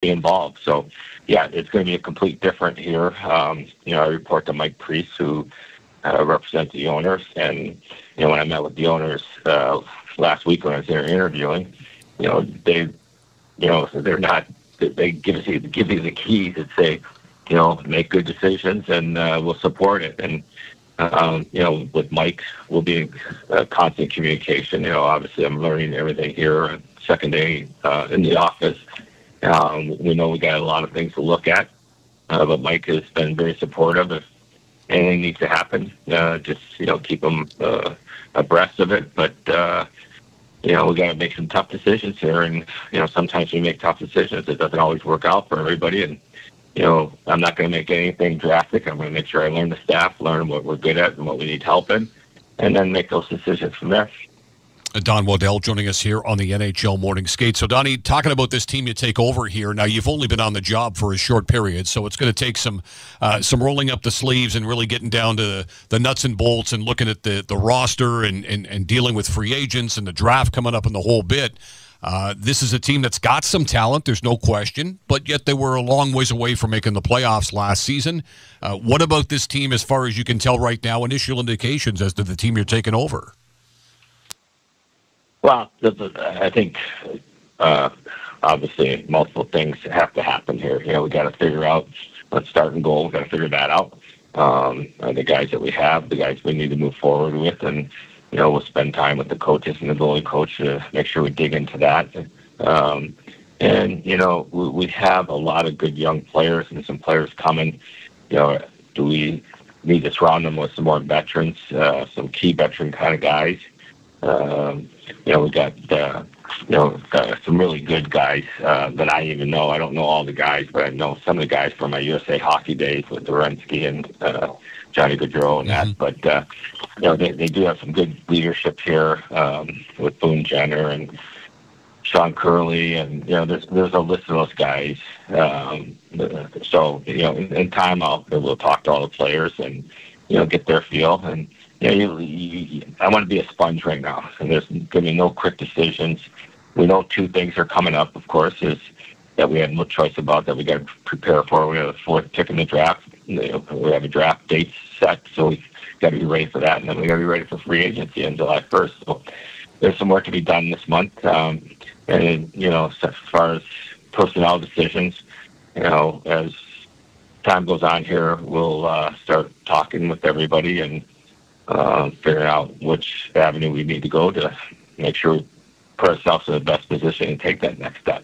be involved. So, yeah, it's going to be a complete different here. I report to Mike Priest, who represents the owners, and when I met with the owners last week when I was there interviewing, they're not. They give you the keys and say, make good decisions, and we'll support it. And with Mike, we'll be in constant communication. Obviously, I'm learning everything here. Second day in the office, we know we got a lot of things to look at, but Mike has been very supportive. If anything needs to happen, just keep them abreast of it. But we got to make some tough decisions here, and sometimes we make tough decisions. It doesn't always work out for everybody, and I'm not going to make anything drastic. I'm going to make sure I learn the staff, learn what we're good at and what we need help in, and then make those decisions from there. Don Waddell joining us here on the NHL Morning Skate. So, Donnie, talking about this team you take over here, now you've only been on the job for a short period, so it's going to take some rolling up the sleeves and really getting down to the nuts and bolts and looking at the roster and dealing with free agents and the draft coming up and the whole bit. This is a team that's got some talent, there's no question, but yet they were a long ways away from making the playoffs last season. What about this team as far as you can tell right now, initial indications as to the team you're taking over? Well, I think obviously multiple things have to happen here. We got to figure out, let's start and goal. We got to figure that out. The guys that we have, the guys we need to move forward with, and we'll spend time with the coaches and the goalie coach to make sure we dig into that. We have a lot of good young players and some players coming. Do we need to surround them with some more veterans, some key veteran kind of guys? We got some really good guys that I even know. I don't know all the guys, but I know some of the guys from my USA hockey days with Dorensky and Johnny Gaudreau and that. But they do have some good leadership here with Boone Jenner and Sean Curley, and there's a list of those guys. So in time we'll talk to all the players and get their feel. And I want to be a sponge right now, and there's going to be no quick decisions. We know two things are coming up, of course, is that we have no choice about, that we got to prepare for. We have the fourth pick in the draft. We have a draft date set, so we got to be ready for that, and then we got to be ready for free agency on July 1st. So there's some work to be done this month. And as far as personnel decisions, as time goes on here, we'll start talking with everybody and figuring out which avenue we need to go to make sure we put ourselves in the best position and take that next step.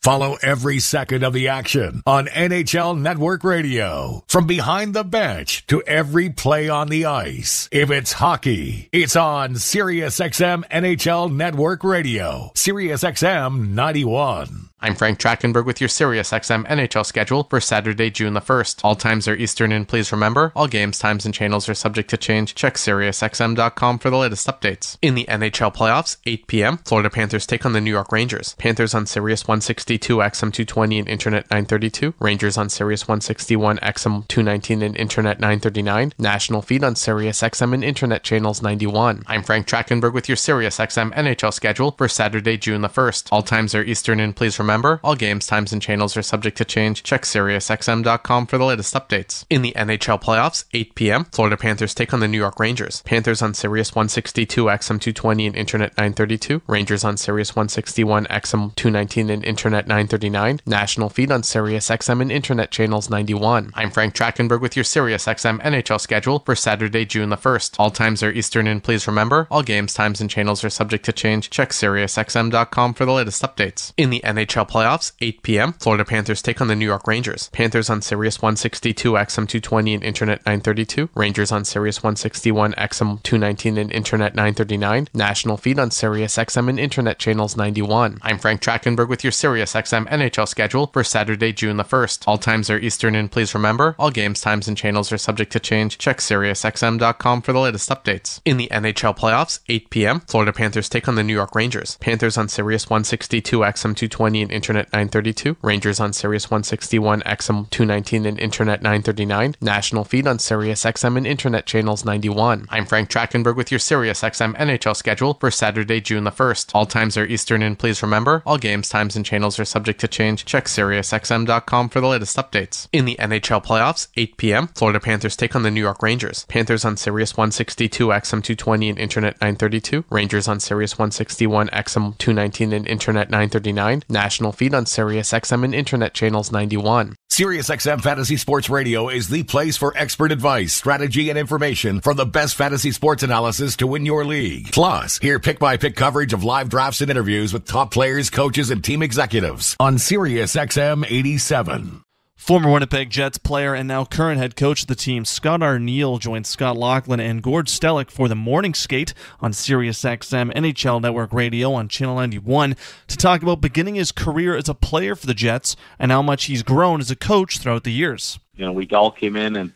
Follow every second of the action on NHL Network Radio. From behind the bench to every play on the ice. If it's hockey, it's on SiriusXM NHL Network Radio. SiriusXM 91. I'm Frank Trachtenberg with your SiriusXM NHL schedule for Saturday, June the 1st. All times are Eastern, and please remember, all games, times, and channels are subject to change. Check SiriusXM.com for the latest updates. In the NHL playoffs, 8 p.m., Florida Panthers take on the New York Rangers. Panthers on Sirius 162, XM 220, and Internet 932. Rangers on Sirius 161, XM 219, and Internet 939. National feed on SiriusXM and Internet channels 91. I'm Frank Trachtenberg with your SiriusXM NHL schedule for Saturday, June the 1st. All times are Eastern, and please remember, all games, times, and channels are subject to change. Check SiriusXM.com for the latest updates. In the NHL playoffs, 8 p.m., Florida Panthers take on the New York Rangers. Panthers on Sirius 162, XM 220, and Internet 932. Rangers on Sirius 161, XM 219, and Internet 939. National feed on SiriusXM and Internet channels 91. I'm Frank Trachtenberg with your SiriusXM NHL schedule for Saturday, June the 1st. All times are Eastern, and please remember, all games, times, and channels are subject to change. Check SiriusXM.com for the latest updates. In the NHL playoffs, 8 p.m., Florida Panthers take on the New York Rangers. Panthers on Sirius 162, XM 220, and Internet 932. Rangers on Sirius 161, XM 219, and Internet 939. National feed on SiriusXM and Internet channels 91. I'm Frank Trachtenberg with your SiriusXM NHL schedule for Saturday, June the 1st. All times are Eastern, and please remember, all games, times, and channels are subject to change. Check SiriusXM.com for the latest updates. In the NHL playoffs, 8 p.m., Florida Panthers take on the New York Rangers. Panthers on Sirius 162, XM 220, and and Internet 932, Rangers on Sirius 161, XM 219 and Internet 939, national feed on Sirius XM and Internet channels 91. I'm Frank Trachtenberg with your Sirius XM NHL schedule for Saturday, June the 1st. All times are Eastern, and please remember, all games, times, and channels are subject to change. Check SiriusXM.com for the latest updates. In the NHL playoffs, 8 p.m., Florida Panthers take on the New York Rangers. Panthers on Sirius 162, XM 220 and Internet 932, Rangers on Sirius 161, XM 219 and Internet 939, national feed on Sirius XM and Internet channels 91. SiriusXM Fantasy Sports Radio is the place for expert advice, strategy, and information from the best fantasy sports analysis to win your league. Plus, hear pick-by-pick coverage of live drafts and interviews with top players, coaches, and team executives on SiriusXM 87. Former Winnipeg Jets player and now current head coach of the team, Scott Arniel, joined Scott Laughlin and Gord Stellick for the morning skate on SiriusXM NHL Network Radio on Channel 91 to talk about beginning his career as a player for the Jets and how much he's grown as a coach throughout the years. We all came in and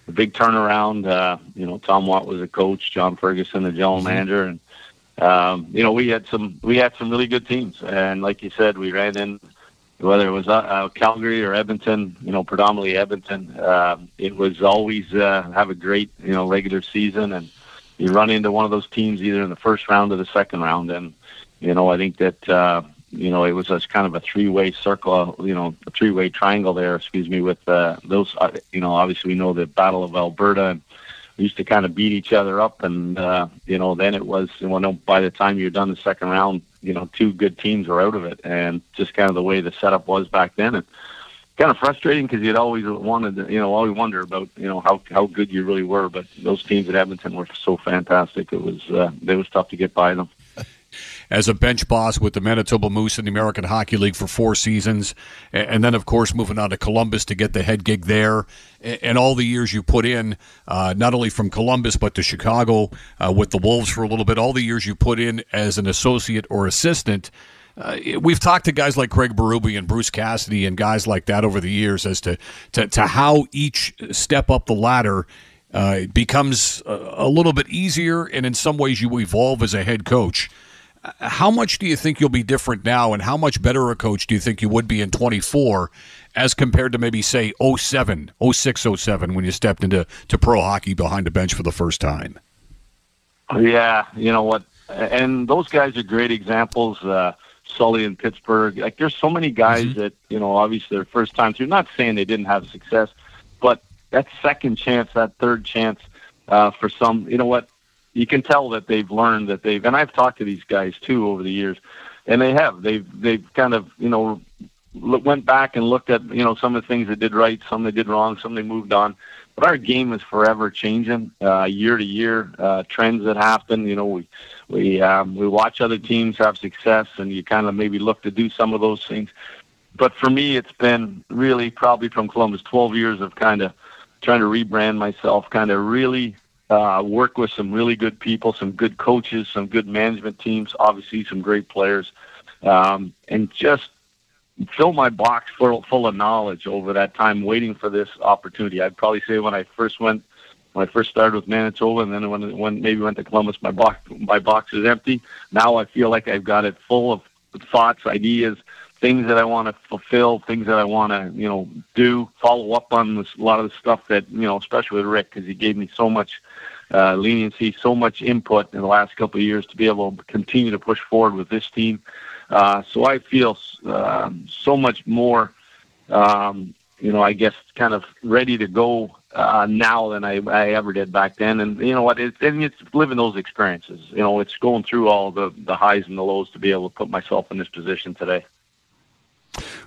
a big turnaround. Tom Watt was a coach, John Ferguson the general manager, and we had some really good teams. And like you said, we ran in. Whether it was Calgary or Edmonton, predominantly Edmonton, it was always have a great, regular season, and you run into one of those teams either in the first round or the second round, and I think that it was a kind of a three-way circle, a three-way triangle there. With those, obviously we know the Battle of Alberta, and we used to kind of beat each other up, and then it was by the time you're done the second round, two good teams were out of it, and just kind of the way the setup was back then, and kind of frustrating because you'd always wanted to, always wonder about, how good you really were. But those teams at Edmonton were so fantastic. It was tough to get by them. As a bench boss with the Manitoba Moose in the American Hockey League for 4 seasons, and then, of course, moving on to Columbus to get the head gig there, and all the years you put in, not only from Columbus but to Chicago with the Wolves for a little bit, all the years you put in as an associate or assistant. We've talked to guys like Craig Berube and Bruce Cassidy and guys like that over the years as to how each step up the ladder becomes a little bit easier, and in some ways you evolve as a head coach. How much do you think you'll be different now, and how much better a coach do you think you would be in 24 as compared to maybe, say, 07, 06, 07 when you stepped into pro hockey behind the bench for the first time? Yeah, you know what? And those guys are great examples. Sully in Pittsburgh. Like, there's so many guys that, obviously their first time through, not saying they didn't have success, but that second chance, that third chance for some, you can tell that they've learned that and I've talked to these guys too over the years, and they've kind of, went back and looked at, some of the things they did right, some they did wrong, some they moved on. But our game is forever changing, year to year, trends that happen. We watch other teams have success, and you kind of maybe look to do some of those things. But for me, it's been really probably from Columbus, 12 years of kind of trying to rebrand myself, kind of really work with some really good people, some good coaches, some good management teams, obviously some great players, and just fill my box full of knowledge over that time waiting for this opportunity. I'd probably say when I first started with Manitoba, and then when maybe went to Columbus, my box is empty. Now I feel like I've got it full of thoughts, ideas, things that I want to fulfill, things that I want to, do, follow up on a lot of the stuff that, especially with Rick, because he gave me so much leniency, so much input in the last couple of years to be able to continue to push forward with this team. So I feel so much more, I guess, kind of ready to go now than I ever did back then. And you know what? It's living those experiences. It's going through all the highs and the lows to be able to put myself in this position today.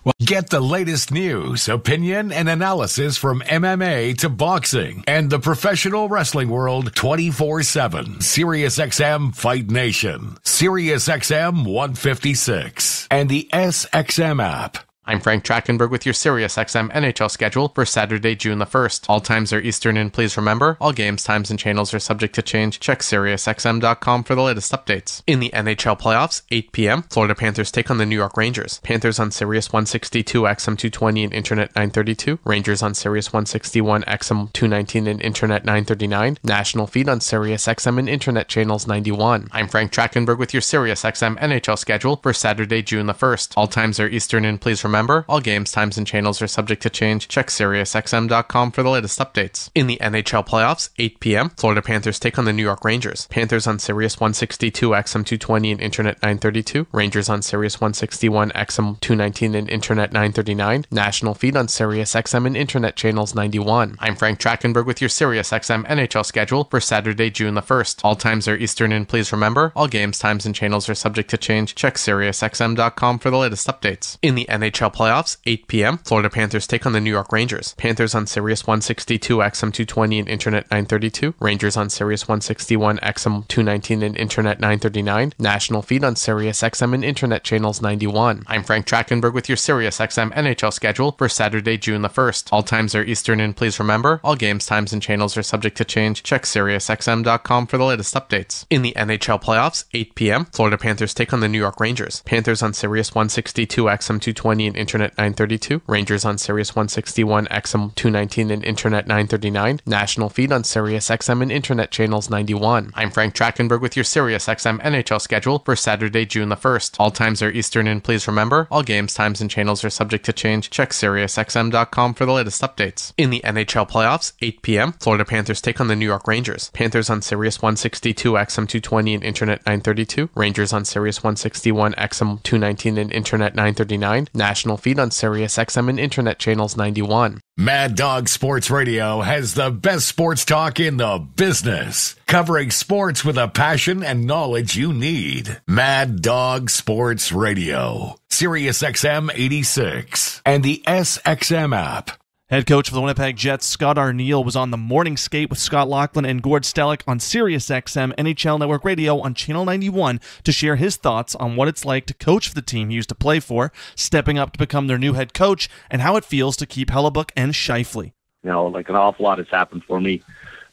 Well, get the latest news, opinion, and analysis from MMA to boxing and the professional wrestling world 24/7. SiriusXM Fight Nation, SiriusXM 156, and the SXM app. I'm Frank Trachtenberg with your SiriusXM NHL schedule for Saturday, June the 1st. All times are Eastern, and please remember, all games, times, and channels are subject to change. Check SiriusXM.com for the latest updates. In the NHL playoffs, 8 p.m., Florida Panthers take on the New York Rangers. Panthers on Sirius 162, XM 220, and Internet 932. Rangers on Sirius 161, XM 219, and Internet 939. National feed on SiriusXM and Internet channels 91. I'm Frank Trachtenberg with your SiriusXM NHL schedule for Saturday, June the 1st. All times are Eastern, and please remember, all games, times, and channels are subject to change. Check SiriusXM.com for the latest updates. In the NHL playoffs, 8 p.m., Florida Panthers take on the New York Rangers. Panthers on Sirius 162, XM 220, and Internet 932. Rangers on Sirius 161, XM 219, and Internet 939. National feed on SiriusXM and Internet channels 91. I'm Frank Trachtenberg with your SiriusXM NHL schedule for Saturday, June the 1st. All times are Eastern, and please remember, all games, times, and channels are subject to change. Check SiriusXM.com for the latest updates. In the NHL playoffs, 8 p.m., Florida Panthers take on the New York Rangers. Panthers on Sirius 162, XM 220, and Internet 932. Rangers on Sirius 161, XM 219, and Internet 939. National feed on Sirius XM and Internet channels 91. I'm Frank Trachtenberg with your Sirius XM NHL schedule for Saturday, June the 1st. All times are Eastern, and please remember, all games, times, and channels are subject to change. Check SiriusXM.com for the latest updates. In the NHL playoffs, 8 p.m., Florida Panthers take on the New York Rangers. Panthers on Sirius 162, XM 220, and Internet 932. Rangers on Sirius 161, XM 219, and Internet 939. National feed on Sirius XM and Internet channels 91. I'm Frank Trachtenberg with your Sirius XM NHL schedule for Saturday, June the 1st. All times are Eastern, and please remember, all games, times, and channels are subject to change. Check SiriusXM.com for the latest updates. In the NHL playoffs, 8 p.m., Florida Panthers take on the New York Rangers. Panthers on Sirius 162, XM 220, and Internet 932. Rangers on Sirius 161, XM 219, and Internet 939. National feed on Sirius XM and Internet channels 91. Mad Dog Sports Radio has the best sports talk in the business, covering sports with a passion and knowledge you need. Mad Dog Sports Radio, Sirius XM 86, and the SXM app. Head coach for the Winnipeg Jets, Scott Arniel, was on the morning skate with Scott Laughlin and Gord Stellick on SiriusXM NHL Network Radio on Channel 91 to share his thoughts on what it's like to coach for the team he used to play for, stepping up to become their new head coach, and how it feels to keep Hellebuck and Scheifele. You know, like an awful lot has happened for me,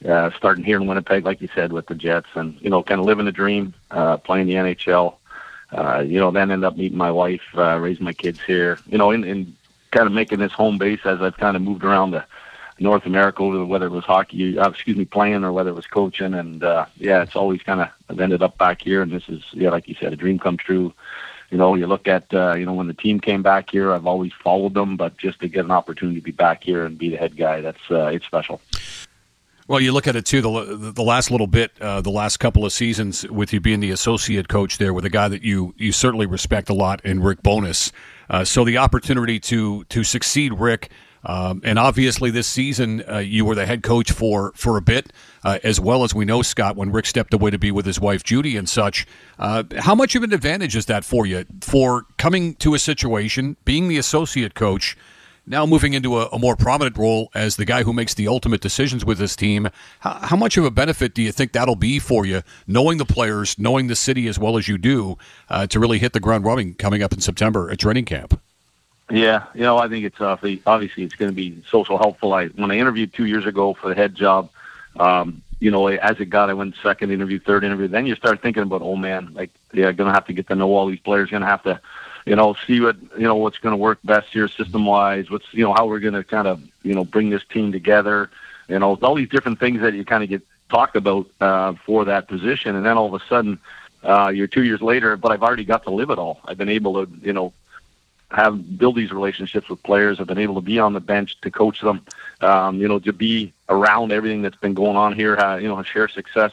starting here in Winnipeg, like you said, with the Jets, and, you know, kind of living the dream, playing the NHL, then end up meeting my wife, raising my kids here, you know, in kind of making this home base as I've kind of moved around to North America, whether it was hockey, playing, or whether it was coaching. And, it's always kind of, I've ended up back here. And this is, like you said, a dream come true. You know, you look at, when the team came back here, I've always followed them, but just to get an opportunity to be back here and be the head guy, that's, it's special. Well, you look at it, too, the last little bit, the last couple of seasons with you being the associate coach there with a guy that you certainly respect a lot in Rick Bowness. So the opportunity to succeed Rick, and obviously this season you were the head coach for a bit, as well as we know, Scott, when Rick stepped away to be with his wife Judy and such. How much of an advantage is that for you, for coming to a situation, being the associate coach, now moving into a more prominent role as the guy who makes the ultimate decisions with this team? How much of a benefit do you think that'll be for you, knowing the players, knowing the city as well as you do, to really hit the ground running coming up in September at training camp? Yeah, I think it's obviously it's going to be so helpful. When I interviewed 2 years ago for the head job, as it got, I went second interview, third interview. Then you start thinking about, oh man, going to have to get to know all these players, going to have to, see what's going to work best here system-wise, what's, how we're going to kind of, bring this team together, all these different things that you kind of get talked about for that position. And then all of a sudden, you're 2 years later, but I've already got to live it all. I've been able to, build these relationships with players. I've been able to be on the bench to coach them, to be around everything that's been going on here, share success.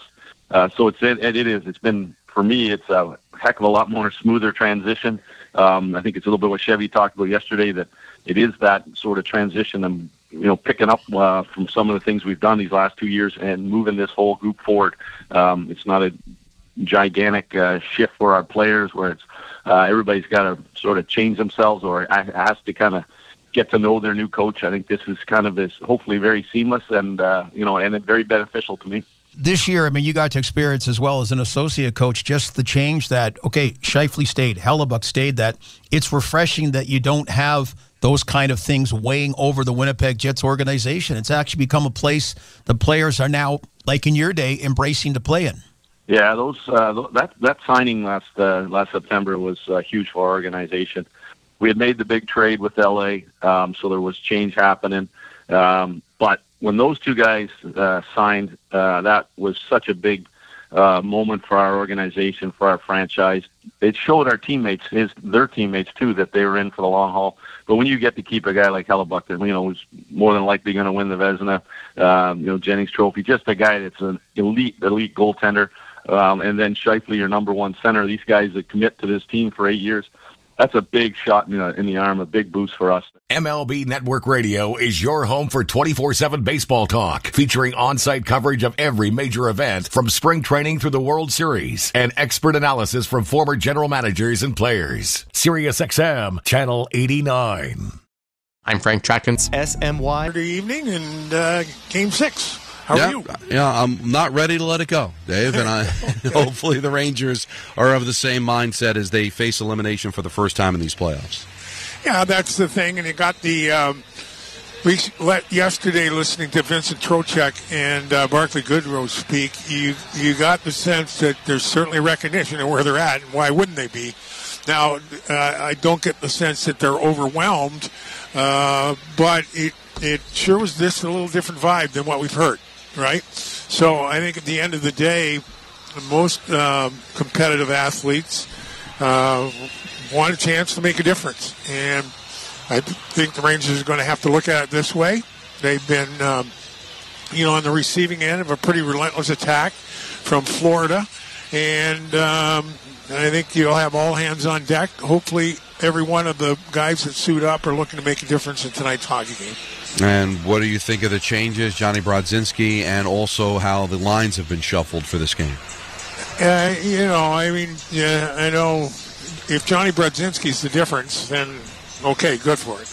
So it's been, for me, it's a heck of a lot more smoother transition. I think it's a little bit what Chevy talked about yesterday, that it is that sort of transition and, picking up from some of the things we've done these last 2 years and moving this whole group forward. It's not a gigantic shift for our players where it's everybody's got to sort of change themselves or has to kind of get to know their new coach. I think this is kind of hopefully very seamless and, and very beneficial to me. this year, I mean, you got to experience as well as an associate coach, just the change that, okay, Scheifele stayed, Hellebuck stayed, that it's refreshing that you don't have those kind of things weighing over the Winnipeg Jets organization. It's actually become a place the players are now, like in your day, embracing to play in. Yeah, that signing last September was huge for our organization. We had made the big trade with LA, so there was change happening. But when those two guys signed, that was such a big moment for our organization, for our franchise. It showed our teammates, their teammates too, that they were in for the long haul. But when you get to keep a guy like Hellebuck, that who's more than likely going to win the Vezina, Jennings Trophy, just a guy that's an elite goaltender, and then Scheifele, your number one center. These guys that commit to this team for 8 years. That's a big shot in the arm, a big boost for us. MLB Network Radio is your home for 24/7 baseball talk, featuring on-site coverage of every major event from spring training through the World Series and expert analysis from former general managers and players. SiriusXM, Channel 89. I'm Frank Tratkins. SMY. Good evening and Game 6. How are you? Yeah, I'm not ready to let it go, Dave, and hopefully the Rangers are of the same mindset as they face elimination for the first time in these playoffs. Yeah, that's the thing, and you got yesterday listening to Vincent Trocheck and Barclay Goodrow speak, you got the sense that there's certainly recognition of where they're at, and why wouldn't they be? Now, I don't get the sense that they're overwhelmed, but it sure was a little different vibe than what we've heard. Right? So I think at the end of the day, most competitive athletes want a chance to make a difference. And I think the Rangers are going to have to look at it this way. They've been, on the receiving end of a pretty relentless attack from Florida. And I think you'll have all hands on deck. Hopefully every one of the guys that suit up are looking to make a difference in tonight's hockey game. And what do you think of the changes, Johnny Brodzinski, and also how the lines have been shuffled for this game? I know if Johnny Brodzinski's the difference, then okay, good for it.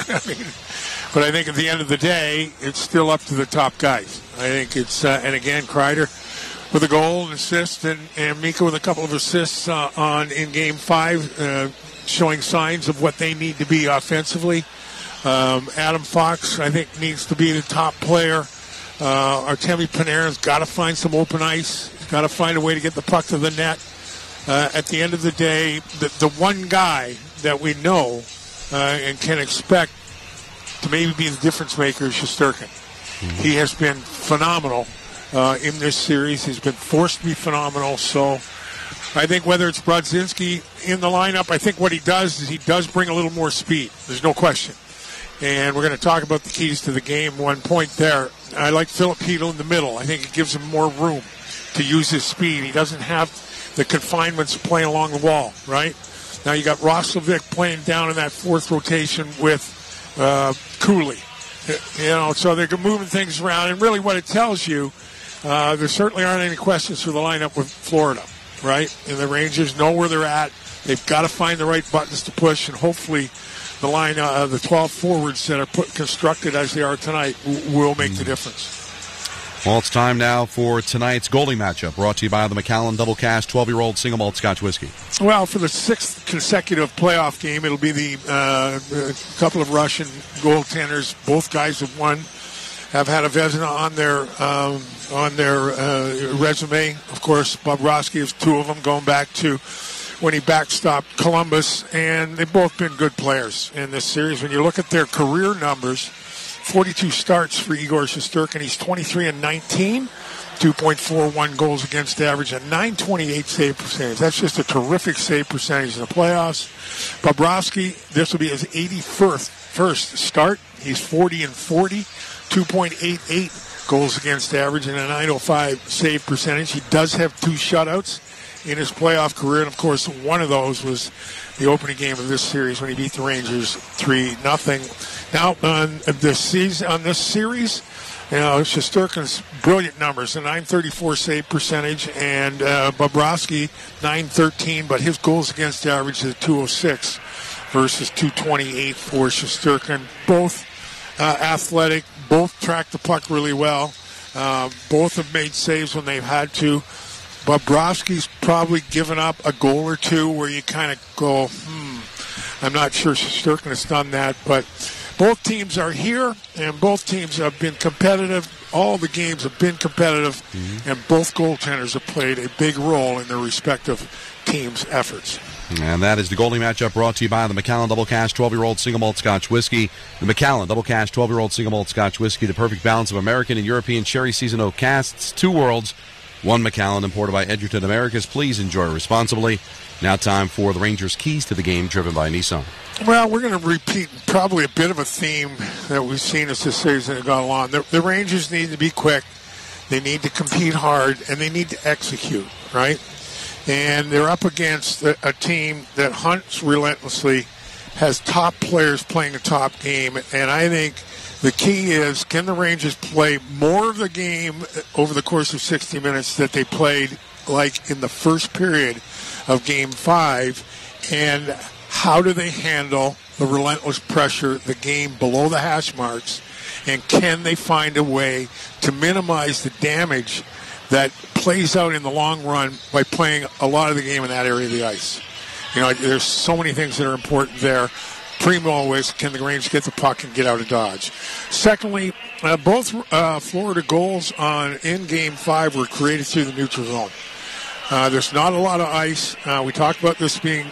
But I think at the end of the day, it's still up to the top guys. I think it's, and again, Kreider with a goal and assist, and Mika with a couple of assists in Game 5, showing signs of what they need to be offensively. Adam Fox, I think, needs to be the top player. Artemi Panarin's got to find some open ice. He's got to find a way to get the puck to the net. At the end of the day, the one guy that we know and can expect to maybe be the difference maker is Shesterkin. Mm-hmm. He has been phenomenal in this series. He's been forced to be phenomenal. So I think whether it's Brodzinski in the lineup, I think what he does is he does bring a little more speed. There's no question. And we're going to talk about the keys to the game. One point there. I like Philip Hedl in the middle. I think it gives him more room to use his speed. He doesn't have the confinements of playing along the wall, right? Now you got Roslovic playing down in that fourth rotation with Cooley. So they're moving things around. And really what it tells you, there certainly aren't any questions for the lineup with Florida, right? And the Rangers know where they're at. They've got to find the right buttons to push, and hopefully the line, the 12 forwards that are constructed as they are tonight will make the difference. Well, it's time now for tonight's goalie matchup, brought to you by the Macallan Double Cast 12-year-old single malt Scotch whiskey. Well, for the 6th consecutive playoff game, it'll be the couple of Russian goaltenders. Both guys have had a Vezina on their resume. Of course, Bobrovsky has 2 of them, going back to when he backstopped Columbus, and they've both been good players in this series. When you look at their career numbers, 42 starts for Igor Shesterkin. He's 23-19, 2.41 goals against average, and .928 save percentage. That's just a terrific save percentage in the playoffs. Bobrovsky, this will be his 81st start. He's 40-40, 2.88 goals against average, and a .905 save percentage. He does have 2 shutouts in his playoff career, and of course one of those was the opening game of this series when he beat the Rangers 3-0. Now on this series, Shesterkin's brilliant numbers, a .934 save percentage, and Bobrovsky .913, but his goals against average is .206 versus .228 for Shesterkin. Both athletic, both track the puck really well. Both have made saves when they've had to. Bobrovsky's probably given up a goal or two where you kind of go, I'm not sure Shesterkin has done that, but both teams are here, and both teams have been competitive. All the games have been competitive, and both goaltenders have played a big role in their respective teams' efforts. And that is the goalie matchup brought to you by the Macallan Double Cask 12-year-old single malt Scotch whiskey. The Macallan Double Cask 12-year-old single malt Scotch whiskey, the perfect balance of American and European cherry season oak casks, 2 worlds, 1 Macallan, imported by Edgerton Americas. Please enjoy responsibly. Now time for the Rangers' keys to the game, driven by Nissan. Well, we're going to repeat probably a bit of a theme that we've seen as the season has gone along. The Rangers need to be quick, they need to compete hard, and they need to execute, right? And they're up against a team that hunts relentlessly, has top players playing a top game, and I think the key is, can the Rangers play more of the game over the course of 60 minutes that they played like in the first period of Game 5, and how do they handle the relentless pressure, the game below the hash marks, and can they find a way to minimize the damage that plays out in the long run by playing a lot of the game in that area of the ice? You know, there's so many things that are important there. Primo is, can the Rangers get the puck and get out of Dodge? Secondly, both Florida goals in Game 5 were created through the neutral zone. There's not a lot of ice. We talked about this being,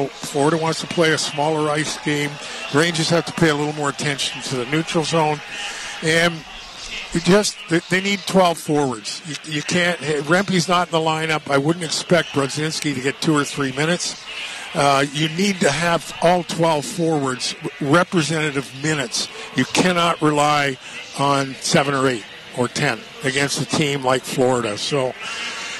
Florida wants to play a smaller ice game. The Rangers have to pay a little more attention to the neutral zone. And they need 12 forwards. You can't, Rempe's not in the lineup. I wouldn't expect Brodzinski to get 2 or 3 minutes. You need to have all 12 forwards representative minutes. You cannot rely on 7 or 8 or 10 against a team like Florida. So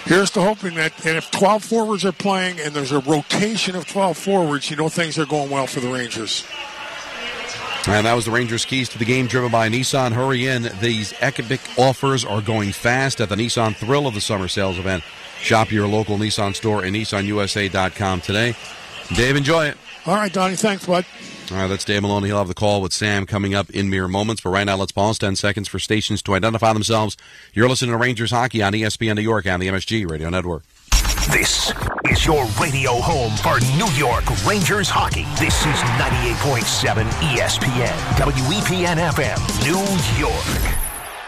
here's to hoping that, and if 12 forwards are playing and there's a rotation of 12 forwards, things are going well for the Rangers. And that was the Rangers' keys to the game, driven by Nissan. Hurry in. These epic offers are going fast at the Nissan Thrill of the Summer Sales event. Shop your local Nissan store at nissanusa.com today. Dave, enjoy it. All right, Donnie. Thanks, bud. All right, that's Dave Maloney. He'll have the call with Sam coming up in mere moments. But right now, let's pause 10 seconds for stations to identify themselves. You're listening to Rangers Hockey on ESPN New York and the MSG Radio Network. This is your radio home for New York Rangers hockey. This is 98.7 ESPN, WEPN FM, New York.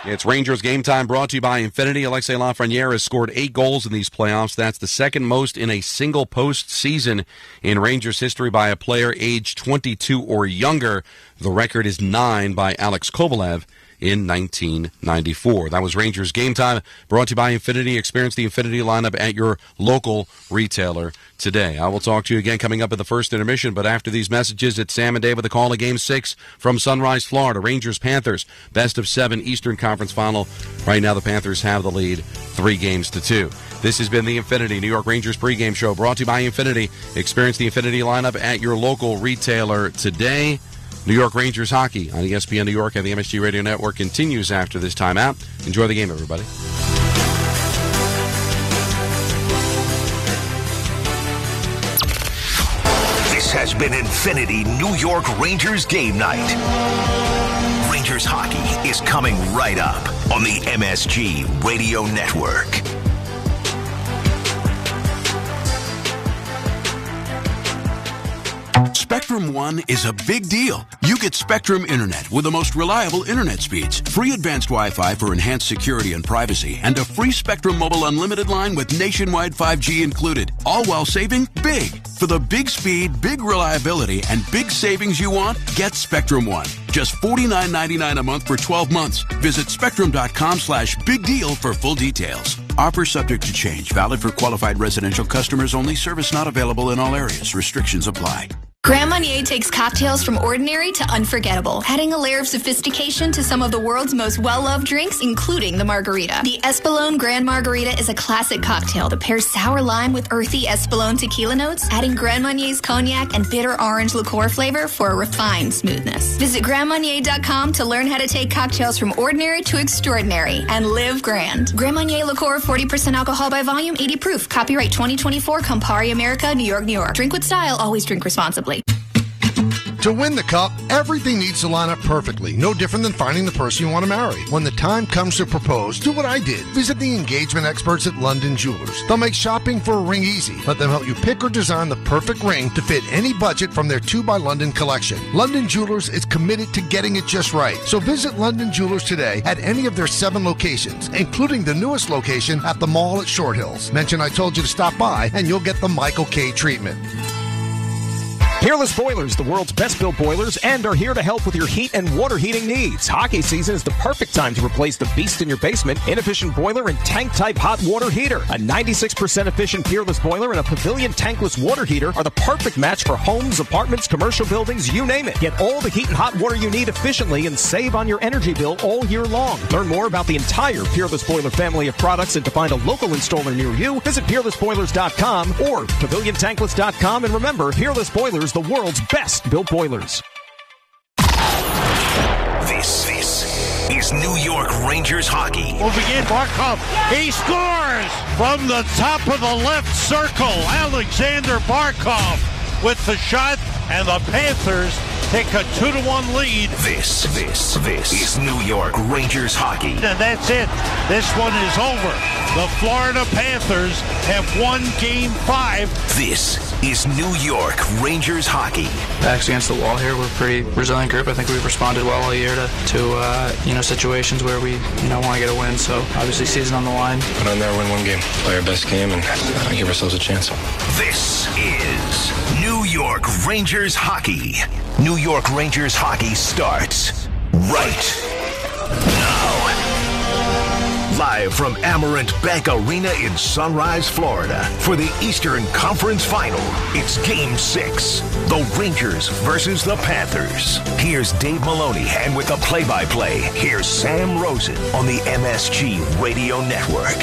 It's Rangers Game Time, brought to you by Infinity. Alexei Lafreniere has scored 8 goals in these playoffs. That's the second most in a single postseason in Rangers history by a player aged 22 or younger. The record is 9 by Alex Kovalev in 1994. That was Rangers Game Time, brought to you by Infinity. Experience the Infinity lineup at your local retailer today. I will talk to you again coming up at the first intermission, but after these messages, it's Sam and Dave with the call of Game 6 from Sunrise, Florida. Rangers-Panthers, best of 7 Eastern Conference Final. Right now, the Panthers have the lead 3-2. This has been the Infinity New York Rangers pregame show, brought to you by Infinity. Experience the Infinity lineup at your local retailer today. New York Rangers hockey on ESPN New York and the MSG Radio Network continues after this timeout. Enjoy the game, everybody. This has been Infinity New York Rangers game night. Rangers hockey is coming right up on the MSG Radio Network. Spectrum One is a big deal. You get Spectrum Internet with the most reliable internet speeds, free advanced Wi-Fi for enhanced security and privacy, and a free Spectrum Mobile Unlimited line with nationwide 5G included, all while saving big. For the big speed, big reliability, and big savings you want, get Spectrum One. Just $49.99 a month for 12 months. Visit spectrum.com/big deal for full details. Offer subject to change. Valid for qualified residential customers only. Service not available in all areas. Restrictions apply. Grand Marnier takes cocktails from ordinary to unforgettable, adding a layer of sophistication to some of the world's most well-loved drinks, including the margarita. The Espolón Grand Margarita is a classic cocktail that pairs sour lime with earthy Espolón tequila notes, adding Grand Marnier's cognac and bitter orange liqueur flavor for a refined smoothness. Visit grandmarnier.com to learn how to take cocktails from ordinary to extraordinary and live grand. Grand Marnier liqueur, 40% alcohol by volume, 80 proof. Copyright 2024, Campari America, New York, New York. Drink with style, always drink responsibly. To win the cup, everything needs to line up perfectly, no different than finding the person you want to marry. When the time comes to propose, do what I did. Visit the engagement experts at London Jewelers. They'll make shopping for a ring easy. Let them help you pick or design the perfect ring to fit any budget from their 2 by London collection. London Jewelers is committed to getting it just right. So visit London Jewelers today at any of their 7 locations, including the newest location at the mall at Short Hills. Mention I told you to stop by and you'll get the Michael K treatment. Peerless Boilers, the world's best-built boilers, and are here to help with your heat and water heating needs. Hockey season is the perfect time to replace the beast in your basement, inefficient boiler and tank-type hot water heater. A 96% efficient Peerless boiler and a Pavilion tankless water heater are the perfect match for homes, apartments, commercial buildings, you name it. Get all the heat and hot water you need efficiently and save on your energy bill all year long. Learn more about the entire Peerless Boiler family of products and to find a local installer near you, visit peerlessboilers.com or paviliontankless.com. And remember, Peerless Boilers, the world's best built boilers. This is New York Rangers hockey. Moving in, Barkov. He scores from the top of the left circle. Alexander Barkov with the shot, and the Panthers take a 2-1 lead. This is New York Rangers hockey. And that's it. This one is over. The Florida Panthers have won Game 5. This is New York Rangers hockey. Backs against the wall here. We're a pretty resilient group. I think we've responded well all year to situations where we want to get a win. So obviously season on the line. Put on there, win one game, play our best game, and give ourselves a chance. This is New York Rangers hockey. New York Rangers hockey starts right now. Live from Amerant Bank Arena in Sunrise, Florida, for the Eastern Conference Final, it's Game 6, the Rangers versus the Panthers. Here's Dave Maloney, and with the play-by-play, here's Sam Rosen on the MSG Radio Network.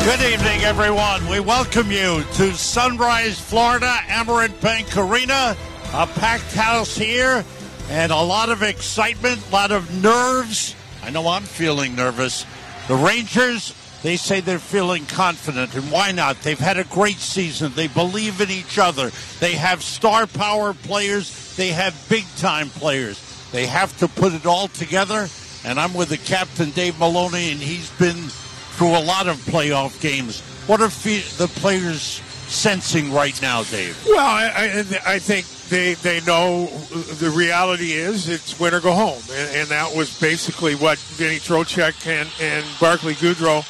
Good evening, everyone. We welcome you to Sunrise, Florida, Amerant Bank Arena. A packed house here, and a lot of excitement, a lot of nerves. I know I'm feeling nervous. The Rangers, they say they're feeling confident, and why not? They've had a great season. They believe in each other. They have star power players. They have big-time players. They have to put it all together, and I'm with the captain, Dave Maloney, and he's been through a lot of playoff games. What are the players sensing right now, Dave? Well, I think they know the reality is it's win or go home. And that was basically what Vinny Trocheck and Barclay Goodrow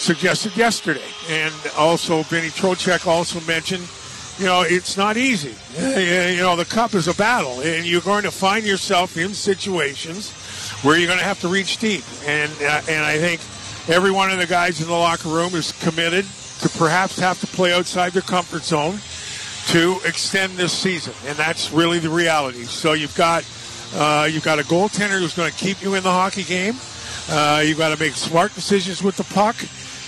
suggested yesterday. And also Vinny Trocheck also mentioned, it's not easy. The cup is a battle, and you're going to find yourself in situations where you're going to have to reach deep. And I think every one of the guys in the locker room is committed to perhaps have to play outside their comfort zone to extend this season, and that's really the reality. So you've got a goaltender who's going to keep you in the hockey game. You've got to make smart decisions with the puck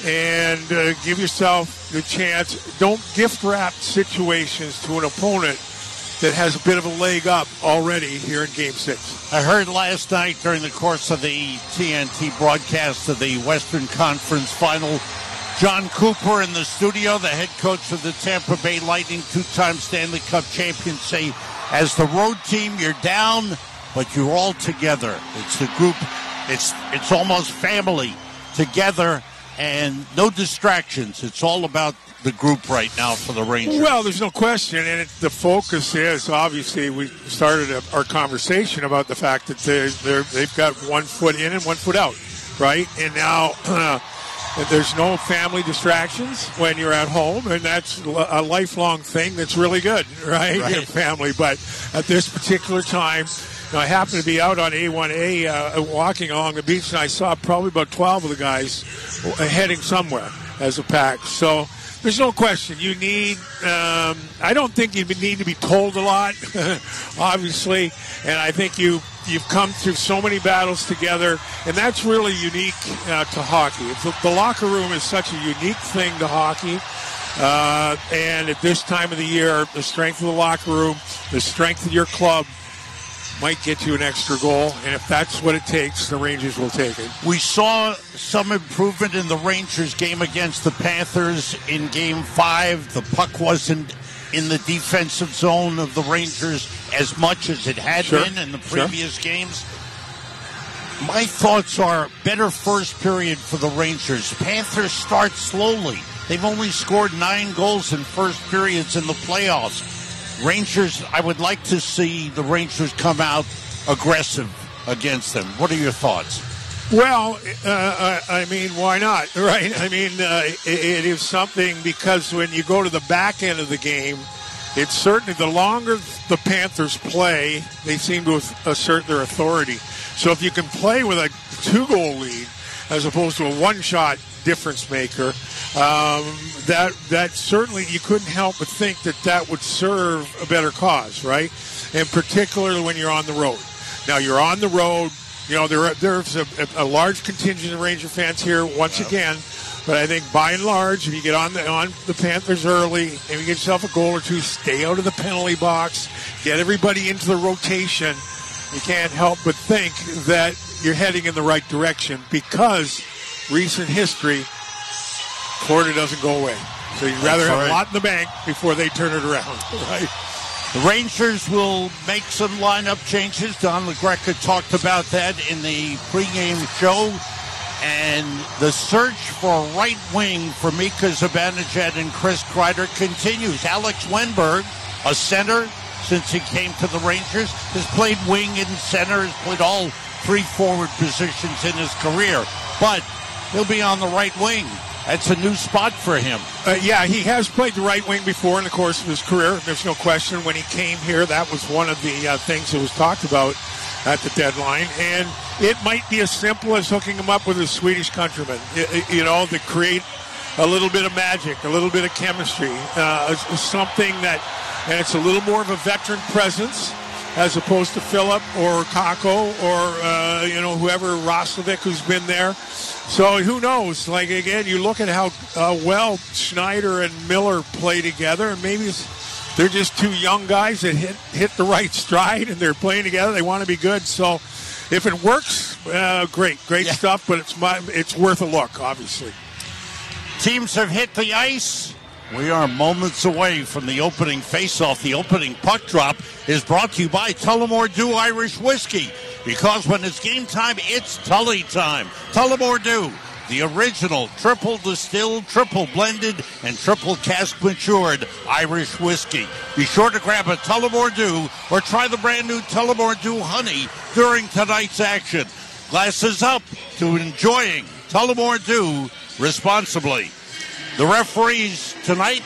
and give yourself the chance. Don't gift wrap situations to an opponent that has a bit of a leg up already here in Game 6. I heard last night during the course of the TNT broadcast of the Western Conference Final, John Cooper in the studio, the head coach of the Tampa Bay Lightning, 2-time Stanley Cup champion, say, as the road team, you're down, but you're all together. It's the group. It's almost family together, and no distractions. It's all about the group right now for the Rangers. Well, there's no question, and the focus is, obviously, we started our conversation about the fact that they've got 1 foot in and 1 foot out, right? And now there's no family distractions when you're at home, and that's a lifelong thing that's really good, right? Your family. But at this particular time, I happened to be out on A1A walking along the beach, and I saw probably about 12 of the guys heading somewhere as a pack. So there's no question. You need, I don't think you need to be told a lot, obviously, and I think you've come through so many battles together, and that's really unique to hockey. The locker room is such a unique thing to hockey, and at this time of the year, the strength of the locker room, the strength of your club might get you an extra goal, and if that's what it takes, the Rangers will take it. We saw some improvement in the Rangers game against the Panthers in Game 5. The puck wasn't in the defensive zone of the Rangers as much as it had been in the previous games. My thoughts are better first period for the Rangers. Panthers start slowly. They've only scored 9 goals in first periods in the playoffs. Rangers, I would like to see the Rangers come out aggressive against them. What are your thoughts? Well, I mean, why not, right? I mean, it is something because when you go to the back end of the game, it's certainly the longer the Panthers play, they seem to assert their authority. So if you can play with a 2-goal lead as opposed to a one-shot difference maker, that certainly you couldn't help but think that would serve a better cause, right? And particularly when you're on the road. Now, you're on the road. You know, there's a large contingent of Ranger fans here once again, but I think by and large, if you get on the Panthers early and you get yourself a goal or two, stay out of the penalty box, get everybody into the rotation, you can't help but think that you're heading in the right direction because recent history, Florida doesn't go away. So you'd rather have a lot in the bank before they turn it around, right? The Rangers will make some lineup changes. Don LaGreca talked about that in the pregame show. And the search for a right wing for Mika Zibanejad and Chris Kreider continues. Alex Wenberg, a center since he came to the Rangers, has played wing and center, has played all 3 forward positions in his career. But he'll be on the right wing. That's a new spot for him. Yeah, he has played the right wing before in the course of his career. There's no question. When he came here, that was one of the things that was talked about at the deadline. And it might be as simple as hooking him up with his Swedish countryman, to create a little bit of magic, a little bit of chemistry, something that, and it's a little more of a veteran presence as opposed to Phillip or Kakko or, whoever, Roslovic, who's been there. So who knows? Like, again, you look at how well Schneider and Miller play together, and maybe they're just 2 young guys that hit the right stride, and they're playing together. They want to be good. So if it works, great stuff, but it's worth a look, obviously. Teams have hit the ice. We are moments away from the opening face-off. The opening puck drop is brought to you by Tullamore Dew Irish Whiskey. Because when it's game time, it's Tully time. Tullamore Dew, the original triple distilled, triple blended, and triple cask matured Irish whiskey. Be sure to grab a Tullamore Dew or try the brand new Tullamore Dew Honey during tonight's action. Glasses up to enjoying Tullamore Dew responsibly. The referees tonight,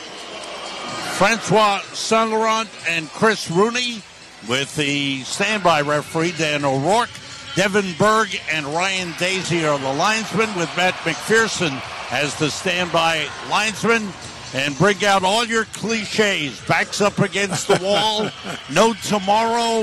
Francois Saint-Laurent and Chris Rooney, with the standby referee, Dan O'Rourke. Devin Berg and Ryan Daisy are the linesmen, with Matt McPherson as the standby linesman. And bring out all your cliches. Backs up against the wall. No tomorrow.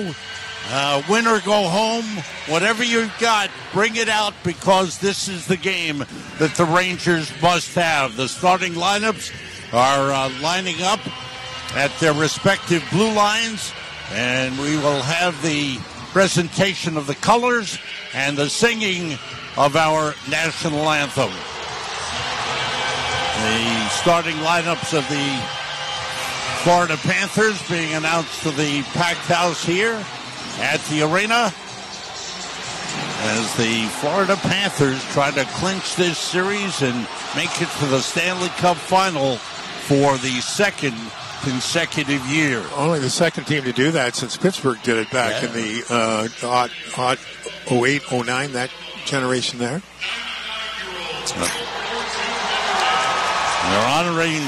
Win or go home. Whatever you've got, bring it out, because this is the game that the Rangers must have. The starting lineups are lining up at their respective blue lines. And we will have the presentation of the colors and the singing of our national anthem. The starting lineups of the Florida Panthers being announced to the packed house here at the arena as the Florida Panthers try to clinch this series and make it to the Stanley Cup final for the second consecutive year. Only the second team to do that since Pittsburgh did it back in the odd 08, 09, that generation there. They're honoring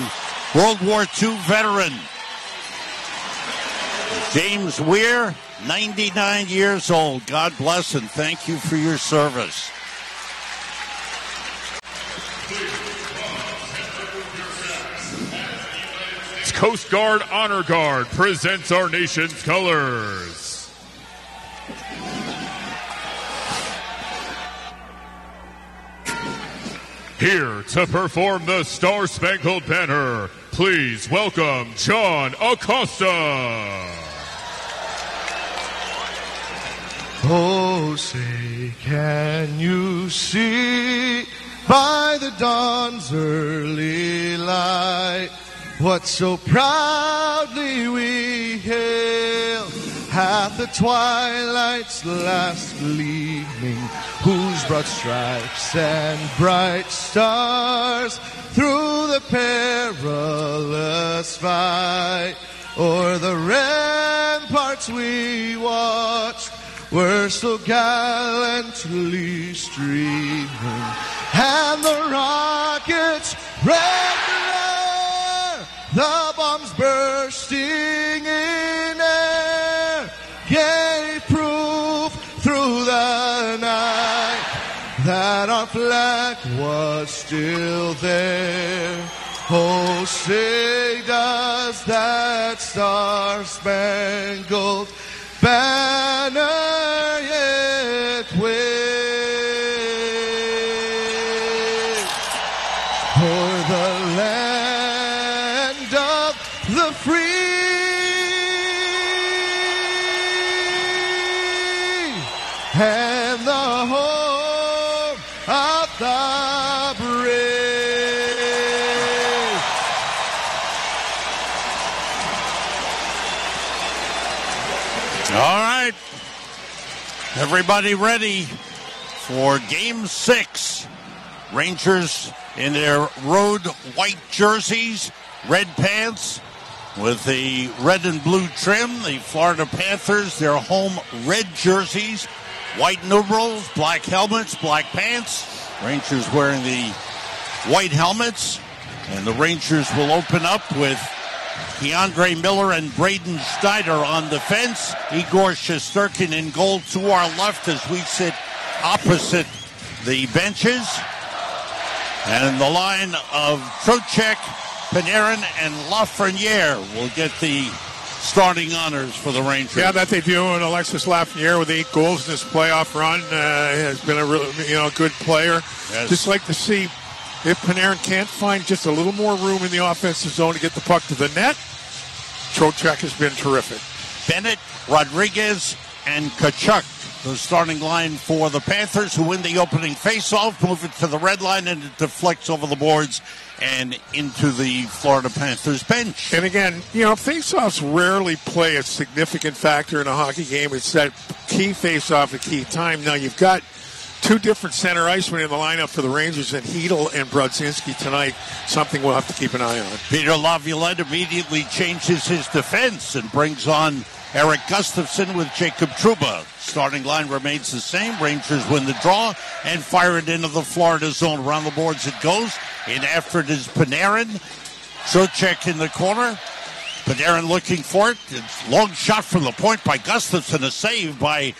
World War II veteran James Weir, 99 years old. God bless and thank you for your service. Coast Guard Honor Guard presents our nation's colors. Here to perform the Star-Spangled Banner, please welcome John Acosta. Oh, say, can you see by the dawn's early light what so proudly we hail, hath the twilight's last gleaming, whose broad stripes and bright stars through the perilous fight o'er the ramparts we watched were so gallantly streaming, and the rockets' red glare, the bombs bursting in air, gave proof through the night that our flag was still there. Oh, say does that star-spangled banner yet wave o'er the land of the free and the home of the brave. All right. Everybody ready for Game 6. Rangers in their road white jerseys, red pants with the red and blue trim. The Florida Panthers, their home red jerseys, white numerals, black helmets, black pants. Rangers wearing the white helmets. And the Rangers will open up with Keandre Miller and Braden Schneider on defense. Igor Shesterkin in goal to our left as we sit opposite the benches. And the line of Trocheck, Panarin, and Lafreniere will get the starting honors for the Rangers. Yeah, that they do. And Alexis Lafreniere with 8 goals in this playoff run has been a really, good player. Yes. Just like to see if Panarin can't find just a little more room in the offensive zone to get the puck to the net. Trocheck has been terrific. Bennett, Rodriguez, and Tkachuk, the starting line for the Panthers, who win the opening faceoff, move it to the red line, and it deflects over the boards and into the Florida Panthers bench. And again, faceoffs rarely play a significant factor in a hockey game. It's that key faceoff at key time. Now you've got 2 different center icemen in the lineup for the Rangers, and Hedl and Brodzinski tonight, something we'll have to keep an eye on. Peter Laviolette immediately changes his defense and brings on Eric Gustafsson with Jacob Trouba. Starting line remains the same. Rangers win the draw and fire it into the Florida zone. Around the boards it goes. In after it is Panarin. Trocheck in the corner. Panarin looking for it. It's long shot from the point by Gustafsson. A save by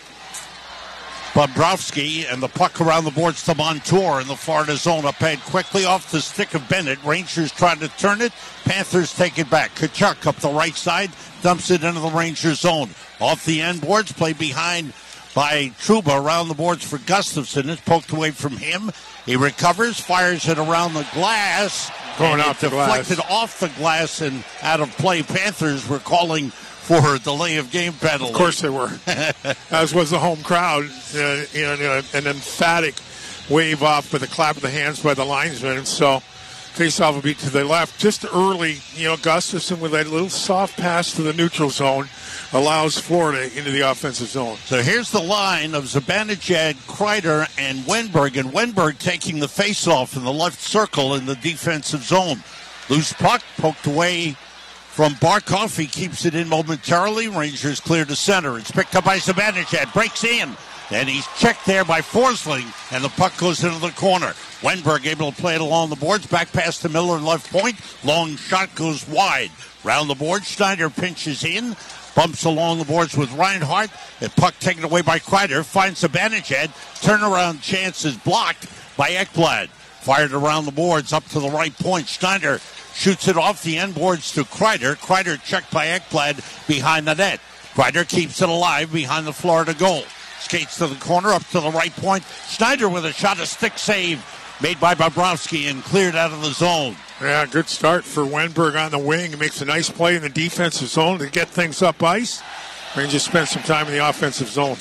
Bobrovsky, and the puck around the boards to Montour in the Florida zone. Up ahead quickly off the stick of Bennett. Rangers trying to turn it. Panthers take it back. Tkachuk up the right side, dumps it into the Rangers zone. Off the end boards, play behind by Trouba around the boards for Gustafsson. It's poked away from him. He recovers, fires it around the glass. Going out the glass. Deflected off the glass and out of play. Panthers were calling for a delay of game penalty. Of course they were. As was the home crowd. An emphatic wave off with a clap of the hands by the linesman. So faceoff will be to the left. Just early, Gustafsson with that little soft pass to the neutral zone allows Florida into the offensive zone. So here's the line of Zibanejad, Kreider, and Wenberg. And Wenberg taking the faceoff in the left circle in the defensive zone. Loose puck poked away from Barkov. He keeps it in momentarily. Rangers clear to center. It's picked up by Zibanejad. Breaks in. And he's checked there by Forsling. And the puck goes into the corner. Wenberg able to play it along the boards. Back pass to Miller, left point. Long shot goes wide. Round the board, Schneider pinches in. Bumps along the boards with Reinhart. The puck taken away by Kreider. Finds Zibanejad. Turnaround chance is blocked by Ekblad. Fired around the boards up to the right point. Schneider shoots it off the end boards to Kreider. Kreider checked by Ekblad behind the net. Kreider keeps it alive behind the Florida goal. Skates to the corner, up to the right point. Schneider with a shot, a stick save made by Bobrovsky and cleared out of the zone. Yeah, good start for Wenberg on the wing. He makes a nice play in the defensive zone to get things up ice. Rangers spend some time in the offensive zone.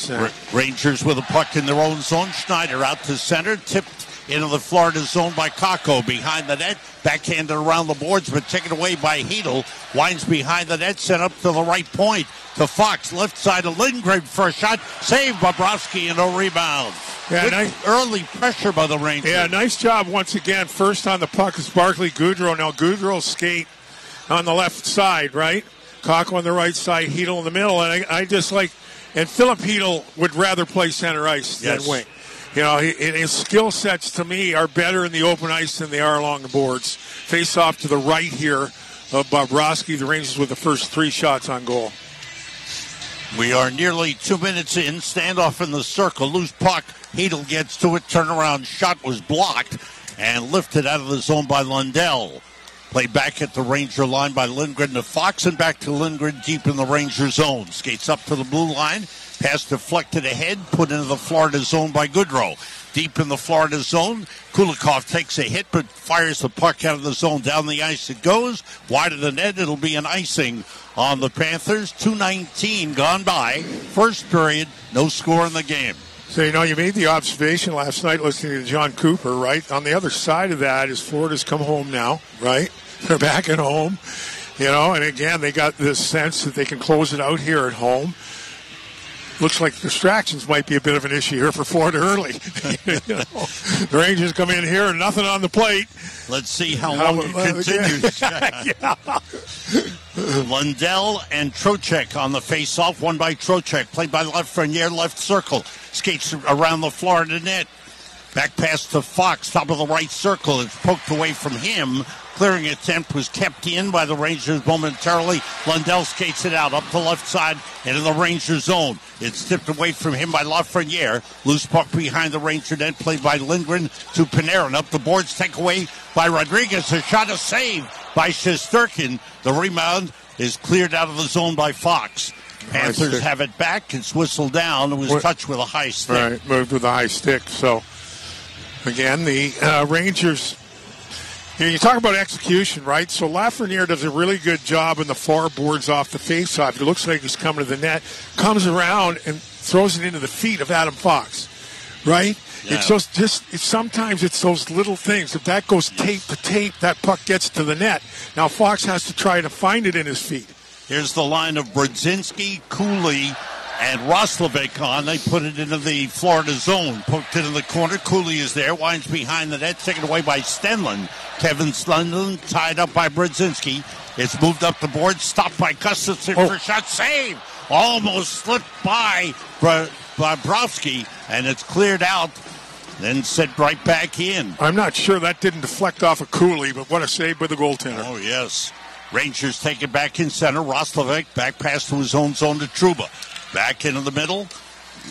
Rangers with a puck in their own zone. Schneider out to center, tipped into the Florida zone by Kakko. Behind the net, backhanded around the boards, but taken away by Hedel. Winds behind the net, sent up to the right point to Fox. Left side of Lindgren for a shot. Saved Bobrovsky and a rebound. Yeah, nice early pressure by the Rangers. Yeah, nice job once again. First on the puck is Barclay Goodrow. Now Goodrow skate on the left side, right? Kakko on the right side, Hedel in the middle. And I just like, and Philip Hedel would rather play center ice than wing. You know, his skill sets to me are better in the open ice than they are along the boards. Face off to the right here of Bobrovsky. The Rangers with the first 3 shots on goal. We are nearly 2 minutes in. Standoff in the circle. Loose puck. Hedel gets to it. Turnaround shot was blocked and lifted out of the zone by Lundell. Played back at the Ranger line by Lindgren to Fox and back to Lindgren deep in the Ranger zone. Skates up to the blue line. Pass deflected ahead. Put into the Florida zone by Goodrow. Deep in the Florida zone. Kulikov takes a hit but fires the puck out of the zone. Down the ice it goes. Wide of the net. It'll be an icing on the Panthers. 2:19 gone by. First period. No score in the game. So, you know, you made the observation last night listening to John Cooper, right? On the other side of that is Florida's come home now, right? They're back at home, you know, and again, they got this sense that they can close it out here at home. Looks like distractions might be a bit of an issue here for Florida early. You know, the Rangers come in here and nothing on the plate. Let's see how long it continues. Lundell and Trocheck on the face-off. One by Trocheck. Played by Lafreniere, left circle. Skates around the Florida net. Back pass to Fox, top of the right circle. It's poked away from him. Clearing attempt was kept in by the Rangers momentarily. Lundell skates it out up the left side into the Ranger zone. It's tipped away from him by Lafreniere. Loose puck behind the Ranger net, played by Lindgren to Panarin. Up the boards, take away by Rodriguez. A shot, a save by Shesterkin. The rebound is cleared out of the zone by Fox. Panthers have it back. It's whistled down. It was touched with a high stick. Right, moved with a high stick. So, again, the Rangers... You talk about execution, right? So Lafreniere does a really good job in the far boards off the faceoff. It looks like he's coming to the net, comes around and throws it into the feet of Adam Fox, right? Yeah. It's sometimes it's those little things. If that goes tape to tape, that puck gets to the net. Now Fox has to try to find it in his feet. Here's the line of Brodzinski, Cooley, and Roslovic on. They put it into the Florida zone. Poked it in the corner. Cooley is there. Winds behind the net. Taken away by Stenlund. Kevin Stenlund tied up by Brodzinski. It's moved up the board. Stopped by Gustafsson for a shot. Save! Almost slipped by Bobrovsky. And it's cleared out. Then sent right back in. I'm not sure that didn't deflect off of Cooley, but what a save by the goaltender. Oh, yes. Rangers take it back in center. Roslovic back pass to his own zone to Trouba. Back into the middle.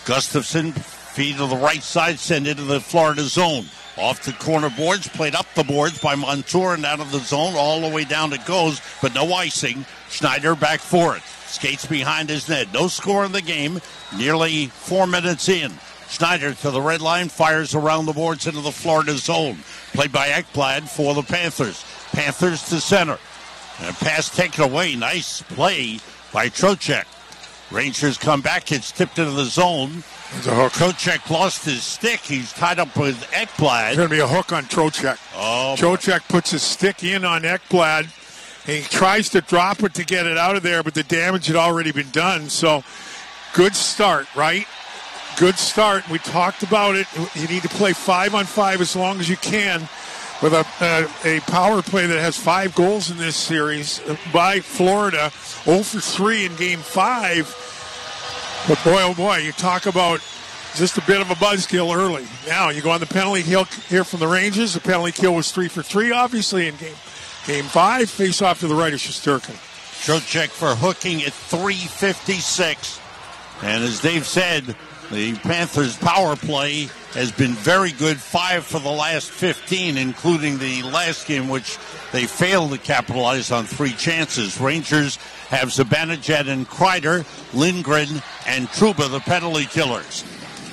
Gustafsson, feed to the right side, send into the Florida zone. Off the corner boards, played up the boards by Montour and out of the zone. All the way down it goes, but no icing. Schneider back for it. Skates behind his net. No score in the game. Nearly 4 minutes in. Schneider to the red line, fires around the boards into the Florida zone. Played by Ekblad for the Panthers. Panthers to center. And a pass taken away. Nice play by Trocheck. Rangers come back. It's tipped into the zone. Trocheck lost his stick. He's tied up with Ekblad. There's going to be a hook on Trocheck. Trocheck puts his stick in on Ekblad. And he tries to drop it to get it out of there, but the damage had already been done. So, good start, right? Good start. We talked about it. You need to play 5-on-5 as long as you can with a power play that has 5 goals in this series by Florida. 0 for 3 in Game 5. But boy, oh boy, you talk about just a bit of a buzzkill early. Now, you go on the penalty kill here from the Rangers. The penalty kill was 3 for 3, obviously, in Game 5. Face off to the right of Shesterkin. Trocheck for hooking at 3:56. And as Dave said, the Panthers' power play has been very good, 5 for the last 15, including the last game, which they failed to capitalize on 3 chances. Rangers have Zibanejad and Kreider, Lindgren, and Trouba, the penalty killers.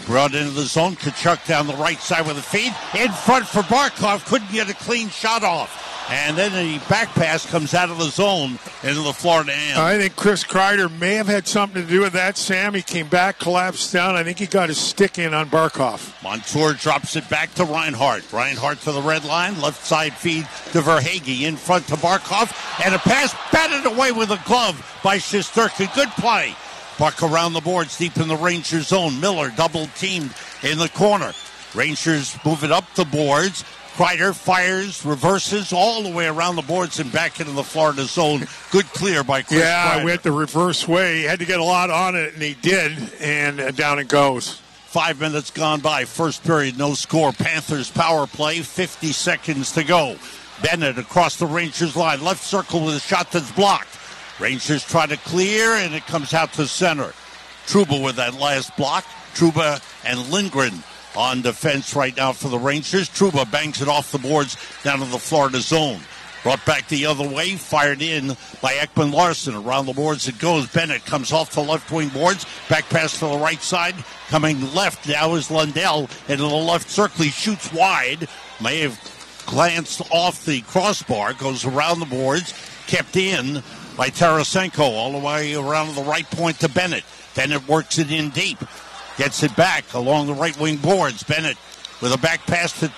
Brought into the zone, Tkachuk down the right side with a feed. In front for Barkov, couldn't get a clean shot off. And then the back pass comes out of the zone into the Florida end. I think Chris Kreider may have had something to do with that, Sam. He came back, collapsed down. I think he got his stick in on Barkov. Montour drops it back to Reinhart. Reinhart to the red line. Left side feed to Verhaeghe. In front to Barkov. And a pass batted away with a glove by Shesterkin. Good play. Puck around the boards deep in the Rangers zone. Miller double teamed in the corner. Rangers move it up the boards. Kreider fires, reverses all the way around the boards and back into the Florida zone. Good clear by Chris Kreider. Went the reverse way. He had to get a lot on it, and he did, and down it goes. 5 minutes gone by. First period, no score. Panthers power play, 50 seconds to go. Bennett across the Rangers line. Left circle with a shot that's blocked. Rangers try to clear, and it comes out to center. Trouba with that last block. Trouba and Lindgren on defense right now for the Rangers. Trouba bangs it off the boards down to the Florida zone. Brought back the other way, fired in by Ekman Larson. Around the boards it goes. Bennett comes off the left wing boards. Back pass to the right side. Coming left now is Lundell into the left circle. He shoots wide. May have glanced off the crossbar. Goes around the boards. Kept in by Tarasenko all the way around to the right point to Bennett. Bennett works it in deep. Gets it back along the right wing boards. Bennett with a back pass to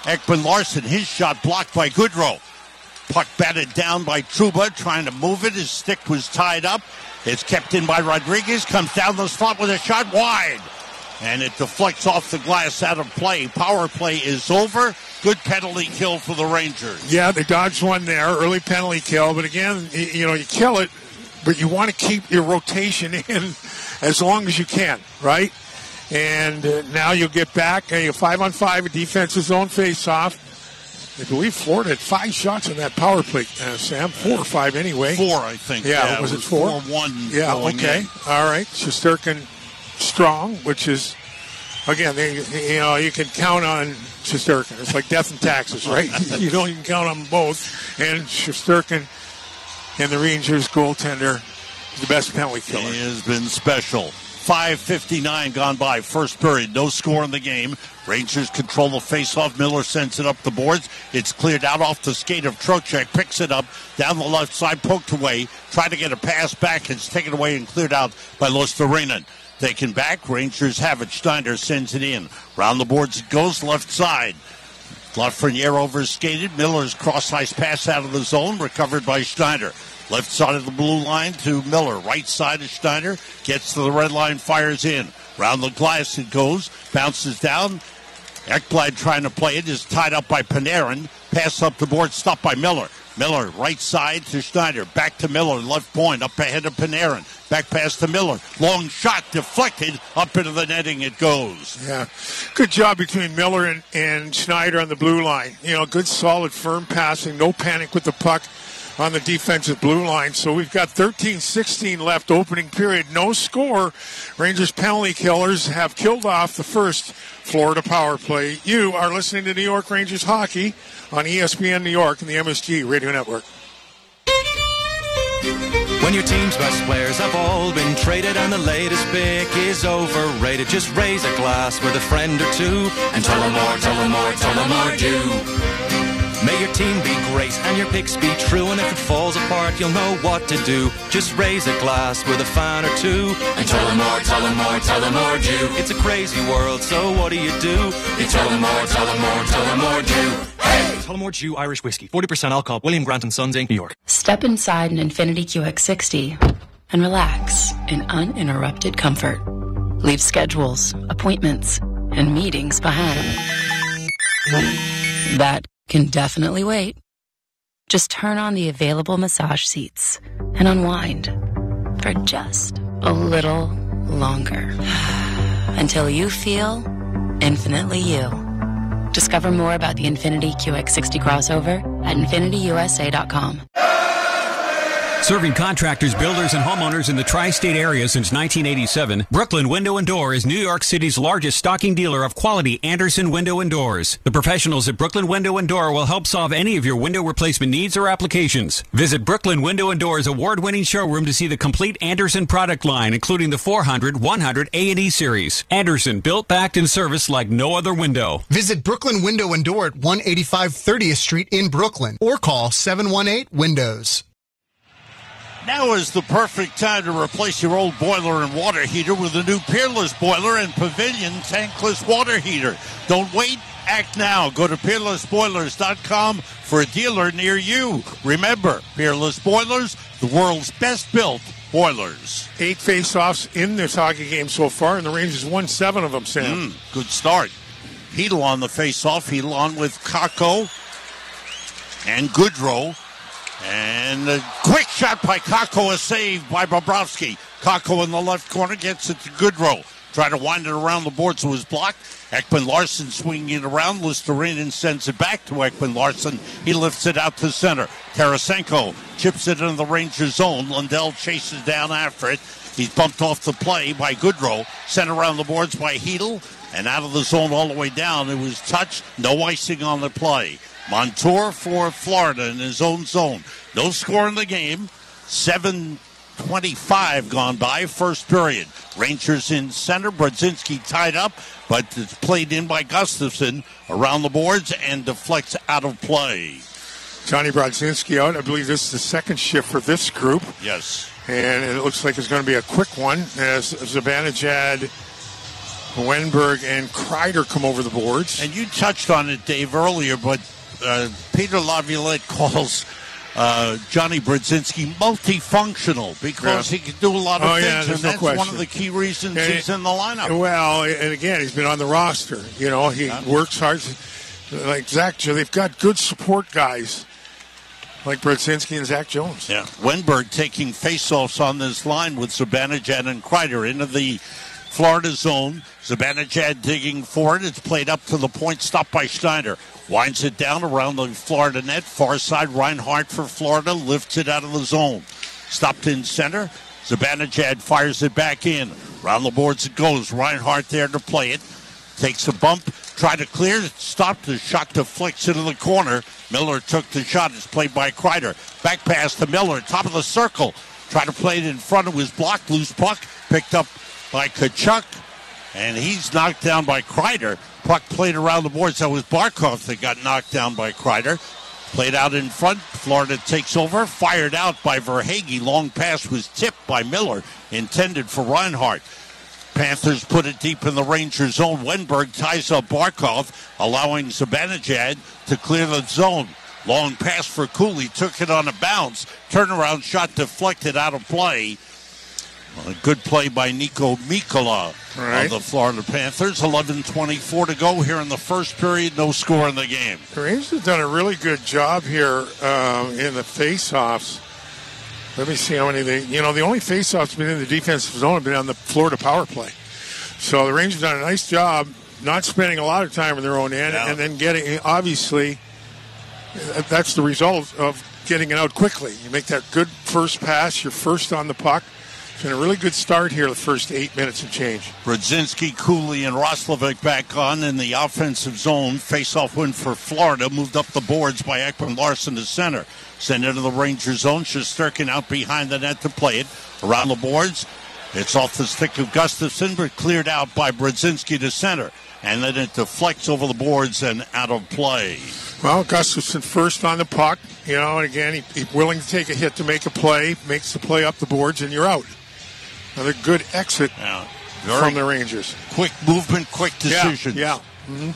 Ekman Larson. His shot blocked by Goodrow. Puck batted down by Trouba, trying to move it. His stick was tied up. It's kept in by Rodriguez. Comes down the slot with a shot wide. And it deflects off the glass out of play. Power play is over. Good penalty kill for the Rangers. Yeah, they dodged one there. Early penalty kill. But again, you kill it, but you want to keep your rotation in as long as you can, right? And now you'll get back a 5-on-5, a defensive zone face-off. I believe Florida had 5 shots on that power play, Sam. 4 or 5 anyway. 4, I think. Yeah, was it 4? 4-1. Yeah, okay. In. All right. Shesterkin strong, which is, again, you can count on Shesterkin. It's like death and taxes, right? You can count on them both. And Shesterkin and the Rangers goaltender is the best penalty killer. He has been special. 5:59 gone by. First period, no score in the game. Rangers control the faceoff. Miller sends it up the boards. It's cleared out off the skate of Trocheck. Picks it up down the left side, poked away. Tried to get a pass back. It's taken away and cleared out by Luostarinen. Taken back. Rangers have it. Schneider sends it in. Round the boards it goes. Left side. Lafreniere overskated. Miller's cross-ice pass out of the zone. Recovered by Schneider. Left side of the blue line to Miller. Right side of Schneider. Gets to the red line. Fires in. Round the glass it goes. Bounces down. Ekblad trying to play it. Is tied up by Panarin. Pass up the board. Stopped by Miller. Miller, right side to Schneider. Back to Miller. Left point. Up ahead of Panarin. Back pass to Miller. Long shot. Deflected. Up into the netting it goes. Yeah. Good job between Miller and Schneider on the blue line. Good, solid, firm passing. No panic with the puck on the defensive blue line. So we've got 13-16 left, opening period. No score. Rangers penalty killers have killed off the first Florida power play. You are listening to New York Rangers hockey on ESPN New York and the MSG Radio Network. When your team's best players have all been traded and the latest pick is overrated, just raise a glass with a friend or two and tell them more do. May your team be great and your picks be true, and if it falls apart, you'll know what to do. Just raise a glass with a fan or two and tell them more do. It's a crazy world, so what do? You tell them more do. Hey! Tullamore Dew Irish Whiskey, 40% alcohol, William Grant & Sons, Inc., New York. Step inside an Infiniti QX60 and relax in uninterrupted comfort. Leave schedules, appointments, and meetings behind. That can definitely wait. Just turn on the available massage seats and unwind for just a little longer until you feel infinitely you. Discover more about the Infiniti QX60 crossover at InfinityUSA.com. Serving contractors, builders, and homeowners in the tri-state area since 1987, Brooklyn Window & Door is New York City's largest stocking dealer of quality Andersen window and doors. The professionals at Brooklyn Window & Door will help solve any of your window replacement needs or applications. Visit Brooklyn Window & Door's award-winning showroom to see the complete Andersen product line, including the 400, 100, A&E series. Andersen, built, backed, and serviced like no other window. Visit Brooklyn Window & Door at 185 30th Street in Brooklyn or call 718-WINDOWS. Now is the perfect time to replace your old boiler and water heater with a new Peerless boiler and Pavilion tankless water heater. Don't wait, act now. Go to peerlessboilers.com for a dealer near you. Remember, Peerless Boilers, the world's best built boilers. 8 face-offs in this hockey game so far, and the Rangers won 7 of them, Sam. Good start. Heedle on the face-off. Heedle on with Kakko and Goodrow. And a quick shot by Kakko, a save by Bobrovsky. Kakko in the left corner gets it to Goodrow. Try to wind it around the boards, so it was blocked. Ekman-Larsson swinging it around. Listerinen sends it back to Ekman-Larsson. He lifts it out to center. Tarasenko chips it into the Rangers zone. Lundell chases down after it. He's bumped off the play by Goodrow. Sent around the boards by Heedle. And out of the zone all the way down. It was touched. No icing on the play. Montour for Florida in his own zone. No score in the game. 7:25 gone by, first period. Rangers in center. Brodzinski tied up, but it's played in by Gustafsson around the boards and deflects out of play. Johnny Brodzinski out. I believe this is the second shift for this group. Yes. And it looks like it's going to be a quick one as Zibanejad, Wenberg, and Kreider come over the boards. And you touched on it, Dave, earlier, but Peter Laviolette calls Johnny Brodzinski multifunctional because he can do a lot of things, and that's one of the key reasons he's in the lineup. Well, and again, he's been on the roster. You know, he works hard. Like Zach, they've got good support guys like Brodzinski and Zach Jones. Yeah, Wenberg taking faceoffs on this line with Zibanejad and Kreider into the Florida zone. Zibanejad digging for it. It's played up to the point, stopped by Schneider. Winds it down around the Florida net. Far side, Reinhart for Florida. Lifts it out of the zone. Stopped in center. Zibanejad fires it back in. Around the boards it goes. Reinhart there to play it. Takes a bump. Tried to clear. Stopped. The shot deflects into the corner. Miller took the shot. It's played by Kreider. Back pass to Miller. Top of the circle. Tried to play it in front of his block. Loose puck. Picked up by Tkachuk. And he's knocked down by Kreider. Puck played around the boards. That was Barkov that got knocked down by Kreider. Played out in front. Florida takes over. Fired out by Verhaeghe. Long pass was tipped by Miller. Intended for Reinhart. Panthers put it deep in the Rangers zone. Wenberg ties up Barkov, allowing Zibanejad to clear the zone. Long pass for Cooley. Took it on a bounce. Turnaround shot deflected out of play. A good play by Nico Mikkola of the Florida Panthers. 11:24 to go here in the first period. No score in the game. The Rangers have done a really good job here in the face-offs. Let me see how many the only face-offs been in the defensive zone have been on the Florida power play. So the Rangers have done a nice job not spending a lot of time in their own end and then getting, obviously, that's the result of getting it out quickly. You make that good first pass, you're first on the puck. It's been a really good start here the first 8 minutes and change. Brodzinski, Cooley, and Roslovic back on in the offensive zone. Face-off win for Florida. Moved up the boards by Ekman-Larsson to center. Sent into the Rangers zone. Shesterkin out behind the net to play it. Around the boards. It's off the stick of Gustafsson, but cleared out by Brodzinski to center. And then it deflects over the boards and out of play. Well, Gustafsson first on the puck. You know, and again, he's willing to take a hit to make a play. Makes the play up the boards, and you're out. Another good exit from the Rangers. Quick movement, quick decisions. Yeah. Mm-hmm.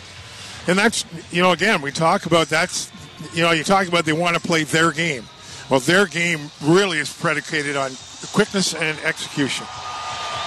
And that's, again, we talk about that's, you talk about they want to play their game. Well, their game really is predicated on quickness and execution.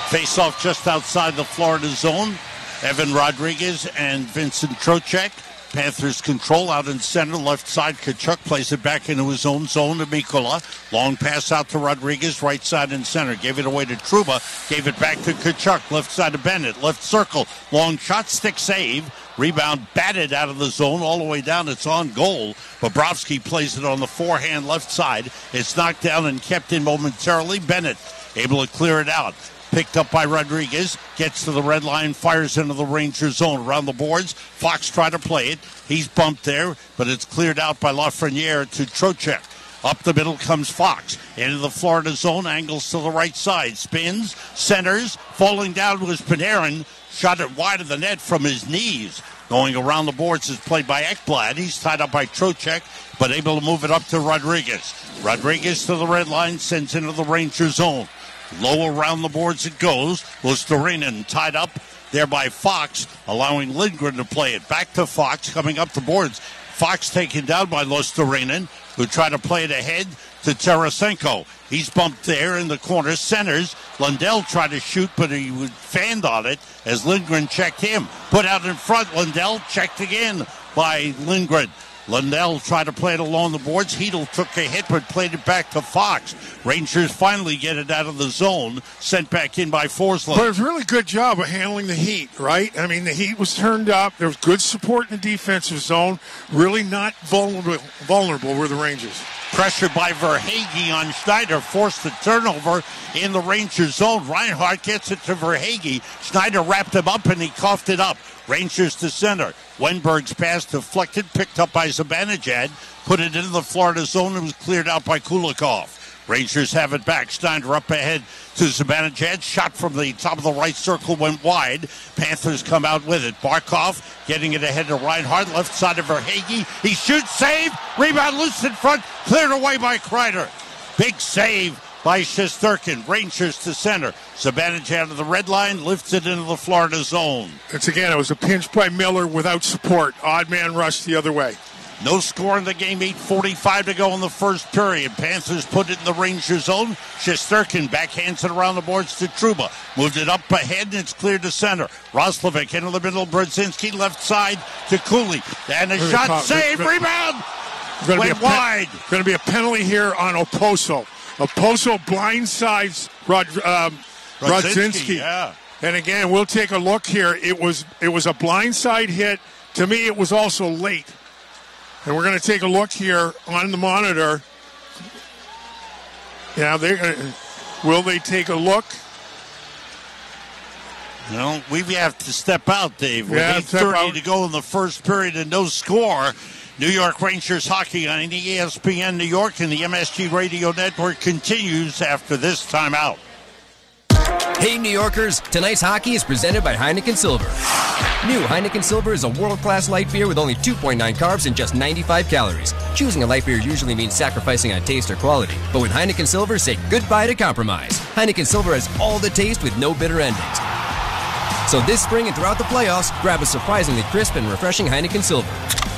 Face-off just outside the Florida zone. Evan Rodriguez and Vincent Trocheck Panthers control out in center, left side. Kachuk plays it back into his own zone to Mikkola. Long pass out to Rodriguez, right side and center. Gave it away to Trouba. Gave it back to Kachuk, left side to Bennett. Left circle. Long shot, stick save. Rebound batted out of the zone all the way down. It's on goal. Bobrovsky plays it on the forehand left side. It's knocked down and kept in momentarily. Bennett able to clear it out. Picked up by Rodriguez, gets to the red line, fires into the Rangers zone. Around the boards, Fox tried to play it. He's bumped there, but it's cleared out by Lafreniere to Trocheck. Up the middle comes Fox. Into the Florida zone, angles to the right side. Spins, centers, falling down was Panarin. Shot it wide of the net from his knees. Going around the boards is played by Ekblad. He's tied up by Trocheck, but able to move it up to Rodriguez. Rodriguez to the red line, sends into the Ranger zone. Low around the boards it goes. Luostarinen tied up there by Fox, allowing Lindgren to play it. Back to Fox, coming up the boards. Fox taken down by Luostarinen, who tried to play it ahead to Tarasenko. He's bumped there in the corner. Centers. Lundell tried to shoot, but he fanned on it as Lindgren checked him. Put out in front. Lundell checked again by Lindgren. Lundell tried to play it along the boards. Hedl took a hit, but played it back to Fox. Rangers finally get it out of the zone. Sent back in by Forsland. But it was a really good job of handling the heat, right? I mean, the heat was turned up. There was good support in the defensive zone. Really not vulnerable were the Rangers. Pressured by Verhaeghe on Schneider. Forced the turnover in the Rangers zone. Reinhart gets it to Verhaeghe. Schneider wrapped him up and he coughed it up. Rangers to center. Wenberg's pass deflected, picked up by Zibanejad. Put it into the Florida zone and was cleared out by Kulikov. Rangers have it back. Schneider up ahead to Zibanejad. Shot from the top of the right circle went wide. Panthers come out with it. Barkov getting it ahead to Reinhart. Left side of Verhaeghe. He shoots, save. Rebound loose in front. Cleared away by Kreider. Big save by Shesterkin. Rangers to center. Zibanejad to the red line. Lifts it into the Florida zone. It's again, it was a pinch by Miller without support. Odd man rush the other way. No score in the game, 8:45 to go in the first period. Panthers put it in the Ranger zone. Shesterkin backhands it around the boards to Trouba. Moved it up ahead, and it's cleared to center. Roslovic into the middle. Brzezinski left side to Cooley. And a shot, save, rebound! Went wide. Going to be a penalty here on Oposo. Oposo blindsides Brzezinski. Yeah. And again, we'll take a look here. It was a blindside hit. To me, it was also late. And we're going to take a look here on the monitor. Yeah, will they take a look? No, we have to step out, Dave. With Yeah, 8:30 to go in the first period and no score. New York Rangers hockey on ESPN New York and the MSG Radio Network continues after this timeout. Hey, New Yorkers, tonight's hockey is presented by Heineken Silver. New Heineken Silver is a world-class light beer with only 2.9 carbs and just 95 calories. Choosing a light beer usually means sacrificing on taste or quality. But with Heineken Silver, say goodbye to compromise. Heineken Silver has all the taste with no bitter endings. So this spring and throughout the playoffs, grab a surprisingly crisp and refreshing Heineken Silver.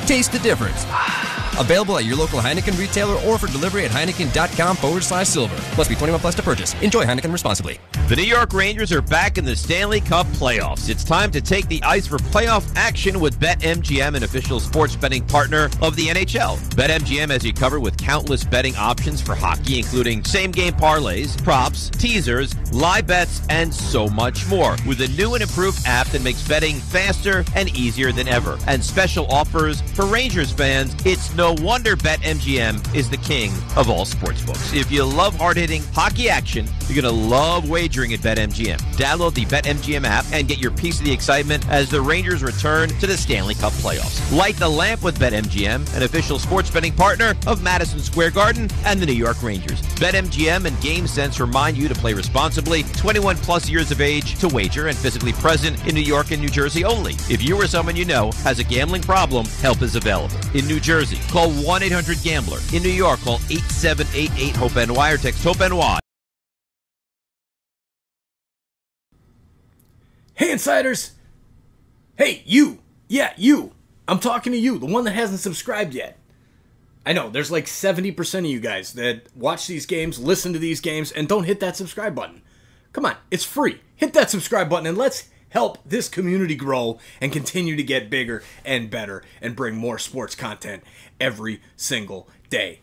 Taste the difference. Available at your local Heineken retailer or for delivery at Heineken.com/silver. Must be 21 plus to purchase. Enjoy Heineken responsibly. The New York Rangers are back in the Stanley Cup playoffs. It's time to take the ice for playoff action with BetMGM, an official sports betting partner of the NHL. BetMGM has you covered with countless betting options for hockey, including same-game parlays, props, teasers, live bets, and so much more. With a new and improved app that makes betting faster and easier than ever. And special offers for Rangers fans. It's no wonder BetMGM is the king of all sportsbooks. If you love hard-hitting hockey action, you're going to love wagering at BetMGM. Download the BetMGM app and get your piece of the excitement as the Rangers return to the Stanley Cup playoffs. Light the lamp with BetMGM, an official sports betting partner of Madison Square Garden and the New York Rangers. BetMGM and GameSense remind you to play responsibly, 21 plus years of age to wager, and physically present in New York and New Jersey only. If you or someone you know has a gambling problem, help is available. In New Jersey, call 1-800-GAMBLER. In New York, call 8788-HOPE-NY or text HOPE-NY. Hey, Insiders! Hey, you! Yeah, you! I'm talking to you, the one that hasn't subscribed yet. I know, there's like 70% of you guys that watch these games, listen to these games, and don't hit that subscribe button. Come on, it's free. Hit that subscribe button and let's help this community grow and continue to get bigger and better and bring more sports content every single day.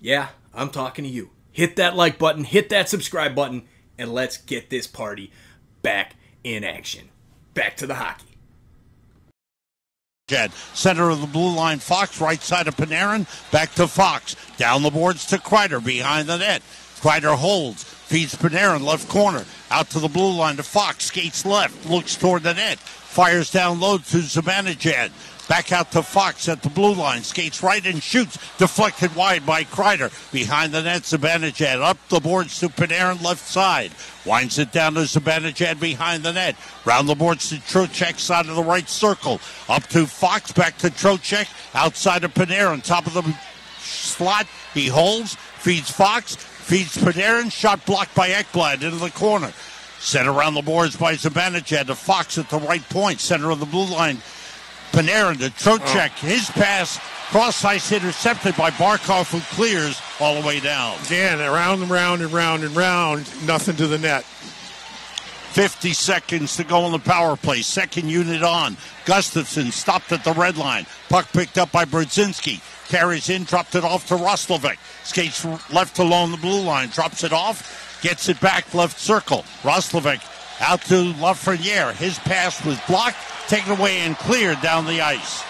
Yeah, I'm talking to you. Hit that like button, hit that subscribe button, and let's get this party back in action. Back to the hockey. Center of the blue line, Fox, right side of Panarin, back to Fox, down the boards to Kreider, behind the net. Kreider holds, feeds Panarin, left corner, out to the blue line to Fox, skates left, looks toward the net, fires down low to Zibanejad. Back out to Fox at the blue line. Skates right and shoots. Deflected wide by Kreider. Behind the net, Zibanejad. Up the boards to Panarin, left side. Winds it down to Zibanejad behind the net. Round the boards to Trocheck, side of the right circle. Up to Fox, back to Trocheck. Outside of Panarin, top of the slot. He holds, feeds Fox, feeds Panarin. Shot blocked by Ekblad into the corner. Sent around the boards by Zibanejad to Fox at the right point. Center of the blue line. Panarin to Trocheck. His pass, cross-ice intercepted by Barkov, who clears all the way down. Again, around and round and round and round, nothing to the net. 50 seconds to go on the power play. Second unit on. Gustafsson stopped at the red line. Puck picked up by Brzezinski. Carries in, dropped it off to Roslovic. Skates left along the blue line. Drops it off. Gets it back left circle. Roslovic out to Lafreniere. His pass was blocked. Taken away and cleared down the ice.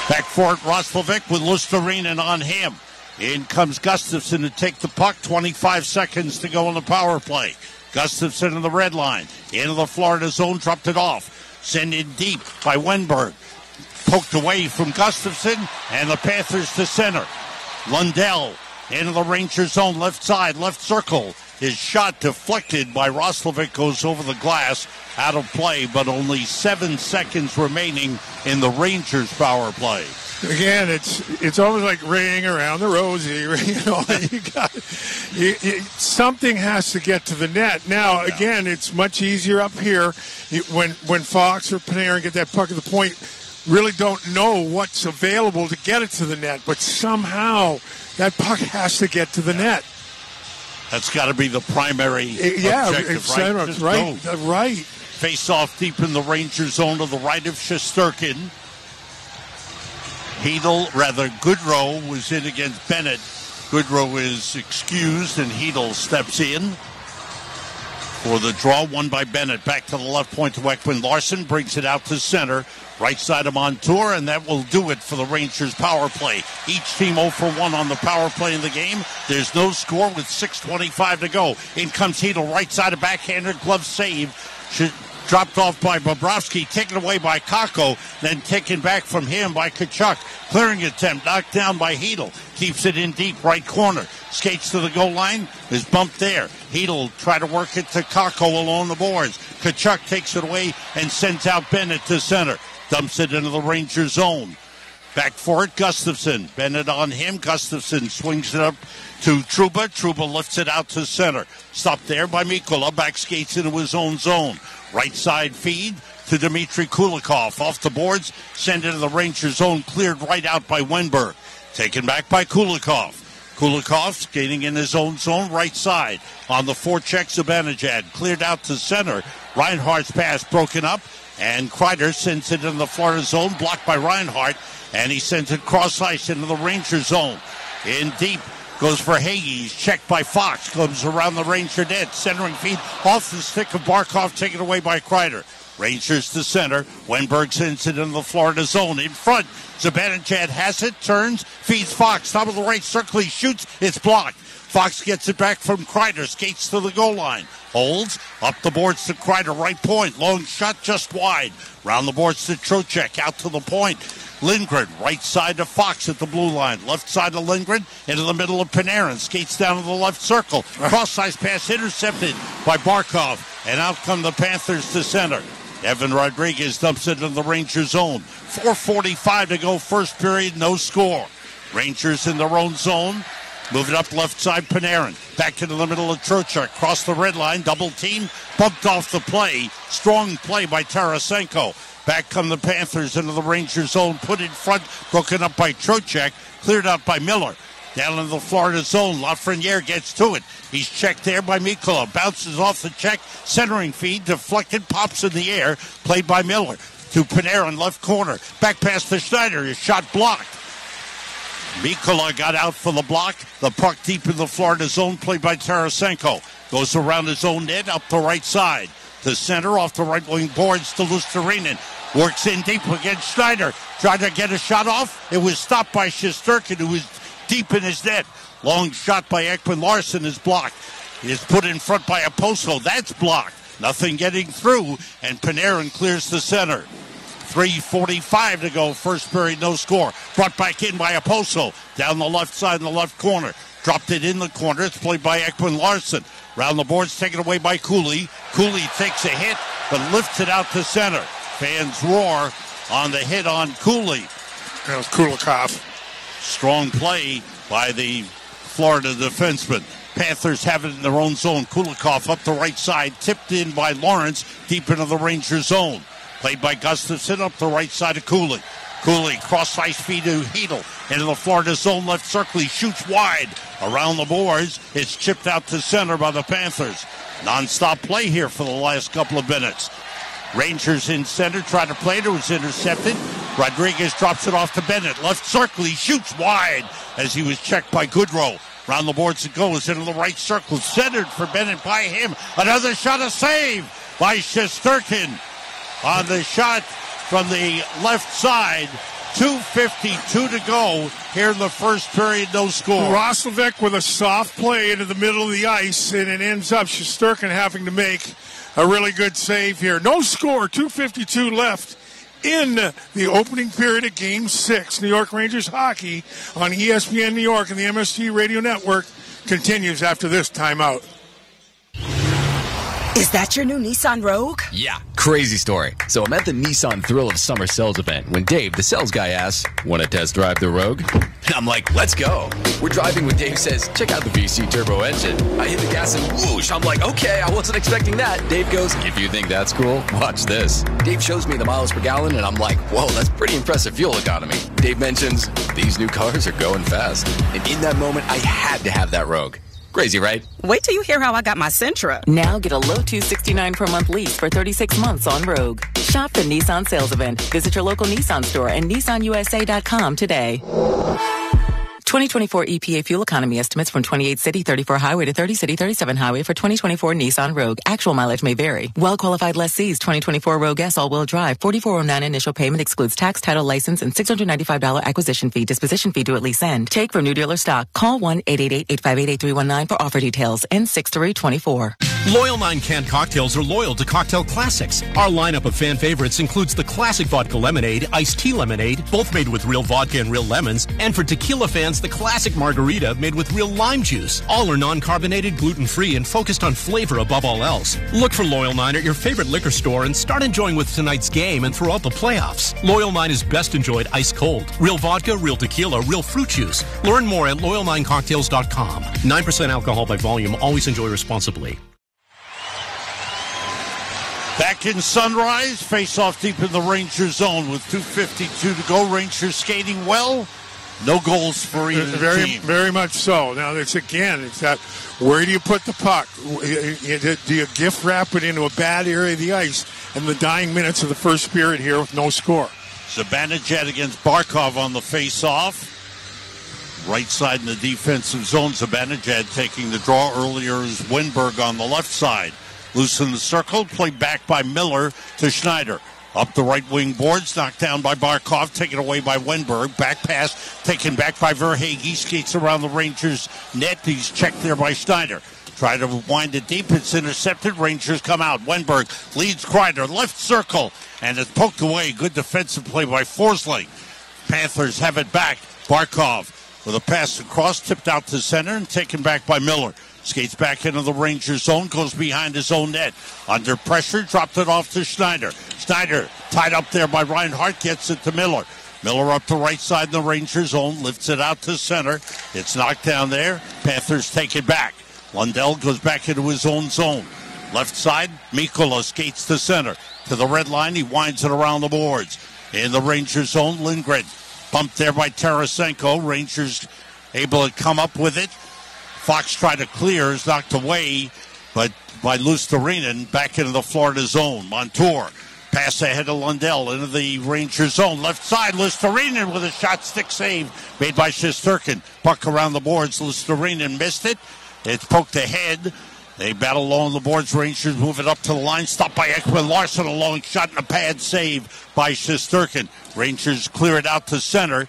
Back for it, Roslovic with Lusterinen on him. In comes Gustafsson to take the puck. 25 seconds to go on the power play. Gustafsson in the red line. Into the Florida zone, dropped it off. Sent in deep by Wenberg. Poked away from Gustafsson, and the Panthers to center. Lundell into the Ranger zone, left side, left circle. His shot deflected by Roslovic, goes over the glass, out of play, but only 7 seconds remaining in the Rangers power play. Again, it's almost like ringing around the rosy. Something has to get to the net. Now, again, it's much easier up here when Fox or Panarin get that puck at the point. Really don't know what's available to get it to the net, but somehow that puck has to get to the net. That's got to be the primary objective, right? Right. Face off deep in the Ranger zone to the right of Shesterkin. Goodrow was in against Bennett. Goodrow is excused, and Hedl steps in for the draw, won by Bennett. Back to the left point to Ekman Larson, brings it out to center. Right side of Montour, and that will do it for the Rangers power play. Each team 0 for 1 on the power play in the game. There's no score with 6:25 to go. In comes Hedl, right side of backhanded glove save. Dropped off by Bobrovsky, taken away by Kakko, then taken back from him by Tkachuk. Clearing attempt, knocked down by Hedl. Keeps it in deep, right corner. Skates to the goal line, is bumped there. Hedl try to work it to Kakko along the boards. Tkachuk takes it away and sends out Bennett to center. Dumps it into the Ranger zone. Back for it, Gustafsson. Bennett on him. Gustafsson swings it up to Trouba. Trouba lifts it out to center. Stopped there by Mikkola. Back skates into his own zone. Right side feed to Dmitry Kulikov. Off the boards, send into the Ranger zone. Cleared right out by Wenberg. Taken back by Kulikov. Kulikov skating in his own zone, right side. On the forecheck, Zibanejad. Cleared out to center. Reinhardt's pass broken up. And Kreider sends it in the Florida zone, blocked by Reinhardt, and he sends it cross ice into the Ranger zone. In deep, goes for Hagee, checked by Fox, comes around the Ranger net, centering feed off the stick of Barkov, taken away by Kreider. Rangers to center, Wenberg sends it in the Florida zone. In front, Zibanejad has it, turns, feeds Fox, top of the right circle, he shoots, it's blocked. Fox gets it back from Kreider, skates to the goal line. Holds, up the boards to Kreider, right point. Long shot just wide. Round the boards to Trocheck, out to the point. Lindgren, right side to Fox at the blue line. Left side of Lindgren, into the middle of Panarin. Skates down to the left circle. Cross-ice pass intercepted by Barkov. And out come the Panthers to center. Evan Rodriguez dumps it in the Ranger zone. 4:45 to go, first period, no score. Rangers in their own zone. Moving up left side, Panarin. Back into the middle of Trocheck. Cross the red line. Double team. Bumped off the play. Strong play by Tarasenko. Back come the Panthers into the Ranger zone. Put in front. Broken up by Trocheck. Cleared out by Miller. Down in the Florida zone, Lafreniere gets to it. He's checked there by Mikkola. Bounces off the check. Centering feed, deflected, pops in the air. Played by Miller. To Panarin, left corner. Back pass to Schneider. His shot blocked. Mikkola got out for the block. The puck deep in the Florida zone, played by Tarasenko. Goes around his own net, up the right side. To center, off the right wing boards to Luostarinen. Works in deep against Schneider. Tried to get a shot off. It was stopped by Shesterkin, who was deep in his net. Long shot by Ekman Larsson is blocked. It is put in front by Oposo. That's blocked. Nothing getting through, and Panarin clears the center. 3:45 to go. First period, no score. Brought back in by Oposo. Down the left side in the left corner. Dropped it in the corner. It's played by Ekman Larsson. Round the boards, taken away by Cooley. Cooley takes a hit, but lifts it out to center. Fans roar on the hit on Cooley. That was Kulikov. Strong play by the Florida defenseman. Panthers have it in their own zone. Kulikov up the right side, tipped in by Lawrence, deep into the Ranger zone. Played by Gustafsson up the right side of Cooley. Cooley, cross-ice feed to Hedel. Into the Florida zone, left circle. He shoots wide. Around the boards, it's chipped out to center by the Panthers. Non-stop play here for the last couple of minutes. Rangers in center, try to play it. It was intercepted. Rodriguez drops it off to Bennett. Left circle, he shoots wide as he was checked by Goodrow. Round the boards it goes into the right circle. Centered for Bennett by him. Another shot, a save by Shesterkin on the shot from the left side. 2:52 to go here in the first period, no score. Roslovic with a soft play into the middle of the ice, and it ends up Shesterkin having to make a really good save here. No score, 2:52 left in the opening period of Game 6. New York Rangers hockey on ESPN New York and the MSG Radio Network continues after this timeout. Is that your new Nissan Rogue? Yeah, crazy story. So I'm at the Nissan Thrill of Summer sales event when Dave, the sales guy, asks, want to test drive the Rogue? And I'm like, let's go. We're driving when Dave says, check out the VC turbo engine. I hit the gas and whoosh. I'm like, okay, I wasn't expecting that. Dave goes, if you think that's cool, watch this. Dave shows me the miles per gallon and I'm like, whoa, that's pretty impressive fuel economy. Dave mentions, these new cars are going fast. And in that moment, I had to have that Rogue. Crazy, right? Wait till you hear how I got my Sentra. Now get a low $269 per month lease for 36 months on Rogue. Shop the Nissan sales event. Visit your local Nissan store and nissanusa.com today. 2024 EPA fuel economy estimates from 28 city, 34 highway to 30 city, 37 highway for 2024 Nissan Rogue. Actual mileage may vary. Well-qualified lessees, 2024 Rogue S all-wheel drive. $4,409 initial payment excludes tax, title, license, and $695 acquisition fee. Disposition fee due at lease end. Take from new dealer stock. Call 1-888-858-8319 for offer details. N6324. Loyal 9 canned cocktails are loyal to cocktail classics. Our lineup of fan favorites includes the classic vodka lemonade, iced tea lemonade, both made with real vodka and real lemons, and for tequila fans, the classic margarita made with real lime juice. All are non-carbonated, gluten-free, and focused on flavor above all else. Look for Loyal 9 at your favorite liquor store and start enjoying with tonight's game and throughout the playoffs. Loyal 9 is best enjoyed ice cold. Real vodka, real tequila, real fruit juice. Learn more at loyal9cocktails.com. 9% alcohol by volume. Always enjoy responsibly. Back in Sunrise, face-off deep in the Ranger zone with 2:52 to go. Rangers skating well. No goals for either team. Very much so. Now, it's that where do you put the puck? Do you gift wrap it into a bad area of the ice in the dying minutes of the first period here with no score? Zibanejad against Barkov on the face-off. Right side in the defensive zone. Zibanejad taking the draw. Earlier is Wenberg on the left side. Loose in the circle, played back by Miller to Schneider. Up the right wing boards, knocked down by Barkov, taken away by Wenberg. Back pass, taken back by Verhaeghe. He skates around the Rangers' net. He's checked there by Schneider. Try to wind it deep. It's intercepted. Rangers come out. Wenberg leads Kreider. Left circle, and it's poked away. Good defensive play by Forsling. Panthers have it back. Barkov with a pass across, tipped out to center, and taken back by Miller. Skates back into the Rangers zone, goes behind his own net. Under pressure, dropped it off to Schneider. Schneider, tied up there by Reinhart, gets it to Miller. Miller up the right side in the Rangers zone, lifts it out to center. It's knocked down there. Panthers take it back. Lundell goes back into his own zone. Left side, Mikkola skates to center. To the red line, he winds it around the boards. In the Rangers zone, Lindgren bumped there by Tarasenko. Rangers able to come up with it. Fox tried to clear, is knocked away, but by Lusterinen back into the Florida zone. Montour, pass ahead of Lundell into the Ranger zone. Left side, Lusterinen with a shot stick save made by Shesterkin. Puck around the boards, Lusterinen missed it. It's poked ahead. They battle along the boards. Rangers move it up to the line. Stopped by Ekman Larson. A long shot and a pad save by Shesterkin. Rangers clear it out to center.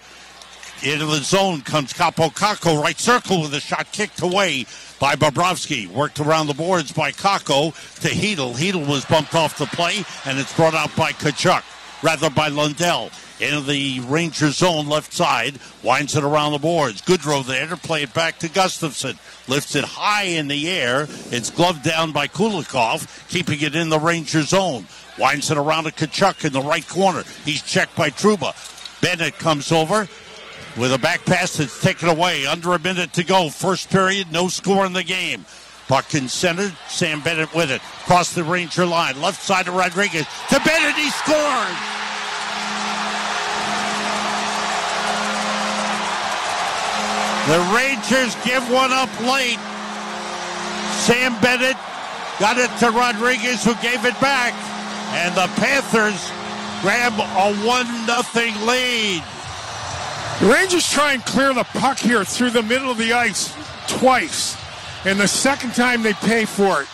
Into the zone comes Capo Kakko. Right circle with a shot kicked away by Bobrovsky. Worked around the boards by Kakko to Hedl. Hedl was bumped off the play, and it's brought out by Tkachuk. Rather by Lundell. Into the Ranger zone left side. Winds it around the boards. Goodrow there to play it back to Gustafsson. Lifts it high in the air. It's gloved down by Kulikov, keeping it in the Ranger zone. Winds it around to Tkachuk in the right corner. He's checked by Trouba. Bennett comes over with a back pass that's taken away. Under a minute to go. First period, no score in the game. Puck in center. Sam Bennett with it. Across the Ranger line. Left side to Rodriguez. To Bennett, he scores! The Rangers give one up late. Sam Bennett got it to Rodriguez, who gave it back. And the Panthers grab a 1-0 lead. The Rangers try and clear the puck here through the middle of the ice twice. And the second time they pay for it.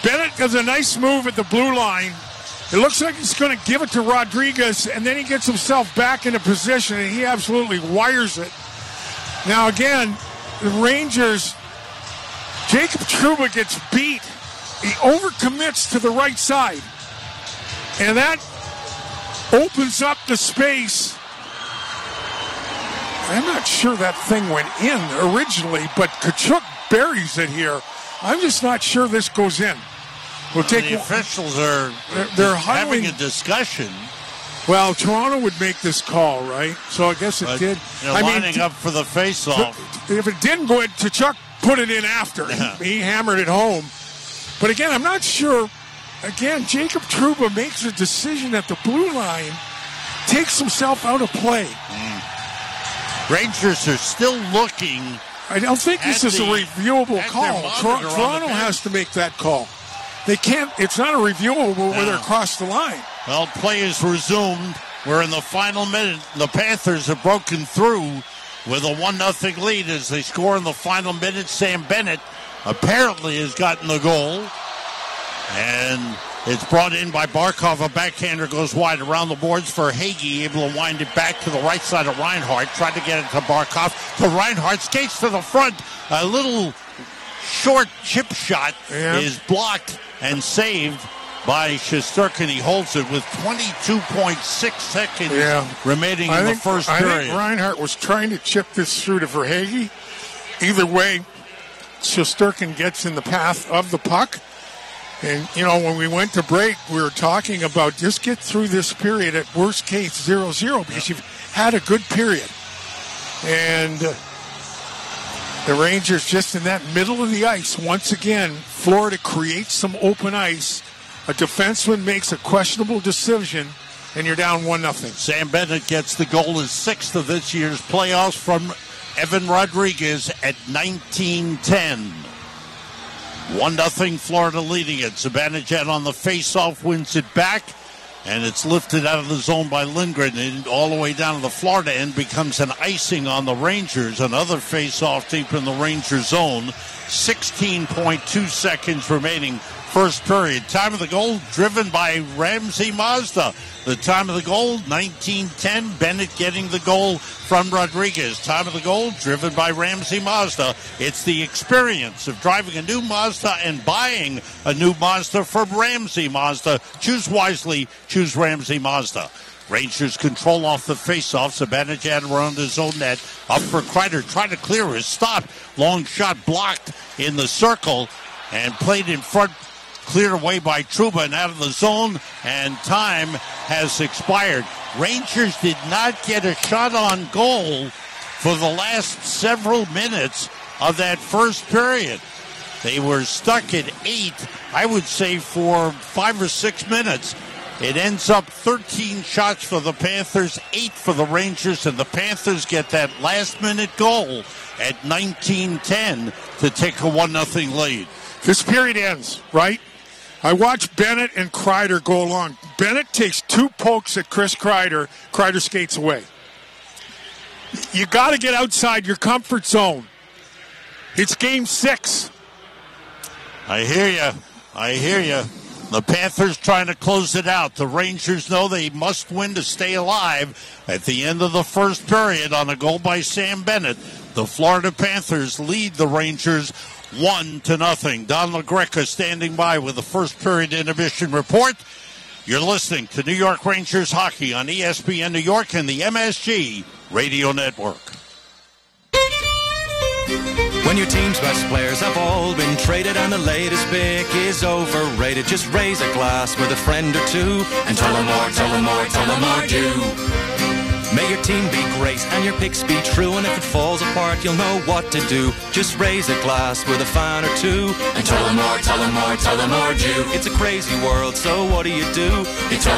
Bennett does a nice move at the blue line. It looks like he's going to give it to Rodriguez, and then he gets himself back into position, and he absolutely wires it. Now, again, the Rangers, Jacob Trouba gets beat. He overcommits to the right side. And that opens up the space. I'm not sure that thing went in originally, but Tkachuk buries it here. I'm just not sure this goes in. We'll take. The officials are they're having a discussion. Well, Toronto would make this call, right? So I guess it did. They're lining up for the face-off. If it didn't go in, Tkachuk put it in after. Yeah. He hammered it home. But again, I'm not sure. Again, Jacob Trouba makes a decision at the blue line, takes himself out of play. Rangers are still looking. I don't think this is a reviewable call. Toronto has to make that call. They can't. It's not a reviewable where they're across the line. Well, play is resumed. We're in the final minute. The Panthers have broken through with a 1-0 lead as they score in the final minute. Sam Bennett apparently has gotten the goal. And it's brought in by Barkov. A backhander goes wide around the boards for Hagee, able to wind it back to the right side of Reinhart. Tried to get it to Barkov. To Reinhart, skates to the front. A little short chip shot is blocked and saved by Shesterkin. He holds it with 22.6 seconds remaining in the first period. I think Reinhart was trying to chip this through to Verhaeghe. Either way, Shesterkin gets in the path of the puck. And, you know, when we went to break, we were talking about just get through this period at worst case 0-0 because you've had a good period. And the Rangers just in that middle of the ice. Once again, Florida creates some open ice. A defenseman makes a questionable decision, and you're down 1-0. Sam Bennett gets the goal, his sixth of this year's playoffs from Evan Rodriguez at 19:10. 1-0 Florida leading it. Zibanejad on the face-off wins it back, and it's lifted out of the zone by Lindgren and all the way down to the Florida end, becomes an icing on the Rangers. Another face-off deep in the Ranger zone. 16.2 seconds remaining first period. Time of the goal driven by Ramsey Mazda. The time of the goal, 19:10. Bennett getting the goal from Rodriguez. Time of the goal driven by Ramsey Mazda. It's the experience of driving a new Mazda and buying a new Mazda from Ramsey Mazda. Choose wisely. Choose Ramsey Mazda. Rangers control off the face-off. Zibanejad around his own net. Up for Kreider. Trying to clear his stop. Long shot blocked in the circle and played in front. Cleared away by Trouba and out of the zone, and time has expired. Rangers did not get a shot on goal for the last several minutes of that first period. They were stuck at 8, I would say, for 5 or 6 minutes. It ends up 13 shots for the Panthers, 8 for the Rangers, and the Panthers get that last-minute goal at 19:10 to take a 1-0 lead. This period ends, right? I watched Bennett and Kreider go along. Bennett takes 2 pokes at Chris Kreider. Kreider skates away. You got to get outside your comfort zone. It's game 6. I hear you. The Panthers trying to close it out. The Rangers know they must win to stay alive. At the end of the first period, on a goal by Sam Bennett, the Florida Panthers lead the Rangers 1-0. Don LaGreca standing by with the first period intermission report. You're listening to New York Rangers hockey on ESPN New York and the MSG Radio Network. When your team's best players have all been traded and the latest pick is overrated, just raise a glass with a friend or two and tell them more do. May your team be great and your picks be true, and if it falls apart, you'll know what to do. Just raise a glass with a fan or two and tell them more do. It's a crazy world, so what do? You tell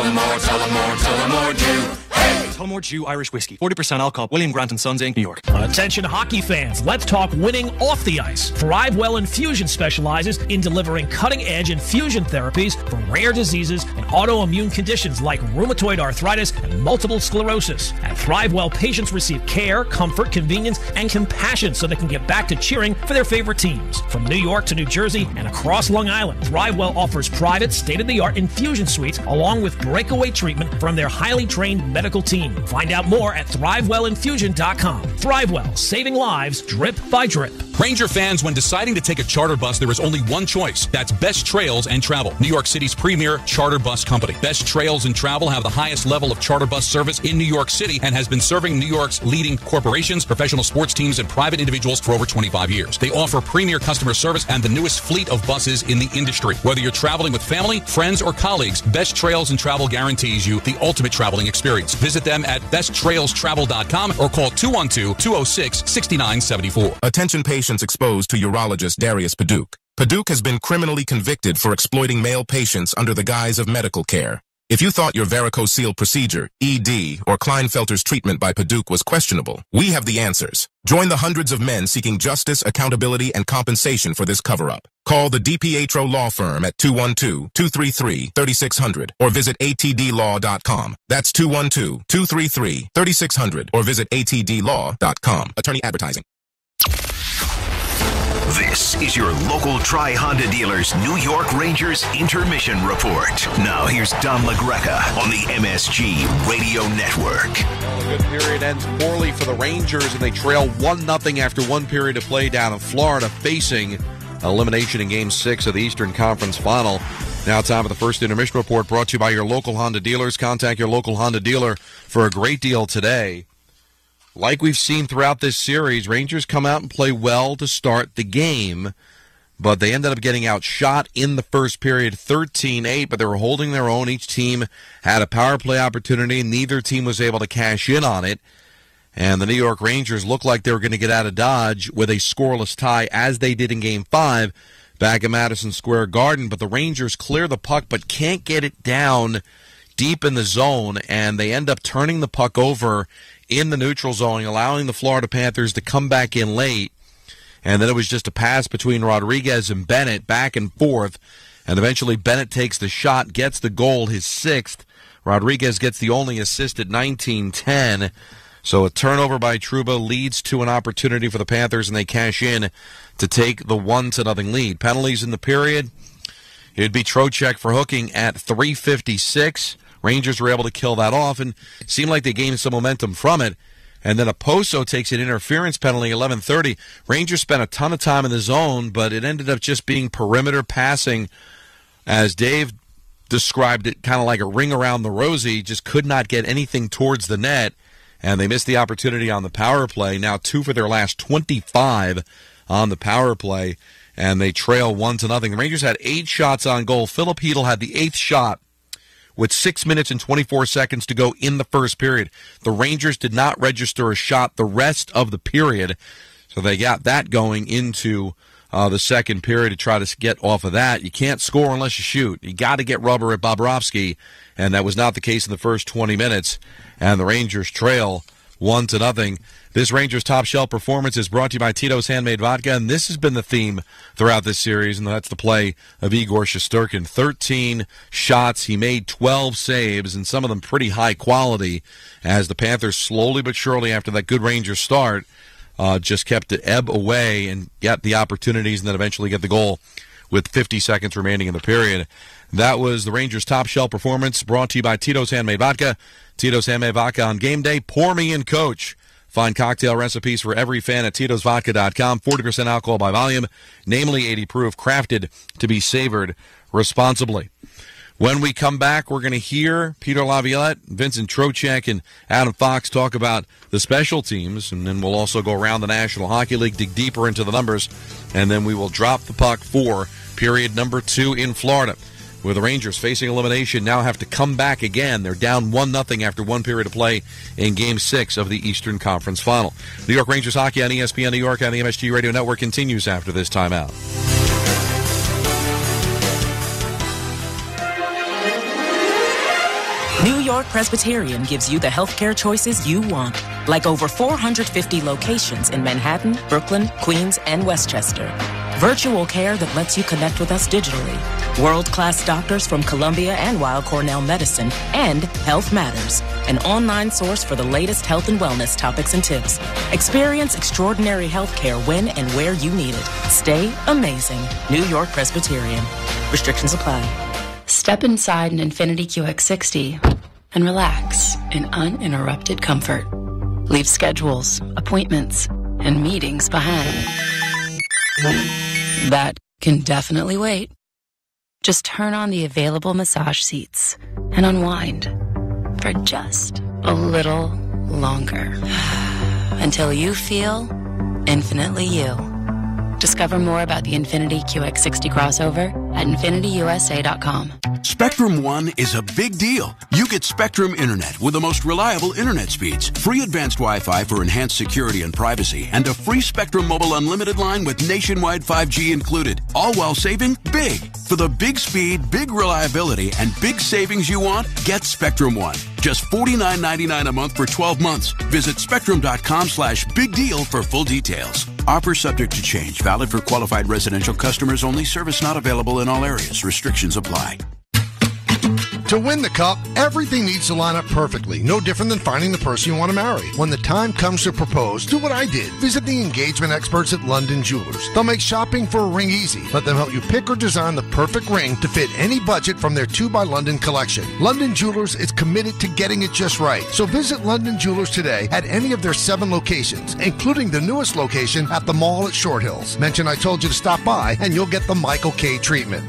them more do. Hey! Tullamore Jew Irish Whiskey. 40% alcohol. William Grant & Sons, Inc., New York. Attention hockey fans. Let's talk winning off the ice. ThriveWell Infusion specializes in delivering cutting-edge infusion therapies for rare diseases and autoimmune conditions like rheumatoid arthritis and multiple sclerosis. At ThriveWell, patients receive care, comfort, convenience, and compassion so they can get back to cheering for their favorite teams. From New York to New Jersey and across Long Island, ThriveWell offers private, state-of-the-art infusion suites along with breakaway treatment from their highly trained medical team. Find out more at ThriveWellInfusion.com. ThriveWell, saving lives drip by drip. Ranger fans, when deciding to take a charter bus, there is only one choice. That's Best Trails and Travel, New York City's premier charter bus company. Best Trails and Travel have the highest level of charter bus service in New York City and has been serving New York's leading corporations, professional sports teams, and private individuals for over 25 years. They offer premier customer service and the newest fleet of buses in the industry. Whether you're traveling with family, friends, or colleagues, Best Trails and Travel guarantees you the ultimate traveling experience. Visit them at besttrailstravel.com or call 212-206-6974. Attention patients exposed to urologist Darius Paduch. Paduch has been criminally convicted for exploiting male patients under the guise of medical care. If you thought your varicocele procedure, ED, or Klinefelter's treatment by Paduch was questionable, we have the answers. Join the hundreds of men seeking justice, accountability, and compensation for this cover-up. Call the DiPietro Law Firm at 212-233-3600 or visit atdlaw.com. That's 212-233-3600 or visit atdlaw.com. Attorney advertising. This is your local Tri-Honda dealer's New York Rangers intermission report. Now here's Don LaGreca on the MSG Radio Network. Well, a good period ends poorly for the Rangers, and they trail 1-0 after one period of play down in Florida, facing elimination in Game 6 of the Eastern Conference Final. Now time for the first intermission report, brought to you by your local Honda dealers. Contact your local Honda dealer for a great deal today. Like we've seen throughout this series, Rangers come out and play well to start the game, but they ended up getting outshot in the first period 13-8, but they were holding their own. Each team had a power play opportunity. Neither team was able to cash in on it, and the New York Rangers looked like they were going to get out of Dodge with a scoreless tie, as they did in Game 5 back at Madison Square Garden, but the Rangers clear the puck but can't get it down deep in the zone, and they end up turning the puck over in the neutral zone, allowing the Florida Panthers to come back in late. And then it was just a pass between Rodriguez and Bennett, back and forth. And eventually Bennett takes the shot, gets the goal, his 6th. Rodriguez gets the only assist at 19-10. So a turnover by Trouba leads to an opportunity for the Panthers, and they cash in to take the 1-0 lead. Penalties in the period. It'd be Trocheck for hooking at 3:56. Rangers were able to kill that off and seemed like they gained some momentum from it. And then Oposo takes an interference penalty, 11:30. Rangers spent a ton of time in the zone, but it ended up just being perimeter passing. As Dave described it, kind of like a ring around the rosy, just could not get anything towards the net. And they missed the opportunity on the power play. Now 2 for their last 25 on the power play, and they trail 1-0. The Rangers had 8 shots on goal. Philip Hedl had the 8th shot with 6 minutes and 24 seconds to go in the first period. The Rangers did not register a shot the rest of the period, so they got that going into the second period to try to get off of that. You can't score unless you shoot. You got to get rubber at Bobrovsky, and that was not the case in the first 20 minutes, and the Rangers trail 1-0. This Rangers top shelf performance is brought to you by Tito's Handmade Vodka, and this has been the theme throughout this series, and that's the play of Igor Shesterkin. 13 shots, he made 12 saves, and some of them pretty high quality, as the Panthers slowly but surely, after that good Rangers start, just kept it ebb away and got the opportunities and then eventually get the goal with 50 seconds remaining in the period. That was the Rangers top shelf performance, brought to you by Tito's Handmade Vodka. Tito's Handmade Vodka on game day. Pour me in, coach. Find cocktail recipes for every fan at Tito'sVodka.com. 40% alcohol by volume, namely 80 proof, crafted to be savored responsibly. When we come back, we're going to hear Peter Laviolette, Vincent Trocheck, and Adam Fox talk about the special teams, and then we'll also go around the National Hockey League, dig deeper into the numbers, and then we will drop the puck for period number 2 in Florida, where the Rangers, facing elimination, now have to come back again. They're down 1-0 after one period of play in Game 6 of the Eastern Conference Final. New York Rangers hockey on ESPN New York on the MSG Radio Network continues after this timeout. New York Presbyterian gives you the healthcare choices you want, like over 450 locations in Manhattan, Brooklyn, Queens, and Westchester. Virtual care that lets you connect with us digitally. World-class doctors from Columbia and Weill Cornell Medicine, and Health Matters, an online source for the latest health and wellness topics and tips. Experience extraordinary healthcare when and where you need it. Stay amazing. New York Presbyterian. Restrictions apply. Step inside an Infiniti QX60 and relax in uninterrupted comfort. Leave schedules, appointments, and meetings behind. That can definitely wait. Just turn on the available massage seats and unwind for just a little longer until you feel infinitely you. Discover more about the Infiniti QX60 crossover at InfinityUSA.com. Spectrum One is a big deal. You get Spectrum Internet with the most reliable internet speeds, free advanced Wi-Fi for enhanced security and privacy, and a free Spectrum Mobile Unlimited line with nationwide 5G included, all while saving big. For the big speed, big reliability, and big savings you want, get Spectrum One. Just $49.99 a month for 12 months. Visit spectrum.com/big deal for full details. Offer subject to change. Valid for qualified residential customers only. Service not available in all areas. Restrictions apply. To win the cup, everything needs to line up perfectly. No different than finding the person you want to marry. When the time comes to propose, do what I did. Visit the engagement experts at London Jewelers. They'll make shopping for a ring easy. Let them help you pick or design the perfect ring to fit any budget from their 2 by London collection. London Jewelers is committed to getting it just right. So visit London Jewelers today at any of their 7 locations, including the newest location at the mall at Short Hills. Mention I told you to stop by and you'll get the Michael K treatment.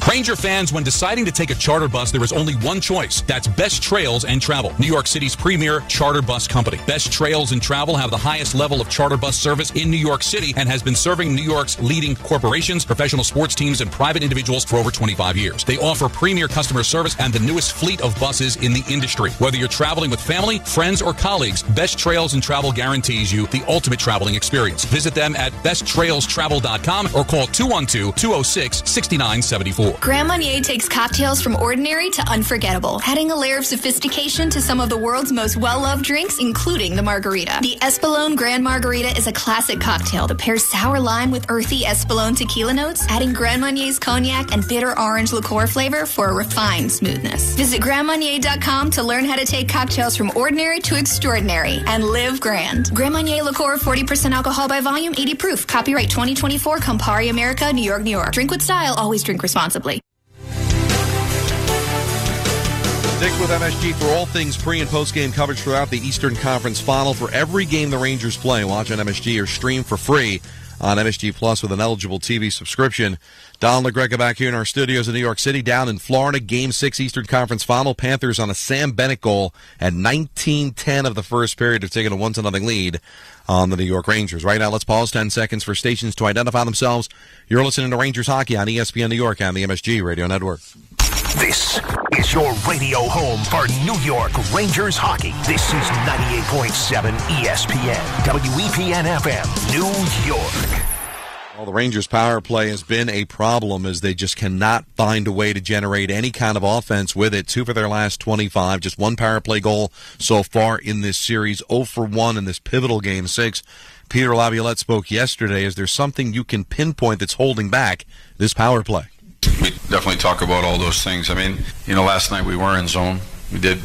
Ranger fans, when deciding to take a charter bus, there is only one choice. That's Best Trails and Travel, New York City's premier charter bus company. Best Trails and Travel have the highest level of charter bus service in New York City and has been serving New York's leading corporations, professional sports teams, and private individuals for over 25 years. They offer premier customer service and the newest fleet of buses in the industry. Whether you're traveling with family, friends, or colleagues, Best Trails and Travel guarantees you the ultimate traveling experience. Visit them at besttrailstravel.com or call 212-206-6974. Grand Marnier takes cocktails from ordinary to unforgettable, adding a layer of sophistication to some of the world's most well-loved drinks, including the margarita. The Espolón Grand Margarita is a classic cocktail that pairs sour lime with earthy Espolón tequila notes, adding Grand Marnier's cognac and bitter orange liqueur flavor for a refined smoothness. Visit GrandMarnier.com to learn how to take cocktails from ordinary to extraordinary and live grand. Grand Marnier liqueur, 40% alcohol by volume, 80 proof. Copyright 2024, Campari America, New York, New York. Drink with style, always drink responsibly. Stick with MSG for all things pre- and post-game coverage throughout the Eastern Conference Final. For every game the Rangers play, watch on MSG or stream for free on MSG Plus with an eligible TV subscription. Don LaGreca back here in our studios in New York City. Down in Florida, Game 6 Eastern Conference Final. Panthers on a Sam Bennett goal at 19:10 of the first period have taken a 1-0 lead on the New York Rangers. Right now, let's pause 10 seconds for stations to identify themselves. You're listening to Rangers Hockey on ESPN New York and the MSG Radio Network. This is your radio home for New York Rangers hockey. This is 98.7 ESPN, WEPN FM, New York. Well, the Rangers' power play has been a problem as they just cannot find a way to generate any kind of offense with it. 2 for their last 25, just 1 power play goal so far in this series, 0 for 1 in this pivotal Game 6. Peter Laviolette spoke yesterday. Is there something you can pinpoint that's holding back this power play? We definitely talk about all those things. I mean, last night we were in zone. We did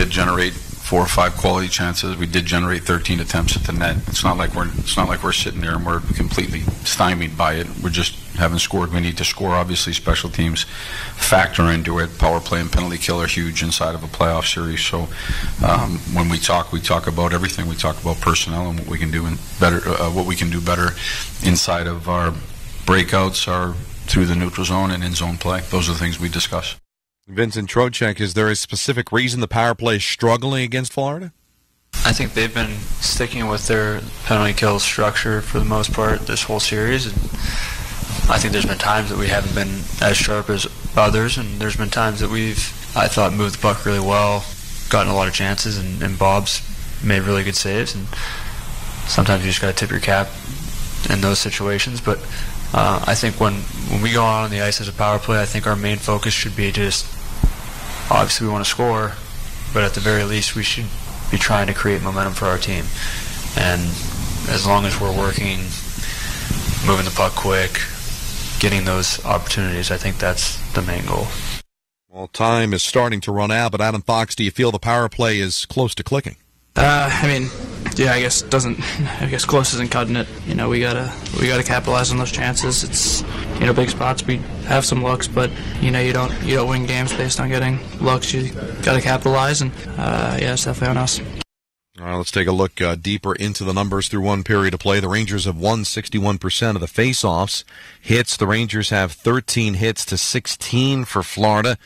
generate 4 or 5 quality chances. We did generate 13 attempts at the net. It's not like we're sitting there and we're completely stymied by it. We're just haven't scored. We need to score. Obviously, special teams factor into it. Power play and penalty kill are huge inside of a playoff series. So when we talk about everything. We talk about personnel and what we can do better inside of our breakouts, our through the neutral zone and in zone play. Those are the things we discuss. Vincent Trocheck, is there a specific reason the power play is struggling against Florida? I think they've been sticking with their penalty kill structure for the most part this whole series. And I think there's been times that we haven't been as sharp as others, and there's been times that we've, I thought, moved the puck really well, gotten a lot of chances, and Bob's made really good saves. And sometimes you just got to tip your cap in those situations. But I think when we go out on the ice as a power play, I think our main focus should be just, obviously we want to score, but at the very least we should be trying to create momentum for our team. And as long as we're working, moving the puck quick, getting those opportunities, I think that's the main goal. Well, time is starting to run out, but Adam Fox, do you feel the power play is close to clicking? I guess close isn't cutting it. We gotta capitalize on those chances. It's big spots. We have some looks, but you don't win games based on getting looks. You gotta capitalize, and it's definitely on us. All right, let's take a look deeper into the numbers through 1 period of play. The Rangers have won 61% of the face-offs. Hits, the Rangers have 13 hits to 16 for Florida.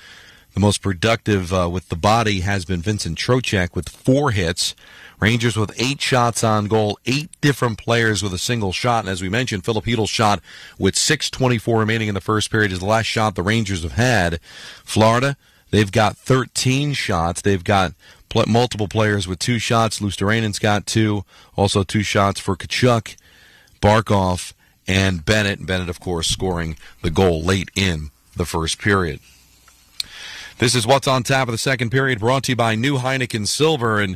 The most productive with the body has been Vincent Trocheck with 4 hits. Rangers with 8 shots on goal, 8 different players with a single shot. And as we mentioned, Filipino's shot with 6:24 remaining in the first period is the last shot the Rangers have had. Florida, they've got 13 shots. They've got multiple players with 2 shots. Luosterainen's got 2. Also 2 shots for Tkachuk, Barkov, and Bennett. Bennett, of course, scoring the goal late in the first period. This is what's on tap of the second period, brought to you by New Heineken Silver. And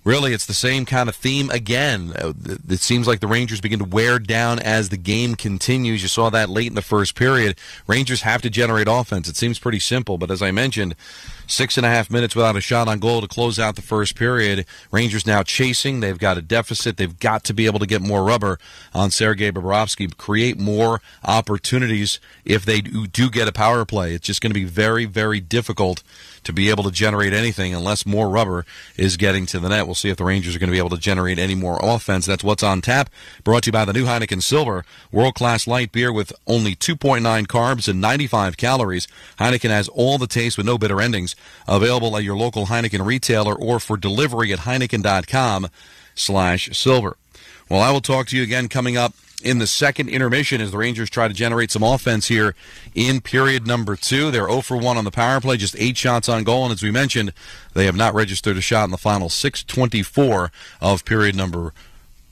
really, it's the same kind of theme again. It seems like the Rangers begin to wear down as the game continues. You saw that late in the first period. Rangers have to generate offense. It seems pretty simple, but as I mentioned, 6.5 minutes without a shot on goal to close out the first period. Rangers now chasing. They've got a deficit. They've got to be able to get more rubber on Sergei Bobrovsky, create more opportunities if they do get a power play. It's just going to be very, very difficult to be able to generate anything unless more rubber is getting to the net. We'll see if the Rangers are going to be able to generate any more offense. That's what's on tap, brought to you by the new Heineken Silver, world-class light beer with only 2.9 carbs and 95 calories. Heineken has all the taste with no bitter endings. Available at your local Heineken retailer or for delivery at Heineken.com/silver. Well, I will talk to you again coming up in the second intermission as the Rangers try to generate some offense here in period number 2. They're 0 for 1 on the power play, just 8 shots on goal, and as we mentioned, they have not registered a shot in the final 6:24 of period number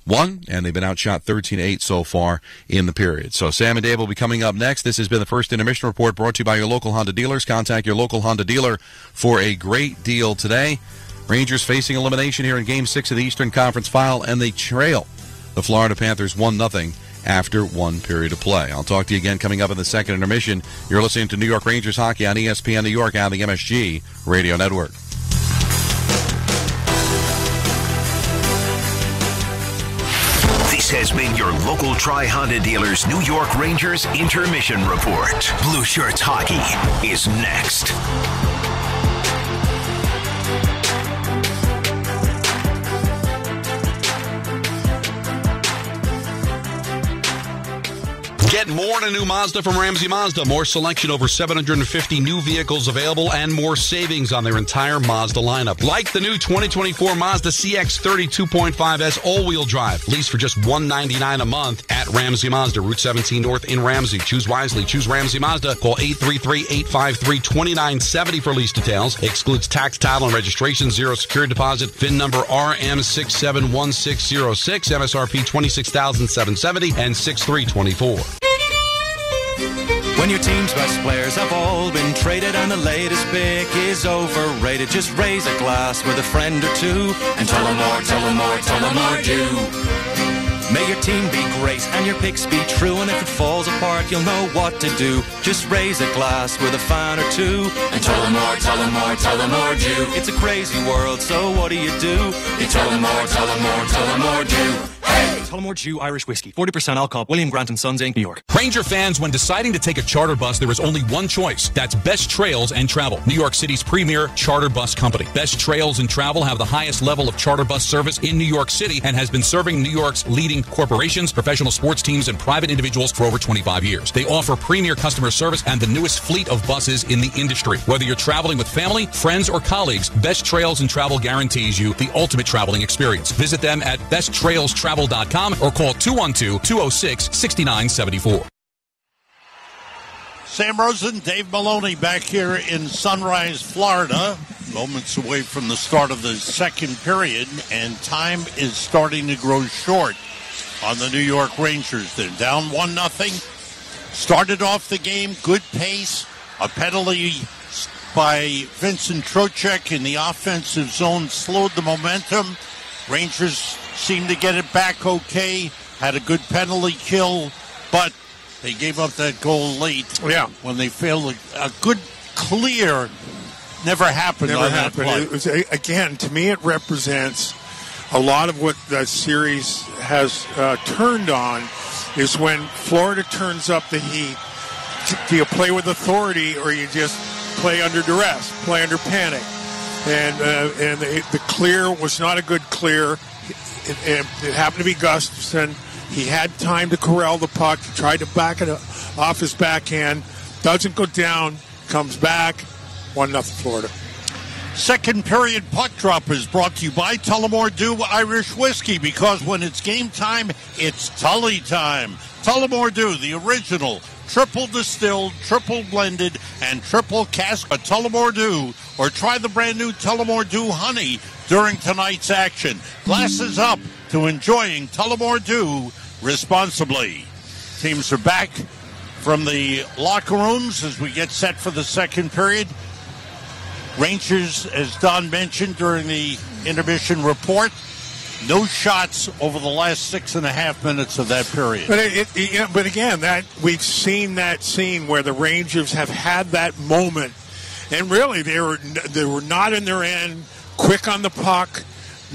1, and they've been outshot 13-8 so far in the period. So Sam and Dave will be coming up next. This has been the first intermission report brought to you by your local Honda dealers. Contact your local Honda dealer for a great deal today. Rangers facing elimination here in Game 6 of the Eastern Conference Final, and they trail the Florida Panthers 1-0 after 1 period of play. I'll talk to you again coming up in the second intermission. You're listening to New York Rangers hockey on ESPN New York and the MSG Radio Network. This has been your local Tri-Honda dealers New York Rangers intermission report. Blue Shirts Hockey is next. Get more in a new Mazda from Ramsey Mazda. More selection, over 750 new vehicles available, and more savings on their entire Mazda lineup. Like the new 2024 Mazda CX-30 2.5S all-wheel drive. Lease for just $199 a month at Ramsey Mazda, Route 17 North in Ramsey. Choose wisely. Choose Ramsey Mazda. Call 833-853-2970 for lease details. Excludes tax, title, and registration. Zero security deposit. VIN number RM671606. MSRP $26,770 and 6324. When your team's best players have all been traded and the latest pick is overrated, just raise a glass with a friend or two and tell them more, tell them more, tell them more do. May your team be great and your picks be true, and if it falls apart, you'll know what to do. Just raise a glass with a fan or two and tell them more, tell them more, tell them more do. It's a crazy world, so what do? You tell them more, tell them more, tell them more do. Hey! Tullamore Dew Irish Whiskey, 40% alcohol, William Grant & Sons, Inc., New York. Ranger fans, when deciding to take a charter bus, there is only one choice. That's Best Trails and Travel, New York City's premier charter bus company. Best Trails and Travel have the highest level of charter bus service in New York City and has been serving New York's leading corporations, professional sports teams, and private individuals for over 25 years. They offer premier customer service and the newest fleet of buses in the industry. Whether you're traveling with family, friends, or colleagues, Best Trails and Travel guarantees you the ultimate traveling experience. Visit them at besttrailstravel.com or call 212-206-6974. Sam Rosen, Dave Maloney back here in Sunrise, Florida. Moments away from the start of the second period, and time is starting to grow short on the New York Rangers. They're down 1-0. Started off the game, good pace. A penalty by Vincent Trocheck in the offensive zone slowed the momentum. Rangers seemed to get it back okay, had a good penalty kill, but they gave up that goal late. Yeah. When they failed a good clear, never happened. That play. It was, again, to me, it represents a lot of what the series has turned on is when Florida turns up the heat. Do you play with authority or you just play under duress, play under panic? And the clear was not a good clear. It happened to be Gustafson. He had time to corral the puck. He tried to back it off his backhand. Doesn't go down. Comes back. 1-0 Florida. Second period puck drop is brought to you by Tullamore Dew Irish Whiskey, because when it's game time, it's Tully time. Tullamore Dew, the original triple distilled, triple blended, and triple cask of Tullamore Dew, or try the brand new Tullamore Dew Honey during tonight's action. Glasses up to enjoying Tullamore Dew responsibly. Teams are back from the locker rooms as we get set for the second period. Rangers, as Don mentioned during the intermission report, no shots over the last 6.5 minutes of that period. But again, that we've seen that scene where the Rangers have had that moment, and really they were not in their end, quick on the puck,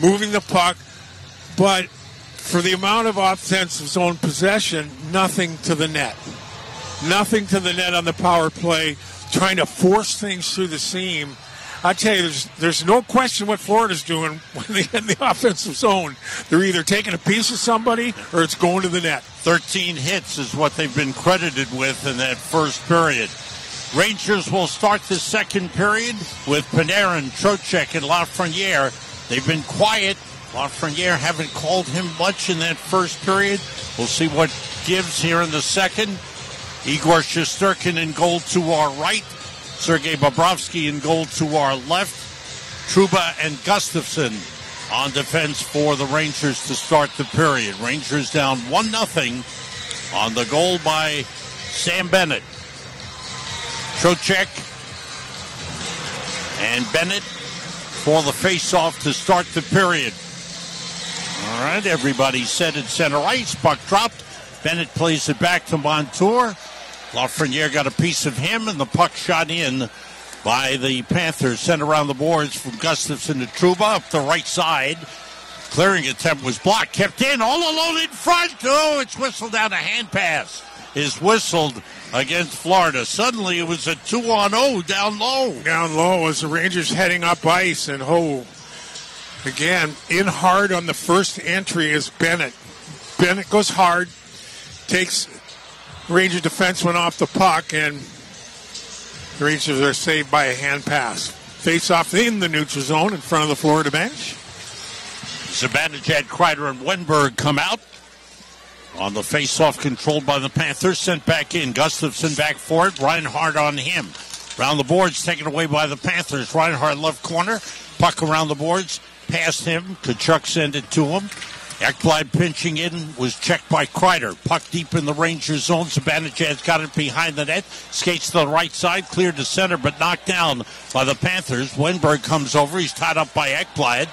moving the puck, but for the amount of offensive zone possession, nothing to the net. Nothing to the net on the power play, trying to force things through the seam. I tell you, there's no question what Florida's doing when they get in the offensive zone. They're either taking a piece of somebody or it's going to the net. 13 hits is what they've been credited with in that first period. Rangers will start the second period with Panarin, Trocheck, and Lafreniere. They've been quiet. Lafreniere haven't called him much in that first period. We'll see what gives here in the second. Igor Shesterkin in goal to our right. Sergei Bobrovsky in goal to our left. Trouba and Gustafson on defense for the Rangers to start the period. Rangers down 1-0 on the goal by Sam Bennett. Trocheck and Bennett for the face-off to start the period. All right, everybody set at center ice. Puck dropped. Bennett plays it back to Montour. Lafreniere got a piece of him, and the puck shot in by the Panthers. Sent around the boards from Gustafson to Trouba up the right side. Clearing attempt was blocked. Kept in, all alone in front. Oh, it's whistled down. A hand pass is whistled against Florida. Suddenly it was a 2-on-0 down low. Down low as the Rangers heading up ice, and again, in hard on the first entry is Bennett. Bennett goes hard, takes Ranger defense went off the puck, and the Rangers are saved by a hand pass. Face-off in the neutral zone in front of the Florida bench. Zibanejad, Kreider, and Wenberg come out. On the face-off controlled by the Panthers, sent back in. Gustafsson back for it. Reinhart on him. Round the boards, taken away by the Panthers. Reinhart left corner. Puck around the boards. Past him. Tkachuk sent it to him. Ekblad pinching in, was checked by Kreider. Puck deep in the Rangers zone. Zibanejad's got it behind the net. Skates to the right side. Cleared to center, but knocked down by the Panthers. Wenberg comes over. He's tied up by Ekblad.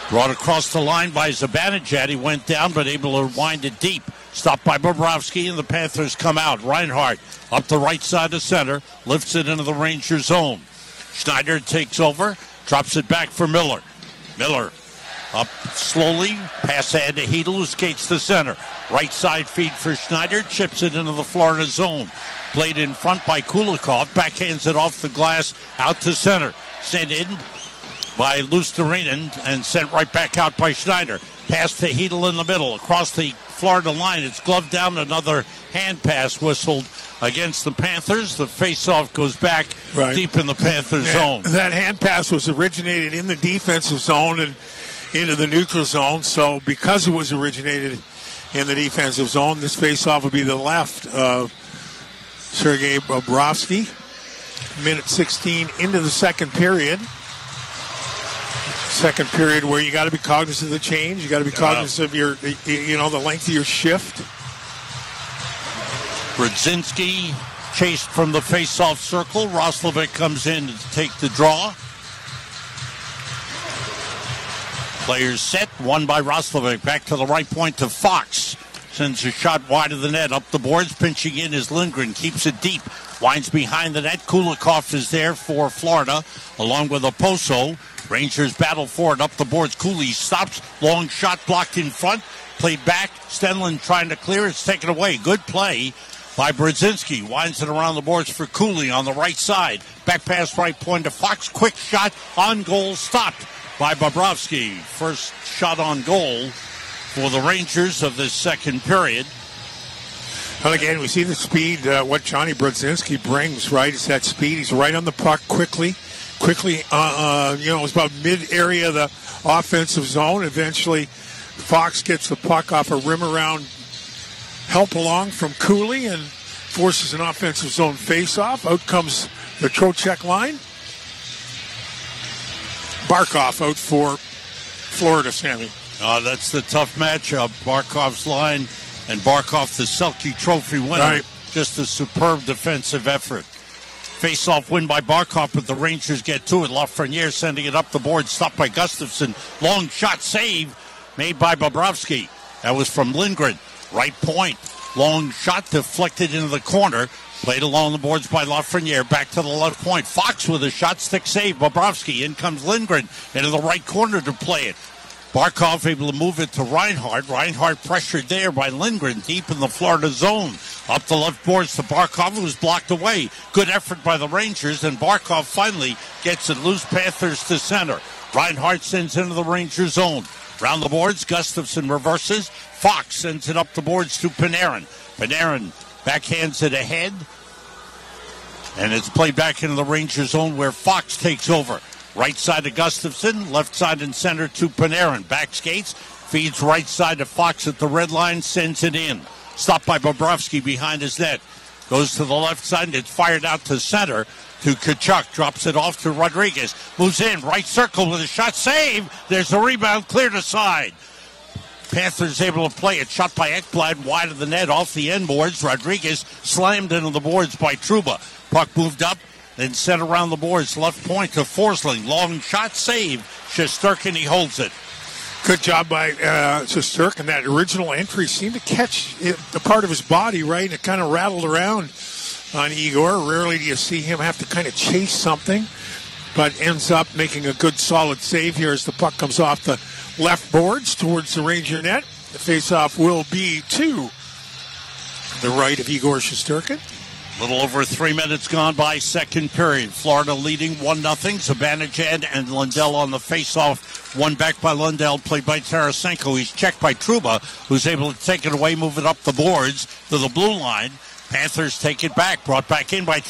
Brought across the line by Zibanejad. He went down, but able to wind it deep. Stopped by Bobrovsky, and the Panthers come out. Reinhart up the right side of center. Lifts it into the Ranger zone. Schneider takes over. Drops it back for Miller. Miller up slowly. Pass ahead to Hedl, who skates to center. Right side feed for Schneider. Chips it into the Florida zone. Played in front by Kulikov. Backhands it off the glass out to center. Sent in by Luostarinen and sent right back out by Schneider. Pass to Hedl in the middle. Across the Florida line. It's gloved down. Another hand pass whistled against the Panthers. The face-off goes back deep in the Panthers zone. That hand pass was originated in the defensive zone and into the neutral zone. So because it was originated in the defensive zone, this face-off would be the left of Sergei Bobrovsky. Minute 16 into the second period. Second period where you got to be cognizant of the change. You got to be cognizant of your, the length of your shift. Brodzinski chased from the face-off circle. Roslovic comes in to take the draw. Players set. One by Roslovic. Back to the right point to Fox. Sends a shot wide of the net. Up the boards. Pinching in is Lindgren. Keeps it deep. Winds behind the net. Kulikov is there for Florida, along with Oposo. Rangers battle for it. Up the boards. Cooley stops. Long shot blocked in front. Played back. Stenlund trying to clear. It's taken away. Good play by Brodzinski. Winds it around the boards for Cooley on the right side. Back pass right point to Fox. Quick shot on goal. Stopped by Bobrovsky. First shot on goal for the Rangers of this second period. Well, again, we see the speed, what Johnny Brodzinski brings, right? It's that speed. He's right on the puck quickly, it's about mid-area of the offensive zone. Eventually, Fox gets the puck off a rim around help along from Cooley and forces an offensive zone face-off. Out comes the Trocheck line. Barkov out for Florida, Sammy. That's the tough matchup. Barkov's line and Barkov, the Selke Trophy winner. Right. Just a superb defensive effort. Face-off win by Barkov, but the Rangers get to it. Lafreniere sending it up the board, stopped by Gustafsson. Long shot save made by Bobrovsky. That was from Lindgren. Right point. Long shot deflected into the corner. Played along the boards by Lafreniere. Back to the left point. Fox with a shot, stick save. Bobrovsky. In comes Lindgren into the right corner to play it. Barkov able to move it to Reinhart. Reinhart pressured there by Lindgren deep in the Florida zone. Up the left boards to Barkov, who was blocked away. Good effort by the Rangers, and Barkov finally gets it loose. Panthers to center. Reinhart sends into the Ranger zone. Round the boards, Gustafsson reverses. Fox sends it up the boards to Panarin. Panarin backhands it ahead. And it's played back into the Ranger zone where Fox takes over. Right side to Gustafsson, left side and center to Panarin. Back skates, feeds right side to Fox at the red line, sends it in. Stopped by Bobrovsky behind his net. Goes to the left side and it's fired out to center to Tkachuk. Drops it off to Rodriguez. Moves in, right circle with a shot. Save! There's a rebound, cleared aside. Panthers able to play it. Shot by Ekblad wide of the net off the end boards. Rodriguez slammed into the boards by Trouba. Puck moved up. Then sent around the boards, left point to Forsling. Long shot, save. Shesterkin, he holds it. Good job by Shesterkin. That original entry seemed to catch the part of his body, right? And it kind of rattled around on Igor. Rarely do you see him have to kind of chase something, but ends up making a good solid save here as the puck comes off the left boards towards the Ranger net. The faceoff will be to the right of Igor Shesterkin. Little over 3 minutes gone by second period. Florida leading 1-0. Zibanejad and Lindell on the face-off One back by Lundell, played by Tarasenko. He's checked by Trouba, who's able to take it away, move it up the boards to the blue line. Panthers take it back, brought back in by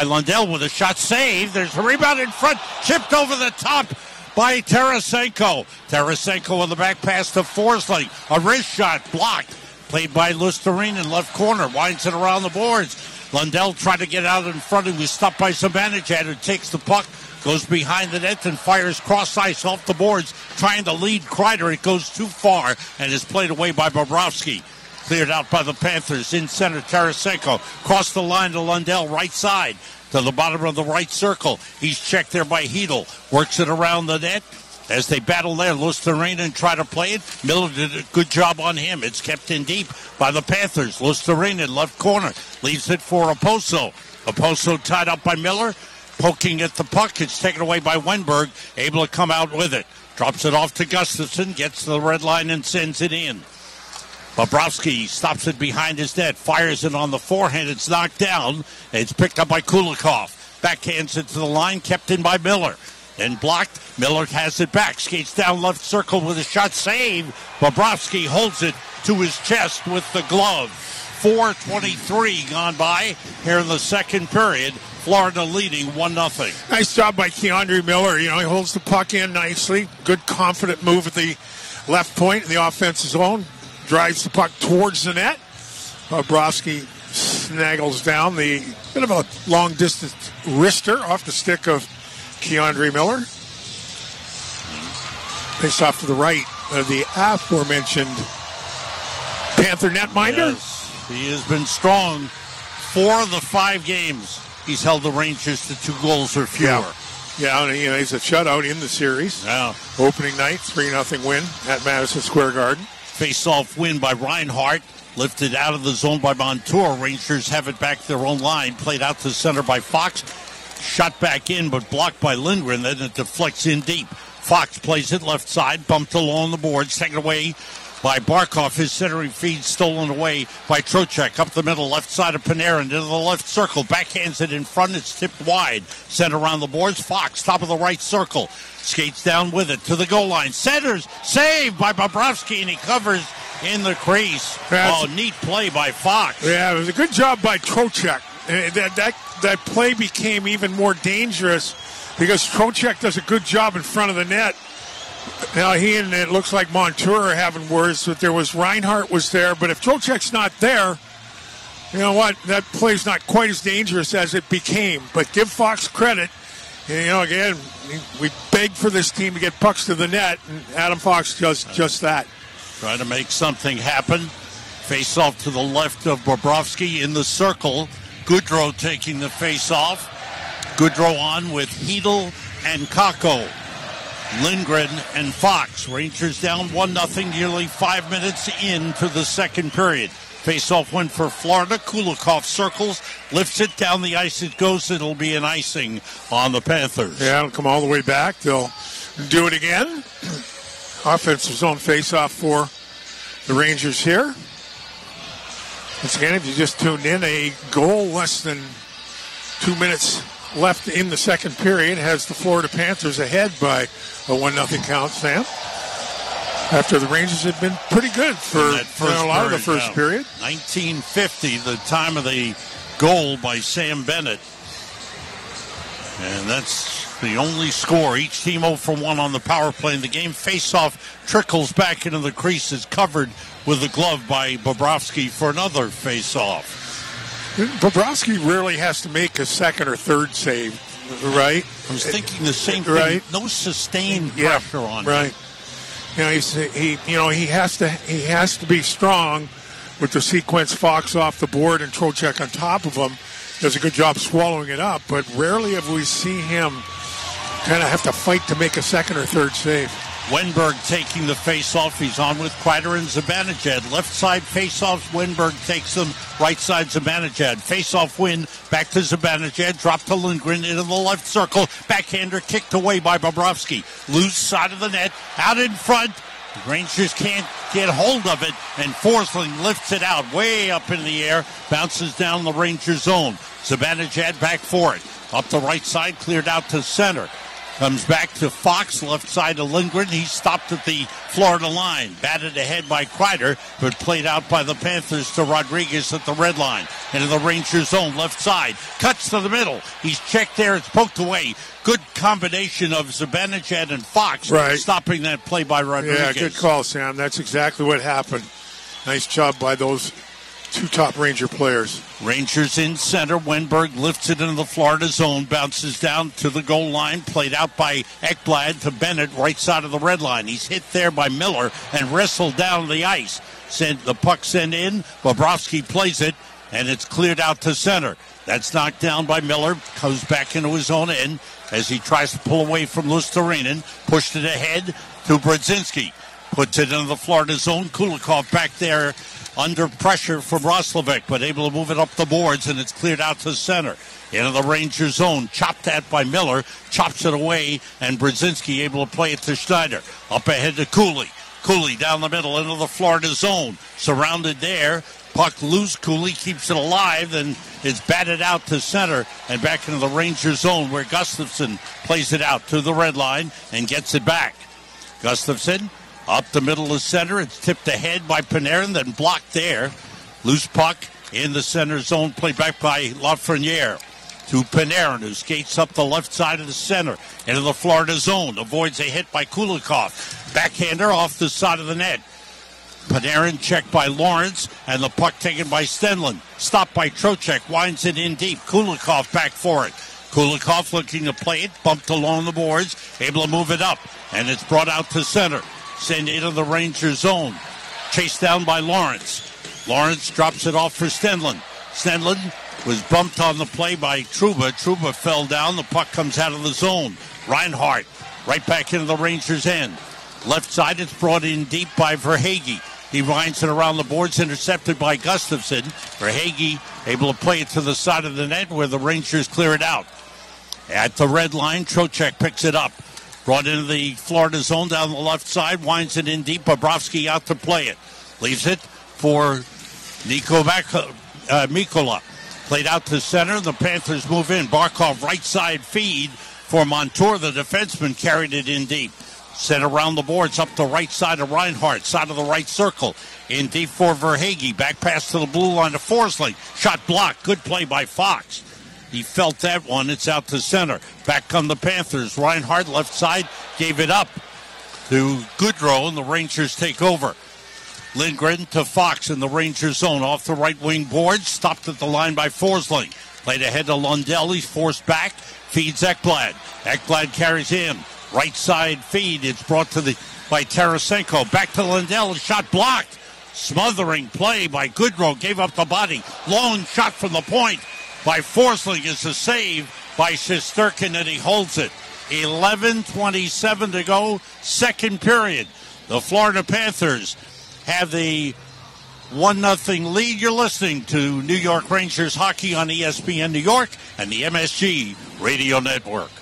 Lundell with a shot saved. There's a rebound in front, chipped over the top by Tarasenko. Tarasenko on the back pass to Forsling. A wrist shot blocked, played by Lusterin in left corner, winds it around the boards. Lundell tried to get out in front. He was stopped by Zibanejad, who takes the puck, goes behind the net and fires cross ice off the boards, trying to lead Kreider. It goes too far and is played away by Bobrovsky. Cleared out by the Panthers. In center, Tarasenko. Cross the line to Lundell, right side, to the bottom of the right circle. He's checked there by Hedel. Works it around the net. As they battle there, Lusterin try to play it. Miller did a good job on him. It's kept in deep by the Panthers. Lusterin in left corner. Leaves it for Oposo. Oposo tied up by Miller. Poking at the puck. It's taken away by Wenberg. Able to come out with it. Drops it off to Gustafsson. Gets to the red line and sends it in. Bobrovsky stops it behind his net. Fires it on the forehand. It's knocked down. It's picked up by Kulikov. Backhands it to the line. Kept in by Miller. Then blocked. Miller has it back. Skates down left circle with a shot saved. Bobrovsky holds it to his chest with the glove. 4:23 gone by here in the second period. Florida leading 1-0. Nice job by Keandre Miller. He holds the puck in nicely. Good, confident move at the left point in the offensive zone. Drives the puck towards the net. Bobrovsky snaggles down the bit of a long-distance wrister off the stick of Keandre Miller. Face off to the right of the aforementioned Panther netminder. Yes, he has been strong. 4 of the 5 games, he's held the Rangers to 2 goals or fewer. Yeah, he's a shutout in the series. Yeah. Opening night, 3-0 win at Madison Square Garden. Face-off win by Reinhart. Lifted out of the zone by Montour. Rangers have it back their own line. Played out to center by Fox. Shot back in, but blocked by Lindgren. Then it deflects in deep. Fox plays it left side. Bumped along the boards. Taken away by Barkov. His centering feed stolen away by Trocheck. Up the middle, left side of Panarin. Into the left circle. Backhands it in front. It's tipped wide. Sent around the boards. Fox, top of the right circle. Skates down with it to the goal line. Centers. Saved by Bobrovsky, and he covers in the crease. Neat play by Fox. Yeah, it was a good job by Trocheck. That play became even more dangerous because Trocheck does a good job in front of the net. Now he and it looks like Montour are having words, but Reinhart was there. But if Trocheck's not there, you know what? That play's not quite as dangerous as it became. But give Fox credit. Again, we beg for this team to get pucks to the net, and Adam Fox does just that. Trying to make something happen. Face off to the left of Bobrovsky in the circle. Goodrow taking the face off. Goodrow on with Hedel and Kakko. Lindgren and Fox. Rangers down 1-0, nearly 5 minutes into the second period. Face-off win for Florida. Kulikov circles, lifts it down the ice. It goes. It'll be an icing on the Panthers. Yeah, it'll come all the way back. They'll do it again. Offensive zone face-off for the Rangers here. Once again, if you just tuned in, a goal less than 2 minutes left in the second period has the Florida Panthers ahead by a 1-0 count, Sam. After the Rangers had been pretty good for a lot of the first period. 1950, the time of the goal by Sam Bennett. And that's the only score. Each team 0 for 1 on the power play in the game. Face-off trickles back into the creases, covered with the glove by Bobrovsky for another face-off. Bobrovsky rarely has to make a second or third save, right? I was thinking the same thing. Right. No sustained pressure on him. Right. He has to be strong with the sequence Fox off the board and Trocheck on top of him. Does a good job swallowing it up, but rarely have we seen him kind of have to fight to make a second or third save. Wenberg taking the face-off. He's on with Kreider and Zibanejad. Left side face-offs. Wenberg takes them. Right side Zibanejad. Face-off win. Back to Zibanejad. Drop to Lindgren into the left circle. Backhander kicked away by Bobrovsky. Loose side of the net. Out in front. The Rangers can't get hold of it. And Forsling lifts it out way up in the air. Bounces down the Ranger zone. Zibanejad back for it. Up the right side. Cleared out to center. Comes back to Fox, left side of Lindgren. He's stopped at the Florida line. Batted ahead by Kreider, but played out by the Panthers to Rodriguez at the red line. Into the Rangers zone, left side. Cuts to the middle. He's checked there. It's poked away. Good combination of Zibanejad and Fox stopping that play by Rodriguez. Yeah, good call, Sam. That's exactly what happened. Nice job by those two top Ranger players. Rangers in center. Wenberg lifts it into the Florida zone, bounces down to the goal line, played out by Ekblad to Bennett, right side of the red line. He's hit there by Miller and wrestled down the ice. The puck sent in. Bobrovsky plays it, and it's cleared out to center. That's knocked down by Miller. Comes back into his own end as he tries to pull away from Luostarinen. Pushed it ahead to Brodzinski. Puts it into the Florida zone. Kulikov back there under pressure from Roslovic, but able to move it up the boards, and it's cleared out to center. Into the Ranger zone. Chopped at by Miller. Chops it away, and Brodzinski able to play it to Schneider. Up ahead to Cooley. Cooley down the middle into the Florida zone. Surrounded there. Puck loose. Cooley keeps it alive, and it's batted out to center and back into the Ranger zone where Gustafsson plays it out to the red line and gets it back. Gustafsson up the middle of center. It's tipped ahead by Panarin, then blocked there. Loose puck in the center zone, played back by Lafreniere to Panarin, who skates up the left side of the center into the Florida zone. Avoids a hit by Kulikov. Backhander off the side of the net. Panarin checked by Lawrence, and the puck taken by Stenlund. Stopped by Trocheck, winds it in deep. Kulikov back for it. Kulikov looking to play it, bumped along the boards, able to move it up, and it's brought out to center. Send into the Ranger zone. Chased down by Lawrence. Lawrence drops it off for Stenlund. Stenlund was bumped on the play by Trouba. Trouba fell down. The puck comes out of the zone. Reinhart right back into the Rangers' end. Left side, it's brought in deep by Verhaeghe. He winds it around the boards, intercepted by Gustafsson. Verhaeghe able to play it to the side of the net where the Rangers clear it out. At the red line, Trocheck picks it up. Brought into the Florida zone down the left side, winds it in deep. Bobrovsky out to play it. Leaves it for Mikkola. Played out to center. The Panthers move in. Barkov right side feed for Montour. The defenseman carried it in deep. Sent around the boards up the right side of Reinhart. Side of the right circle. In deep for Verhaeghe. Back pass to the blue line to Forsling. Shot blocked. Good play by Fox. He felt that one. It's out to center. Back come the Panthers. Reinhart left side gave it up to Goodrow, and the Rangers take over. Lindgren to Fox in the Rangers zone. Off the right wing boards. Stopped at the line by Forsling. Played ahead to Lundell. He's forced back. Feeds Ekblad. Ekblad carries him. Right side feed. It's brought to by Tarasenko. Back to Lundell. Shot blocked. Smothering play by Goodrow. Gave up the body. Long shot from the point by Forsling is a save by Shesterkin, and he holds it. 11:27 to go, second period. The Florida Panthers have the 1-0 lead. You're listening to New York Rangers hockey on ESPN New York and the MSG Radio Network.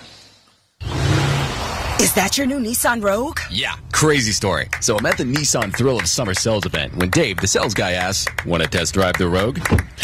Is that your new Nissan Rogue? Yeah, crazy story. So I'm at the Nissan Thrill of Summer sales event when Dave, the sales guy, asks, want to test drive the Rogue?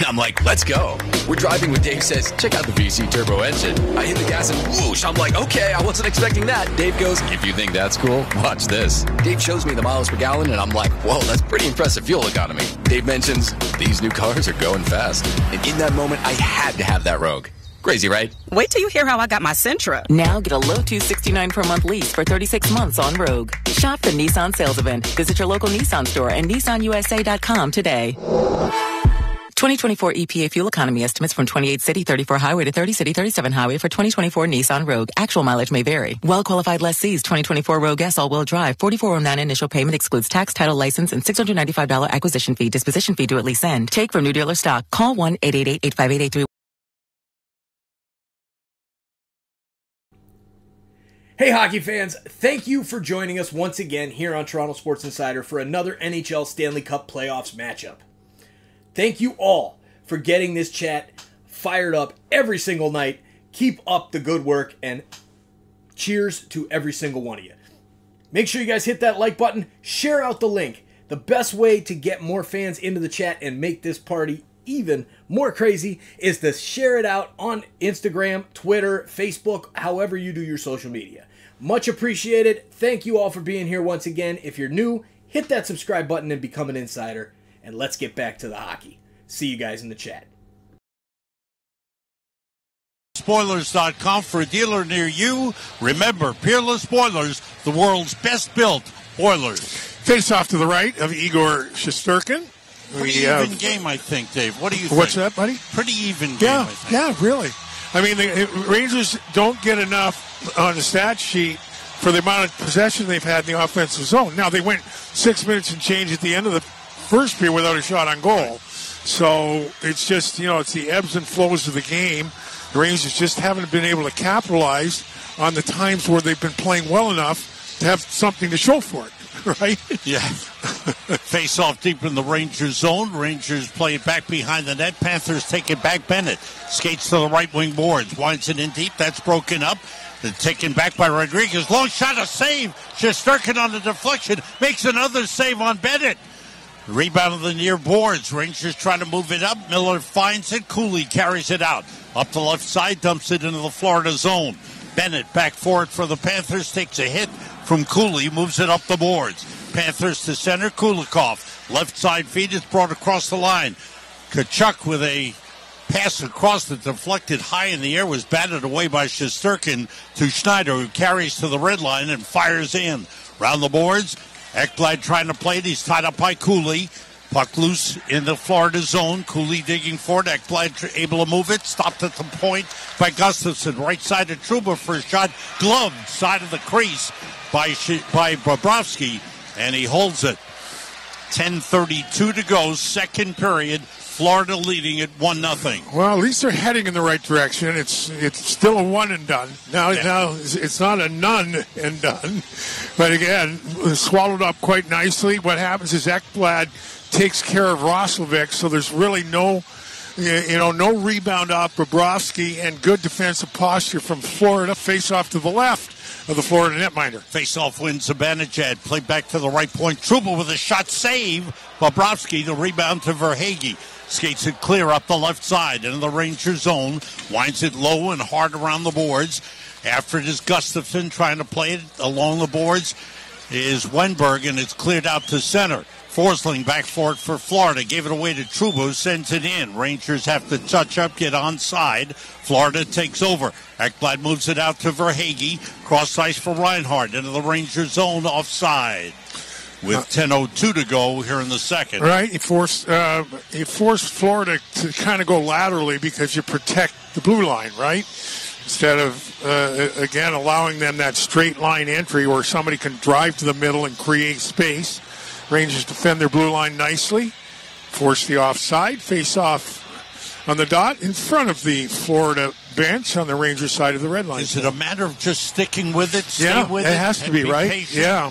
I'm like, let's go. We're driving when Dave says, check out the VC turbo engine. I hit the gas and whoosh. I'm like, okay, I wasn't expecting that. Dave goes, if you think that's cool, watch this. Dave shows me the miles per gallon and I'm like, whoa, that's pretty impressive fuel economy. Dave mentions, these new cars are going fast. And in that moment, I had to have that Rogue. Crazy, right? Wait till you hear how I got my Sentra. Now get a low $269 per month lease for 36 months on Rogue. Shop the Nissan sales event. Visit your local Nissan store and nissanusa.com today. 2024 EPA fuel economy estimates from 28 city, 34 highway to 30 city, 37 highway for 2024 Nissan Rogue. Actual mileage may vary. Well-qualified lessees, 2024 Rogue S all-wheel drive, $4,409 initial payment excludes tax, title, license, and $695 acquisition fee. Disposition fee due at lease end. Take from new dealer stock. Call 1-888-858-83. Hey hockey fans, thank you for joining us once again here on Toronto Sports Insider for another NHL Stanley Cup Playoffs matchup. Thank you all for getting this chat fired up every single night. Keep up the good work and cheers to every single one of you. Make sure you guys hit that like button, share out the link. The best way to get more fans into the chat and make this party even more crazy is to share it out on Instagram, Twitter, Facebook, however you do your social media. Much appreciated. Thank you all for being here once again. If you're new, hit that subscribe button and become an insider. And let's get back to the hockey. See you guys in the chat. Spoilers.com for a dealer near you. Remember, Peerless Boilers, the world's best built boilers. Face off to the right of Igor Shesterkin. Pretty even game, I think, Dave. What do you think? What's that, buddy? Pretty even game, I think. Yeah, really. I mean, the Rangers don't get enough on the stat sheet for the amount of possession they've had in the offensive zone. Now, they went 6 minutes and change at the end of the first period without a shot on goal. So it's just, it's the ebbs and flows of the game. The Rangers just haven't been able to capitalize on the times where they've been playing well enough to have something to show for it, right? Yeah. Face off deep in the Rangers zone. Rangers play it back behind the net. Panthers take it back. Bennett skates to the right wing boards. Winds it in deep. That's broken up. Then taken back by Rodriguez. Long shot, a save. Shesterkin on the deflection. Makes another save on Bennett. Rebound of the near boards. Rangers trying to move it up. Miller finds it. Cooley carries it out. Up the left side, dumps it into the Florida zone. Bennett back for it for the Panthers. Takes a hit from Cooley. Moves it up the boards. Panthers to center. Kulikov. Left side feed is brought across the line. Tkachuk with a pass across the deflected high in the air was batted away by Shesterkin to Schneider, who carries to the red line and fires in. Round the boards. Ekblad trying to play it. He's tied up by Cooley. Puck loose in the Florida zone. Cooley digging for it. Ekblad able to move it. Stopped at the point by Gustafsson. Right side of Trouba for a shot. Gloved side of the crease by Bobrovsky. And he holds it. 10:32 to go. Second period. Florida leading it 1-0. Well, at least they're heading in the right direction. It's still a one and done. Now it's not a none and done. But again, swallowed up quite nicely. What happens is Ekblad takes care of Roslovic, so there's really no rebound off Bobrovsky and good defensive posture from Florida. Face off to the left of the Florida netminder. Face-off wins Zibanejad. Play back to the right point. Trouba with a shot save. Bobrovsky, the rebound to Verhaeghe. Skates it clear up the left side into the Ranger zone. Winds it low and hard around the boards. After it is Gustafsson trying to play it along the boards is Wenberg, and it's cleared out to center. Forsling back for it for Florida. Gave it away to Trouba, sends it in. Rangers have to touch up, get onside. Florida takes over. Ekblad moves it out to Verhaeghe. Cross ice for Reinhart into the Ranger zone, offside. With 10:02 to go here in the second. Right, he forced Florida to kind of go laterally because you protect the blue line, right? Instead of, again, allowing them that straight line entry where somebody can drive to the middle and create space. Rangers defend their blue line nicely. Force the offside. Face off on the dot in front of the Florida bench on the Rangers side of the red line. Is it a matter of just sticking with it, stay with it? It has to be, right? Patient? Yeah.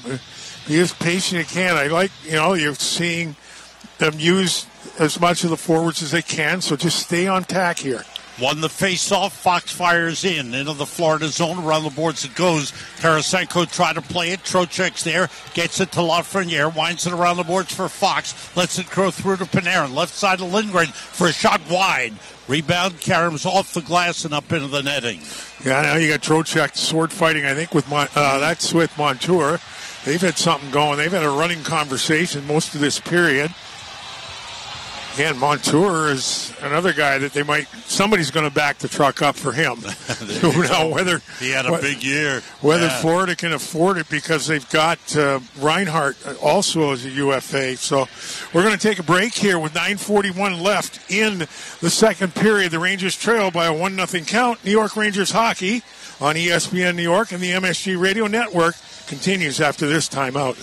Be as patient as you can. I like, you're seeing them use as much of the forwards as they can, so just stay on tack here. Won the face-off. Fox fires in into the Florida zone. Around the boards it goes. Tarasenko tried to play it. Trocheck's there. Gets it to Lafreniere. Winds it around the boards for Fox. Lets it go through to Panarin. Left side of Lindgren for a shot wide. Rebound. Karam's off the glass and up into the netting. Yeah, now you got Trocheck sword fighting, I think, with that's with Montour. They've had something going. They've had a running conversation most of this period. Again, Montour is another guy that somebody's going to back the truck up for him. Whether he had a big year. Whether Florida can afford it because they've got Reinhart also as a UFA. So we're going to take a break here with 9:41 left in the second period. The Rangers trail by a 1-0 count. New York Rangers hockey on ESPN New York and the MSG Radio Network continues after this timeout.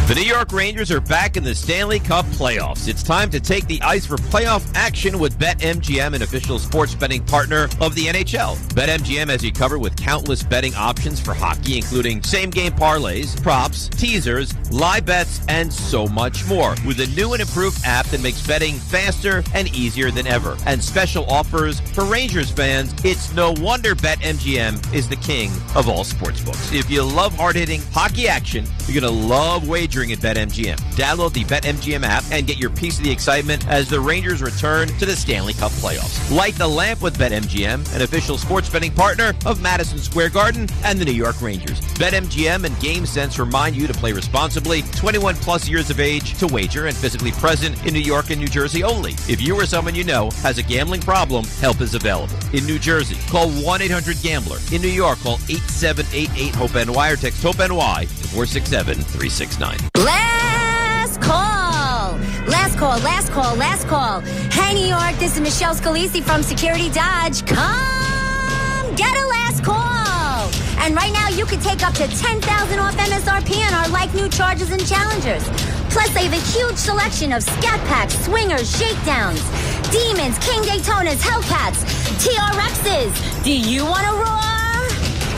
The New York Rangers are back in the Stanley Cup playoffs. It's time to take the ice for playoff action with BetMGM, an official sports betting partner of the NHL. BetMGM has you covered with countless betting options for hockey, including same-game parlays, props, teasers, live bets, and so much more. With a new and improved app that makes betting faster and easier than ever. And special offers for Rangers fans. It's no wonder BetMGM is the king of all sportsbooks. If you love hard-hitting hockey action, You're going to love wagering at BetMGM. Download the BetMGM app and get your piece of the excitement as the Rangers return to the Stanley Cup playoffs. Light the lamp with BetMGM, an official sports betting partner of Madison Square Garden and the New York Rangers. BetMGM and GameSense remind you to play responsibly, 21 plus years of age to wager, and physically present in New York and New Jersey only. If you or someone you know has a gambling problem, help is available. In New Jersey, call 1-800-GAMBLER. In New York, call 8788-HOPE-NY or text HOPE-NY to 467-369. Last call. Last call, last call, last call. Hey, New York, this is Michelle Scalisi from Security Dodge. Come get a last call. And right now, you can take up to $10,000 off MSRP on our like-new Chargers and Challengers. Plus, they have a huge selection of Scat Packs, Swingers, Shakedowns, Demons, King Daytonas, Hellcats, TRXs. Do you want to roar?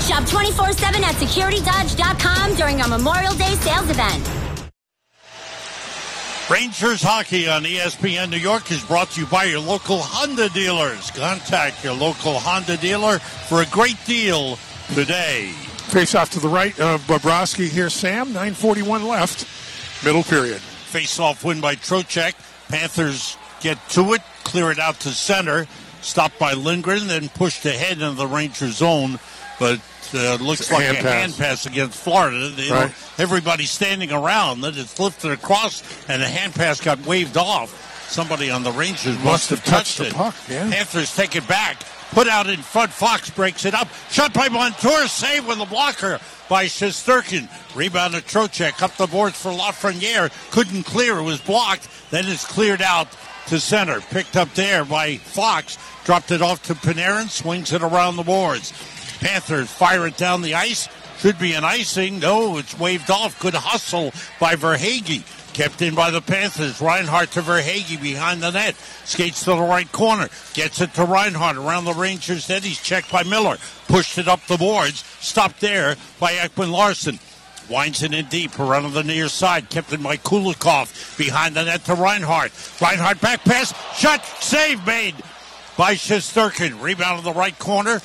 Shop 24/7 at securitydodge.com during our Memorial Day sales event. Rangers hockey on ESPN New York is brought to you by your local Honda dealers. Contact your local Honda dealer for a great deal today. Face off to the right of Bobrovsky here, Sam. 9:41 left. Middle period. Face-off win by Trocheck. Panthers get to it, clear it out to center. Stopped by Lindgren, then pushed ahead into the Ranger zone. But looks like a hand pass against Florida. Right. Everybody standing around, that it's lifted across, and the hand pass got waved off. Somebody on the Rangers must have touched it. The puck, yeah. Panthers take it back. Put out in front. Fox breaks it up. Shot by Montour. Save with a blocker by Shesterkin. Rebound to Trocheck. Up the boards for Lafreniere. Couldn't clear. It was blocked. Then it's cleared out to center. Picked up there by Fox. Dropped it off to Panarin. Swings it around the boards. Panthers fire it down the ice. Should be an icing. No, it's waved off. Good hustle by Verhaeghe. Kept in by the Panthers. Reinhart to Verhaeghe behind the net. Skates to the right corner. Gets it to Reinhart around the Rangers' head. He's checked by Miller. Pushed it up the boards. Stopped there by Ekman Larsson. Winds it in deep around the near side. Kept in by Kulikov. Behind the net to Reinhart. Reinhart back pass. Shot. Save made by Shesterkin. Rebound in the right corner.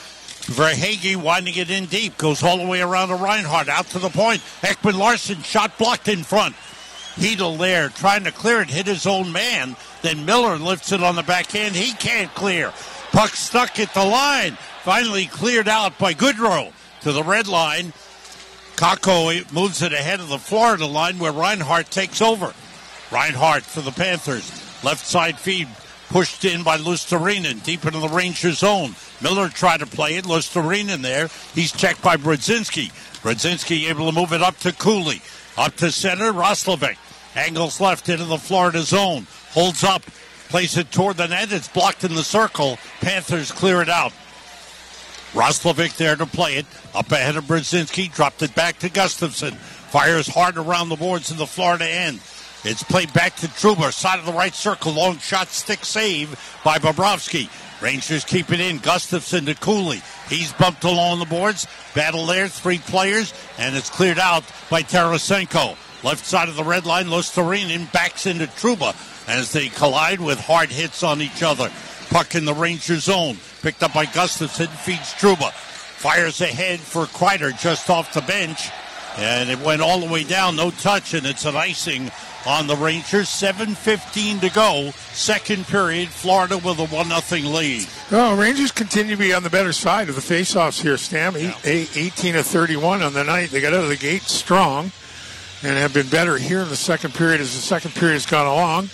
Verhaeghe winding it in deep. Goes all the way around to Reinhart. Out to the point. Ekman Larsson shot blocked in front. Hedel there trying to clear it. Hit his own man. Then Miller lifts it on the backhand. He can't clear. Puck stuck at the line. Finally cleared out by Goodrow to the red line. Kakko moves it ahead of the Florida line where Reinhart takes over. Reinhart for the Panthers. Left side feed pushed in by Luostarinen deep into the Ranger zone. Miller tried to play it. Luostarinen there. He's checked by Brodzinski. Brodzinski able to move it up to Cooley. Up to center, Roslovic. Angles left into the Florida zone. Holds up. Plays it toward the net. It's blocked in the circle. Panthers clear it out. Roslovic there to play it. Up ahead of Brodzinski. Dropped it back to Gustafsson. Fires hard around the boards in the Florida end. It's played back to Trouba. Side of the right circle. Long shot, stick save by Bobrovsky. Rangers keep it in. Gustafsson to Cooley. He's bumped along the boards. Battle there, 3 players, and it's cleared out by Tarasenko. Left side of the red line, Luostarinen backs into Trouba as they collide with hard hits on each other. Puck in the Ranger zone. Picked up by Gustafsson, feeds Trouba. Fires ahead for Kreider just off the bench, and it went all the way down, no touch, and it's an icing on the Rangers. 7:15 to go. Second period, Florida with a 1-0 lead. Oh, Rangers continue to be on the better side of the faceoffs here, Stam. 18 of 31 on the night. They got out of the gate strong and have been better here in the second period as the second period has gone along.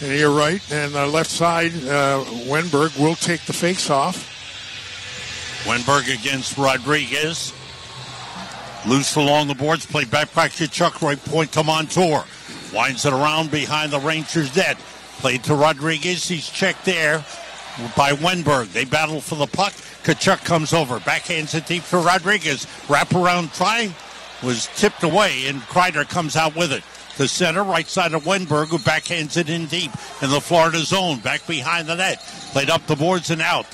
And you're right. And the left side, Wenberg will take the faceoff. Wenberg against Rodriguez. Loose along the boards. Play back to Chuck. Right point to Montour. Winds it around behind the Rangers' net. Played to Rodriguez. He's checked there by Wenberg. They battle for the puck. Tkachuk comes over. Backhands it deep for Rodriguez. Wraparound try was tipped away, and Kreider comes out with it. To center, right side of Wenberg, who backhands it in deep in the Florida zone. Back behind the net. Played up the boards and out.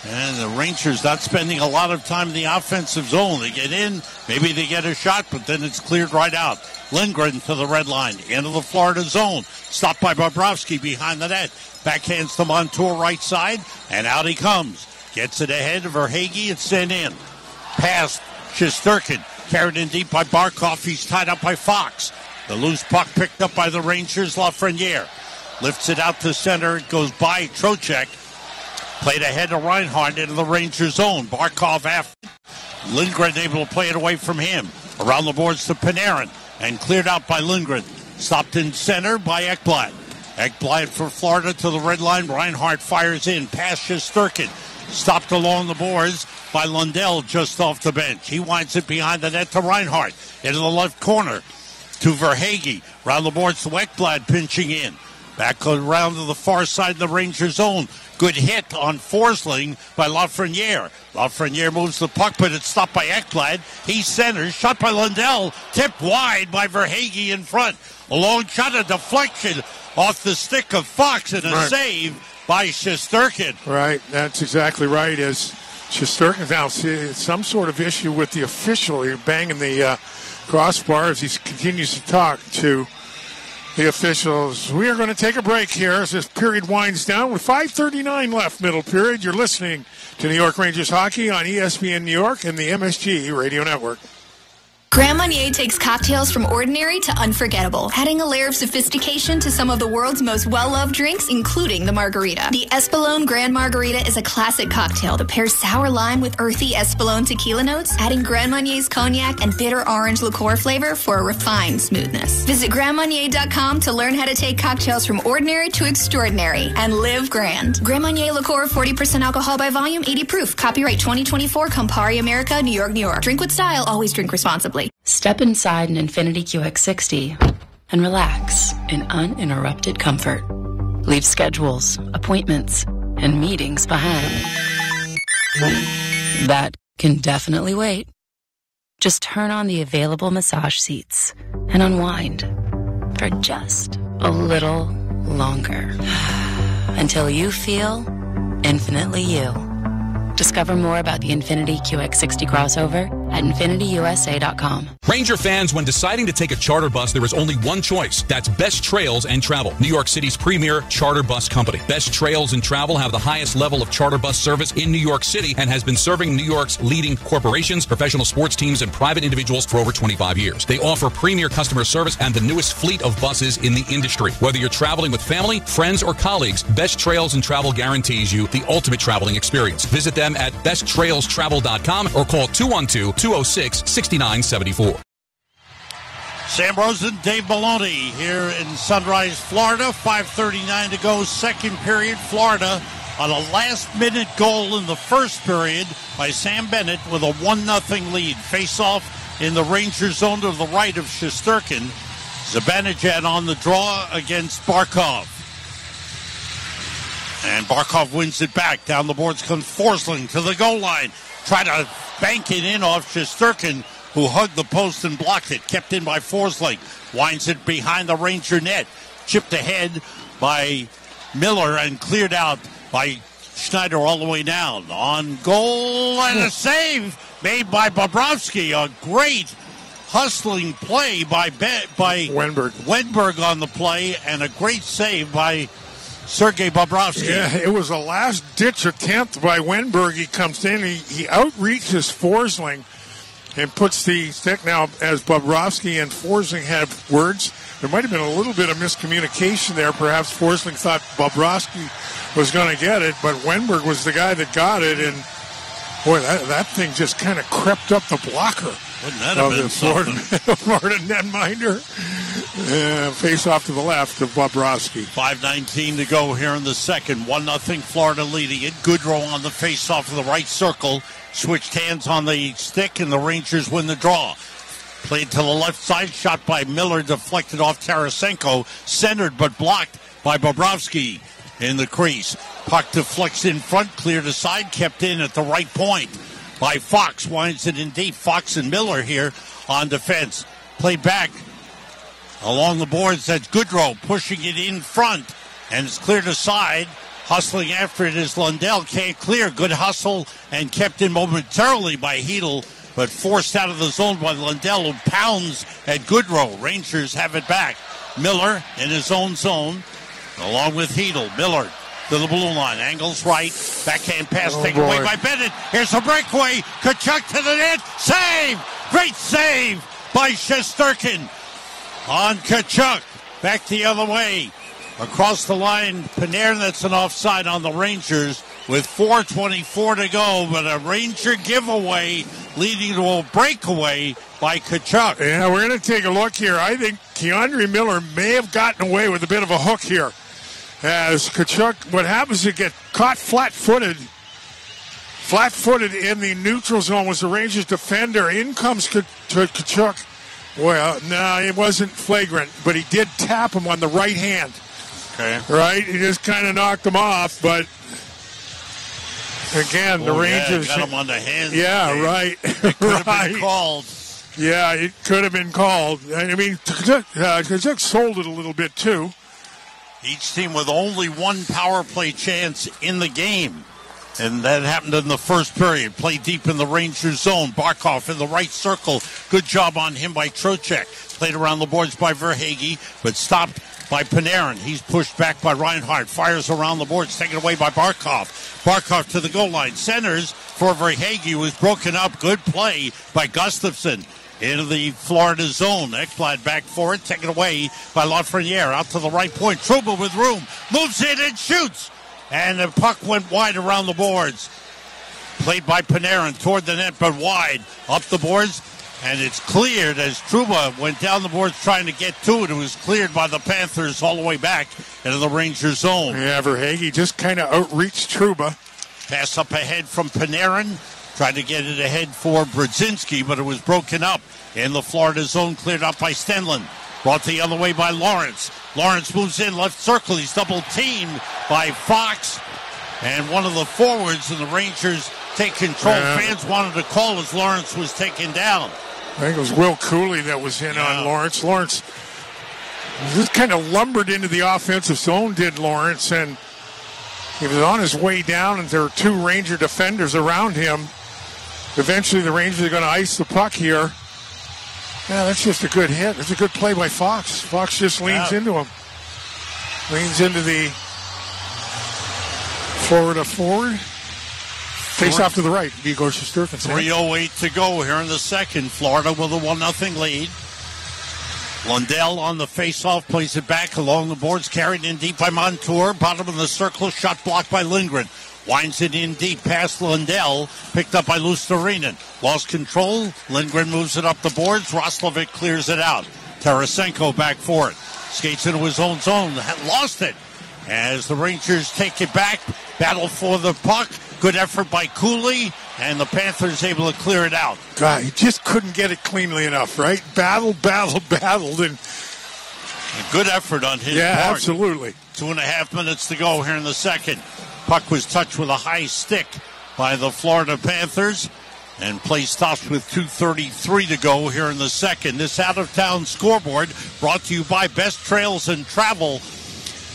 And the Rangers not spending a lot of time in the offensive zone. They get in, maybe they get a shot, but then it's cleared right out. Lindgren to the red line, into the Florida zone. Stopped by Bobrovsky behind the net. Backhands to Montour right side, and out he comes. Gets it ahead of Verhaeghe, it's sent in. Pass Shesterkin. Carried in deep by Barkov. He's tied up by Fox. The loose puck picked up by the Rangers. Lafreniere lifts it out to center. It goes by Trocheck. Played ahead of Reinhardt into the Rangers zone. Barkov after. Lindgren able to play it away from him. Around the boards to Panarin. And cleared out by Lindgren. Stopped in center by Ekblad. Ekblad for Florida to the red line. Reinhardt fires in past Shesterkin. Stopped along the boards by Lundell just off the bench. He winds it behind the net to Reinhardt. Into the left corner to Verhaeghe. Round the boards to Ekblad pinching in. Back around to the far side of the Rangers zone. Good hit on Forsling by Lafreniere. Lafreniere moves the puck, but it's stopped by Ekblad. He centers. Shot by Lundell. Tipped wide by Verhaeghe in front. A long shot, a deflection off the stick of Fox, and a save by Shesterkin. Right, that's exactly right. As Shesterkin now sees some sort of issue with the official. He's banging the crossbar as he continues to talk to the officials. We are going to take a break here as this period winds down with 5:39 left, middle period. You're listening to New York Rangers hockey on ESPN New York and the MSG Radio Network. Grand Marnier takes cocktails from ordinary to unforgettable, adding a layer of sophistication to some of the world's most well-loved drinks, including the margarita. The Espolòn Grand Margarita is a classic cocktail that pairs sour lime with earthy Espolòn tequila notes, adding Grand Marnier's cognac and bitter orange liqueur flavor for a refined smoothness. Visit grandmarnier.com to learn how to take cocktails from ordinary to extraordinary and live grand. Grand Marnier liqueur, 40% alcohol by volume, 80 proof. Copyright 2024, Campari America, New York, New York. Drink with style, always drink responsibly. Step inside an Infiniti QX60 and relax in uninterrupted comfort. Leave schedules, appointments, and meetings behind. That can definitely wait. Just turn on the available massage seats and unwind for just a little longer until you feel infinitely you. Discover more about the Infiniti QX60 crossover at InfinityUSA.com. Ranger fans, when deciding to take a charter bus, there is only one choice. That's Best Trails and Travel, New York City's premier charter bus company. Best Trails and Travel have the highest level of charter bus service in New York City and has been serving New York's leading corporations, professional sports teams, and private individuals for over 25 years. They offer premier customer service and the newest fleet of buses in the industry. Whether you're traveling with family, friends, or colleagues, Best Trails and Travel guarantees you the ultimate traveling experience. Visit them at besttrailstravel.com or call 212-206-6974. Sam Rosen, Dave Maloney here in Sunrise, Florida. 5:39 to go, second period. Florida on a last-minute goal in the first period by Sam Bennett with a 1-0 lead. Face-off in the Rangers zone to the right of Shesterkin. Zibanejad on the draw against Barkov. And Barkov wins it back. Down the boards comes Forsling to the goal line. Try to bank it in off Shesterkin, who hugged the post and blocked it. Kept in by Forsling. Winds it behind the Ranger net. Chipped ahead by Miller and cleared out by Schneider all the way down. On goal and a save made by Bobrovsky. A great hustling play by Wenberg on the play, and a great save by Sergei Bobrovsky. Yeah, it was a last-ditch attempt by Wenberg. He comes in, he outreaches Forsling and puts the stick. Now, as Bobrovsky and Forsling have words, there might have been a little bit of miscommunication there. Perhaps Forsling thought Bobrovsky was going to get it, but Wenberg was the guy that got it, and boy, that thing just kind of crept up the blocker. Wouldn't that have been something? Florida netminder. Face off to the left of Bobrovsky. 5:19 to go here in the second. 1-0 Florida leading it. Goodrow on the face-off of the right circle. Switched hands on the stick, and the Rangers win the draw. Played to the left side. Shot by Miller. Deflected off Tarasenko. Centered but blocked by Bobrovsky in the crease. Puck deflects in front. Cleared aside. Kept in at the right point by Fox. Winds it in deep. Fox and Miller here on defense. Played back along the boards. That's Goodrow pushing it in front, and it's cleared aside. Hustling after it is Lundell. Can't clear. Good hustle and kept in momentarily by Hedl, but forced out of the zone by Lundell, who pounds at Goodrow. Rangers have it back. Miller in his own zone along with Hedl. Miller to the blue line. Angles right. Backhand pass taken away by Bennett. Here's a breakaway. Kachuk to the net. Save Great save by Shesterkin on Kachuk. Back the other way. Across the line, Panarin, that's an offside on the Rangers with 4:24 to go, but a Ranger giveaway leading to a breakaway by Kachuk. Yeah, we're going to take a look here. I think Keandre Miller may have gotten away with a bit of a hook here. As Kachuk, what happens is you get caught flat-footed in the neutral zone was the Rangers defender. In comes Kachuk. Well, no, it wasn't flagrant, but he did tap him on the right hand. Okay. Right? He just kind of knocked him off, but again, the Rangers got him on the hand. Yeah, right. It could have been called. Yeah, it could have been called. I mean, Kachuk sold it a little bit, too. Each team with only one power play chance in the game. And that happened in the first period. Play deep in the Rangers zone. Barkov in the right circle. Good job on him by Trocheck. Played around the boards by Verhaeghe, but stopped by Panarin. He's pushed back by Reinhart. Fires around the boards, taken away by Barkov. Barkov to the goal line. Centers for Verhaeghe, was broken up. Good play by Gustafsson into the Florida zone. Ekblad back for it, taken away by Lafreniere. Out to the right point. Trouba with room. Moves in and shoots. And the puck went wide around the boards. Played by Panarin toward the net, but wide. Up the boards. And it's cleared as Trouba went down the boards trying to get to it. It was cleared by the Panthers all the way back into the Rangers zone. Yeah, Verhaeghe just kind of outreached Trouba. Pass up ahead from Panarin. Tried to get it ahead for Brodzinski, but it was broken up in the Florida zone. Cleared up by Stenlund. Brought the other way by Lawrence. Lawrence moves in left circle. He's double teamed by Fox. And one of the forwards, and the Rangers take control. Fans wanted to call as Lawrence was taken down. I think it was Will Cooley that was in on Lawrence. Lawrence just kind of lumbered into the offensive zone, did Lawrence, and he was on his way down, and there were two Ranger defenders around him. Eventually, the Rangers are going to ice the puck here. Yeah, that's just a good hit. It's a good play by Fox. Fox just leans into him. Leans into the forward. Face off to the right. Igor Shesterkin. 3:08 to go here in the second. Florida with a 1-0 lead. Lundell on the face-off, plays it back along the boards, carried in deep by Montour. Bottom of the circle, shot blocked by Lindgren. Winds it in deep past Lundell, picked up by Luostarinen. Lost control. Lindgren moves it up the boards. Roslovic clears it out. Tarasenko back for it. Skates into his own zone. Lost it. As the Rangers take it back, battle for the puck. Good effort by Cooley, and the Panthers able to clear it out. God, he just couldn't get it cleanly enough, right? Battled, and a good effort on his part. Yeah, absolutely. 2.5 minutes to go here in the second. Puck was touched with a high stick by the Florida Panthers, and play stops with 2:33 to go here in the second. This out-of-town scoreboard brought to you by Best Trails and Travel.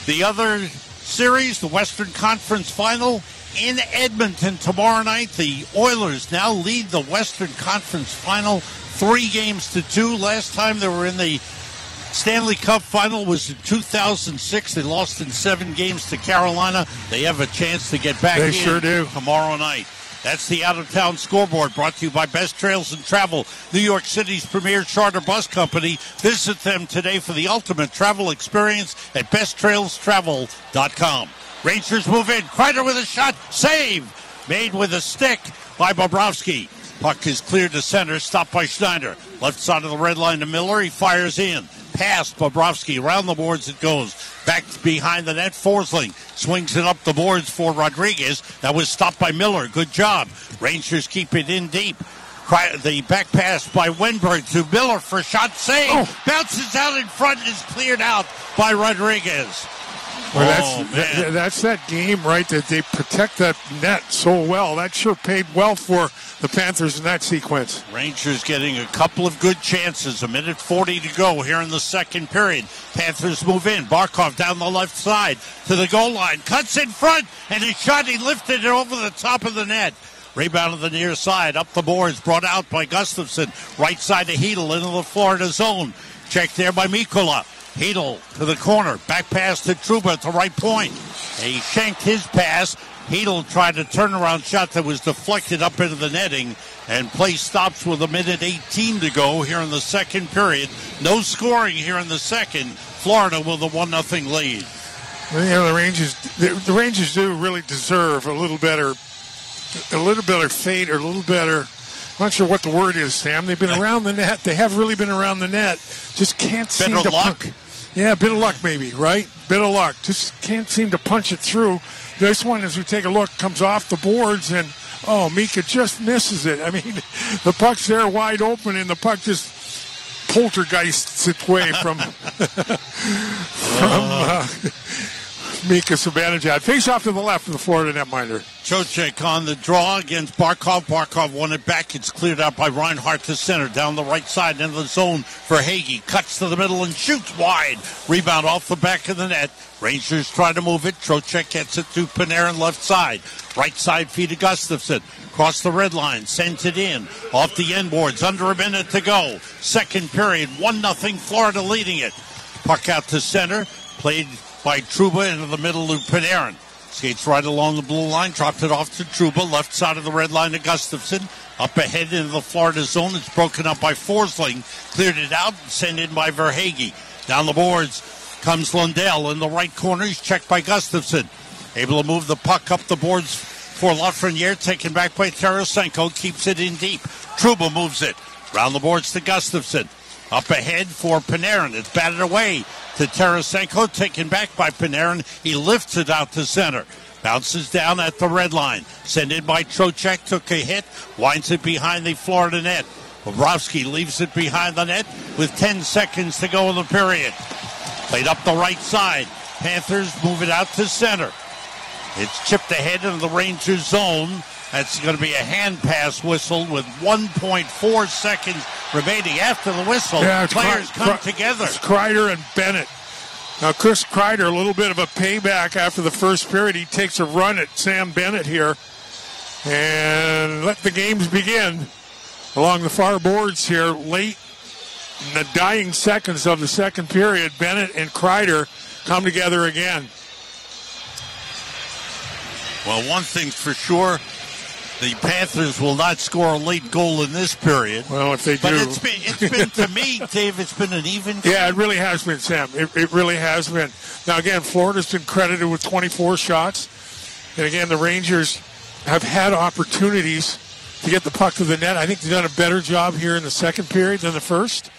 The other series, the Western Conference Final, in Edmonton tomorrow night. The Oilers now lead the Western Conference Final 3-2. Last time they were in the Stanley Cup Final was in 2006. They lost in 7 games to Carolina. They have a chance to get back in sure do. Tomorrow night. That's the out-of-town scoreboard brought to you by Best Trails and Travel, New York City's premier charter bus company. Visit them today for the ultimate travel experience at besttrailstravel.com. Rangers move in. Kreider with a shot. Save. Made with a stick by Bobrovsky. Puck is cleared to center. Stopped by Schneider. Left side of the red line to Miller. He fires in. Past Bobrovsky. Around the boards it goes. Back behind the net. Forsling swings it up the boards for Rodriguez. That was stopped by Miller. Good job. Rangers keep it in deep. The back pass by Wenberg to Miller for shot. Save. Bounces out in front. Is cleared out by Rodriguez. Well, that's that game, right, that they protect that net so well. That sure paid well for the Panthers in that sequence. Rangers getting a couple of good chances. 1:40 to go here in the second period. Panthers move in. Barkov down the left side to the goal line. Cuts in front, and his shot, he lifted it over the top of the net. Rebound on the near side. Up the boards, brought out by Gustafsson. Right side to Hedl into the Florida zone. Checked there by Mikkola. Hedl to the corner. Back pass to Trouba at the right point. He shanked his pass. Hedl tried a turnaround shot that was deflected up into the netting, and play stops with 1:18 to go here in the second period. No scoring here in the second. Florida with a 1-0 lead. Well, the Rangers do really deserve a little better fate, or a little better. I'm not sure what the word is, Sam. They've been around the net. They have really been around the net. Just can't seem to. Better luck. Yeah, a bit of luck maybe, right? Bit of luck. Just can't seem to punch it through. This one, as we take a look, comes off the boards, and Mika just misses it. I mean, the puck's there wide open, and the puck just poltergeists its way from Mika Zibanejad. Face off to the left of the Florida netminder. Trocheck on the draw against Barkov. Barkov won it back. It's cleared out by Reinhart to center. Down the right side into the zone for Hagee. Cuts to the middle and shoots wide. Rebound off the back of the net. Rangers try to move it. Trocheck gets it to Panarin left side. Right side feed to Gustafsson. Across the red line. Sends it in. Off the end boards. Under a minute to go. Second period. 1-0 Florida leading it. Puck out to center. Played by Trouba into the middle of Panarin. Skates right along the blue line, dropped it off to Trouba, left side of the red line to Gustafsson. Up ahead into the Florida zone. It's broken up by Forsling. Cleared it out and sent in by Verhaeghe. Down the boards comes Lundell in the right corner. He's checked by Gustafsson. Able to move the puck up the boards for Lafreniere. Taken back by Tarasenko. Keeps it in deep. Trouba moves it. Round the boards to Gustafsson. Up ahead for Panarin. It's batted away to Tarasenko, taken back by Panarin. He lifts it out to center. Bounces down at the red line. Sent in by Trocheck. Took a hit. Winds it behind the Florida net. Bobrovsky leaves it behind the net with 10 seconds to go in the period. Played up the right side. Panthers move it out to center. It's chipped ahead into the Rangers zone. That's going to be a hand pass whistle with 1.4 seconds remaining after the whistle. Yeah, players come together. It's Kreider and Bennett. Now, Chris Kreider, a little bit of a payback after the first period. He takes a run at Sam Bennett here and let the games begin along the far boards here late in the dying seconds of the second period. Bennett and Kreider come together again. Well, one thing's for sure. The Panthers will not score a late goal in this period. Well, if they do. But it's been to me, Dave, it's been an even game. Yeah, it really has been, Sam. It really has been. Now, again, Florida's been credited with 24 shots. And, again, the Rangers have had opportunities to get the puck to the net. I think they've done a better job here in the second period than the first.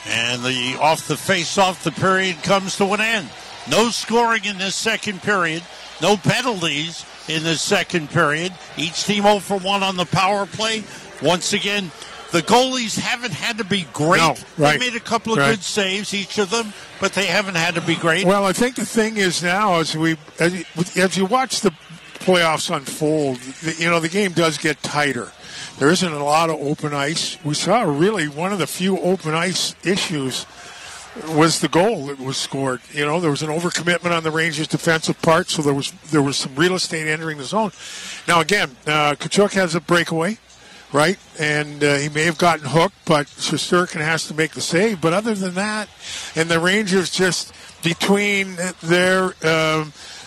And off the face-off, the period comes to an end. No scoring in this second period. No penalties in the second period. Each team 0 for 1 on the power play. Once again, the goalies haven't had to be great. No, right. They made a couple of good saves, each of them, but they haven't had to be great. Well, I think the thing is now, as you watch the playoffs unfold, the game does get tighter. There isn't a lot of open ice. We saw really one of the few open ice issues was the goal that was scored. There was an overcommitment on the Rangers' defensive part, so there was some real estate entering the zone. Now, again, Tkachuk has a breakaway, right? And he may have gotten hooked, but Shesterkin has to make the save. But other than that, and the Rangers just between their,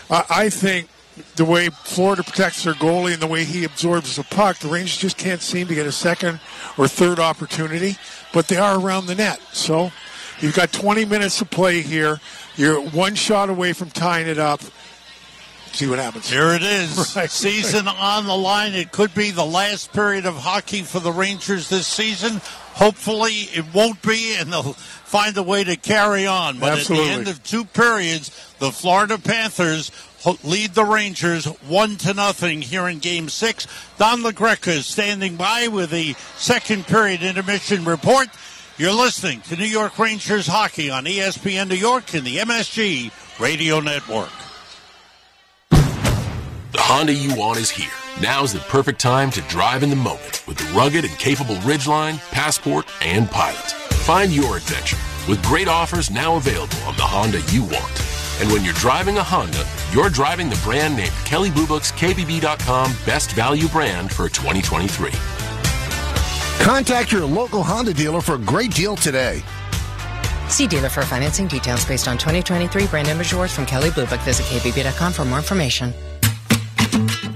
I think, the way Florida protects their goalie and the way he absorbs the puck, the Rangers just can't seem to get a second or third opportunity, but they are around the net. So you've got 20 minutes to play here. You're one shot away from tying it up. See what happens. Here it is. Right. Season on the line. It could be the last period of hockey for the Rangers this season. Hopefully it won't be, and they'll find a way to carry on. But Absolutely. At the end of two periods, the Florida Panthers lead the Rangers 1-0 here in Game 6. Don LaGreca is standing by with the second period intermission report. You're listening to New York Rangers hockey on ESPN New York and the MSG Radio Network. The Honda you want is here. Now's the perfect time to drive in the moment with the rugged and capable Ridgeline, Passport, and Pilot. Find your adventure with great offers now available on the Honda you want. And when you're driving a Honda, you're driving the brand named Kelley Blue Book's KBB.com Best Value Brand for 2023. Contact your local Honda dealer for a great deal today. See dealer for financing details based on 2023 brand image awards from Kelley Blue Book. Visit KBB.com for more information.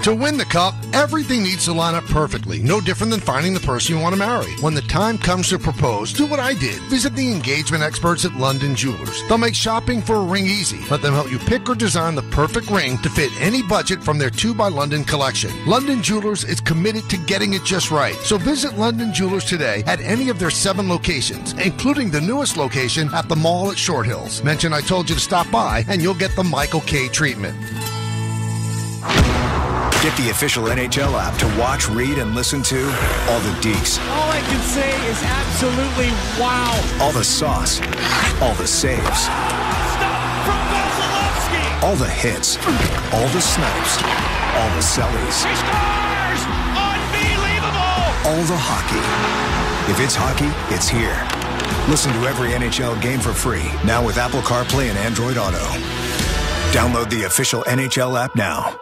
To win the cup, everything needs to line up perfectly. No different than finding the person you want to marry. When the time comes to propose, do what I did. Visit the engagement experts at London Jewelers. They'll make shopping for a ring easy. Let them help you pick or design the perfect ring to fit any budget from their 2 by London collection. London Jewelers is committed to getting it just right. So visit London Jewelers today at any of their 7 locations, including the newest location at the mall at Short Hills. Mention I told you to stop by and you'll get the Michael K treatment. Get the official NHL app to watch, read, and listen to all the deeks. All I can say is absolutely wow. All the sauce. All the saves. Stop from Vasilevsky. All the hits. All the snipes. All the sellies. He scores! Unbelievable! All the hockey. If it's hockey, it's here. Listen to every NHL game for free, now with Apple CarPlay and Android Auto. Download the official NHL app now.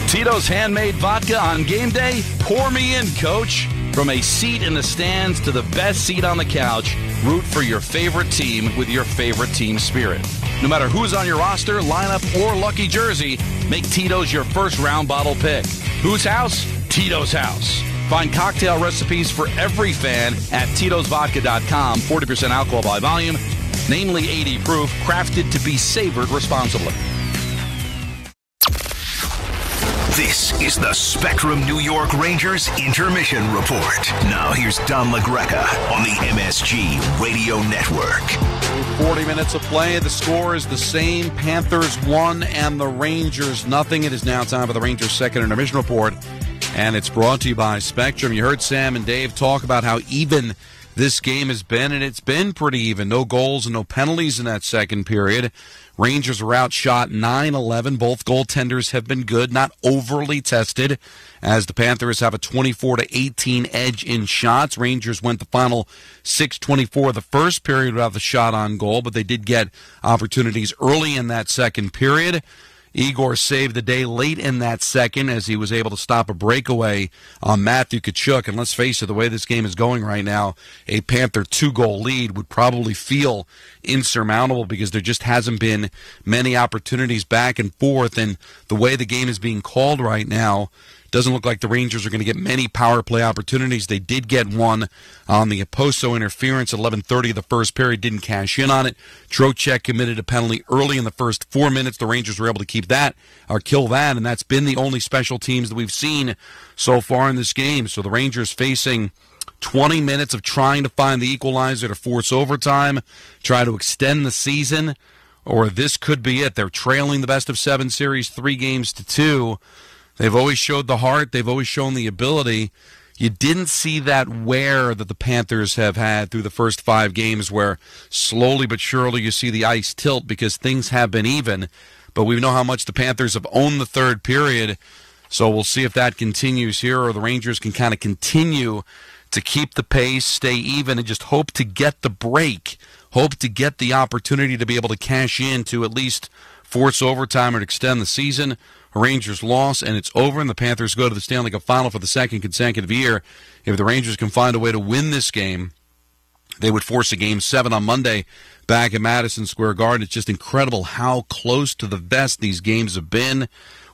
Tito's handmade vodka on game day? Pour me in, coach. From a seat in the stands to the best seat on the couch, root for your favorite team with your favorite team spirit. No matter who's on your roster, lineup, or lucky jersey, make Tito's your first round bottle pick. Whose house? Tito's house. Find cocktail recipes for every fan at Tito'sVodka.com. 40% alcohol by volume, namely 80 proof, crafted to be savored responsibly. This is the Spectrum New York Rangers Intermission Report. Now here's Don LaGreca on the MSG Radio Network. 40 minutes of play. The score is the same. Panthers 1 and the Rangers nothing. It is now time for the Rangers' second intermission report, and it's brought to you by Spectrum. You heard Sam and Dave talk about how even this game has been, and it's been pretty even. No goals and no penalties in that second period. Rangers were outshot 9-11. Both goaltenders have been good, not overly tested, as the Panthers have a 24-18 edge in shots. Rangers went the final 6:24 the first period without the shot on goal, but they did get opportunities early in that second period. Igor saved the day late in that second as he was able to stop a breakaway on Matthew Tkachuk. And let's face it, the way this game is going right now, a Panther 2-goal lead would probably feel insurmountable because there just hasn't been many opportunities back and forth. And the way the game is being called right now, doesn't look like the Rangers are going to get many power play opportunities. They did get one on the Oposo interference at 11:30 of the first period, didn't cash in on it. Trocheck committed a penalty early in the first 4 minutes. The Rangers were able to keep that or kill that, and that's been the only special teams that we've seen so far in this game. So the Rangers facing 20 minutes of trying to find the equalizer to force overtime, try to extend the season, or this could be it. They're trailing the best-of-7 series 3-2. They've always showed the heart. They've always shown the ability. You didn't see that wear that the Panthers have had through the first 5 games where slowly but surely you see the ice tilt because things have been even. But we know how much the Panthers have owned the third period, so we'll see if that continues here or the Rangers can kind of continue to keep the pace, stay even, and just hope to get the break, hope to get the opportunity to be able to cash in to at least force overtime or extend the season. Rangers loss, and it's over, and the Panthers go to the Stanley Cup Final for the second consecutive year. If the Rangers can find a way to win this game, they would force a Game 7 on Monday back at Madison Square Garden. It's just incredible how close to the vest these games have been.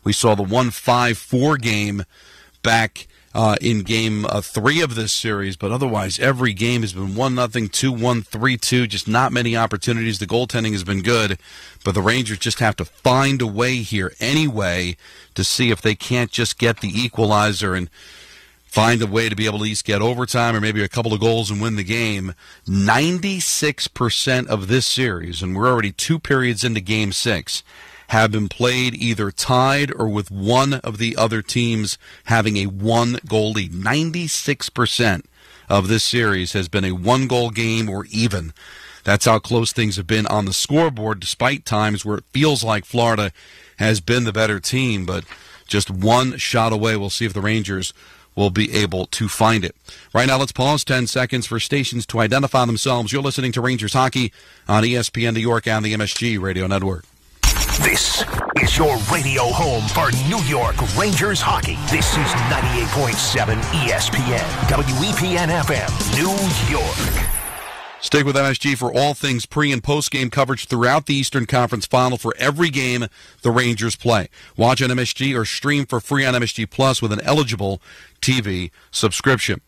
We saw the 1-5-4 game back in Game 3 of this series, but otherwise every game has been 1-0, 2-1, 3-2, just not many opportunities. The goaltending has been good, but the Rangers just have to find a way here anyway to see if they can't just get the equalizer and find a way to be able to at least get overtime or maybe a couple of goals and win the game. 96% of this series, and we're already 2 periods into Game 6, have been played either tied or with one of the other teams having a 1-goal lead. 96% of this series has been a 1-goal game or even. That's how close things have been on the scoreboard, despite times where it feels like Florida has been the better team, but just one shot away. We'll see if the Rangers will be able to find it. Right now, let's pause 10 seconds for stations to identify themselves. You're listening to Rangers Hockey on ESPN New York and the MSG Radio Network. This is your radio home for New York Rangers hockey. This is 98.7 ESPN, WEPN FM, New York. Stick with MSG for all things pre- and post-game coverage throughout the Eastern Conference Final for every game the Rangers play. Watch on MSG or stream for free on MSG Plus with an eligible TV subscription.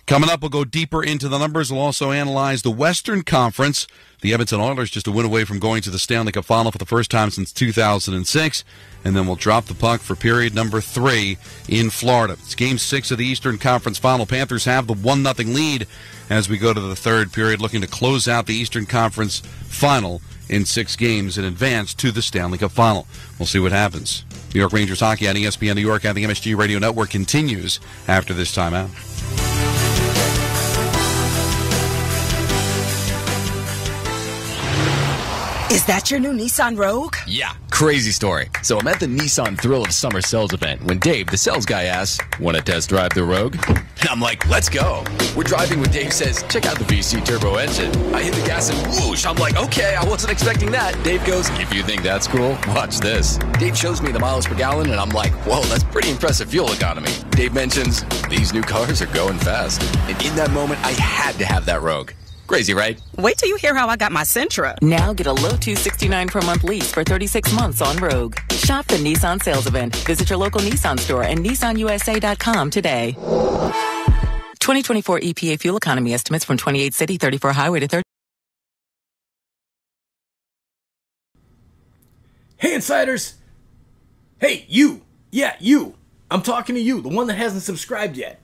Coming up, we'll go deeper into the numbers. We'll also analyze the Western Conference. The Edmonton Oilers just a win away from going to the Stanley Cup Final for the first time since 2006. And then we'll drop the puck for period number 3 in Florida. It's Game 6 of the Eastern Conference Final. Panthers have the 1-0 lead as we go to the third period, looking to close out the Eastern Conference Final in 6 games in advance to the Stanley Cup Final. We'll see what happens. New York Rangers hockey on ESPN New York and the MSG Radio Network continues after this timeout. Is that your new Nissan Rogue? Yeah, crazy story. So I'm at the Nissan Thrill of Summer Sales event when Dave, the sales guy, asks, want to test drive the Rogue? I'm like, let's go. We're driving when Dave says, check out the VC turbo engine. I hit the gas and whoosh. I'm like, okay, I wasn't expecting that. Dave goes, if you think that's cool, watch this. Dave shows me the miles per gallon and I'm like, whoa, that's pretty impressive fuel economy. Dave mentions, these new cars are going fast. And in that moment, I had to have that Rogue. Crazy, right? Wait till you hear how I got my Sentra. Now get a low $269 per month lease for 36 months on Rogue. Shop the Nissan sales event. Visit your local Nissan store and nissanusa.com today. 2024 EPA fuel economy estimates from 28 city, 34 highway to 30. Hey, Insiders. Hey, you. Yeah, you. I'm talking to you, the one that hasn't subscribed yet.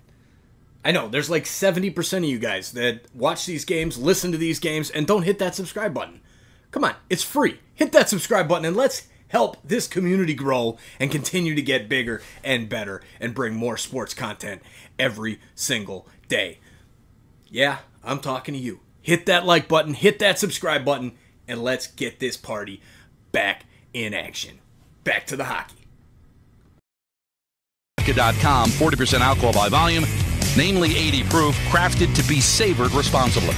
I know, there's like 70% of you guys that watch these games, listen to these games, and don't hit that subscribe button. Come on, it's free. Hit that subscribe button and let's help this community grow and continue to get bigger and better and bring more sports content every single day. Yeah, I'm talking to you. Hit that like button, hit that subscribe button, and let's get this party back in action. Back to the hockey. .com, 40% alcohol by volume, namely 80 proof, crafted to be savored responsibly.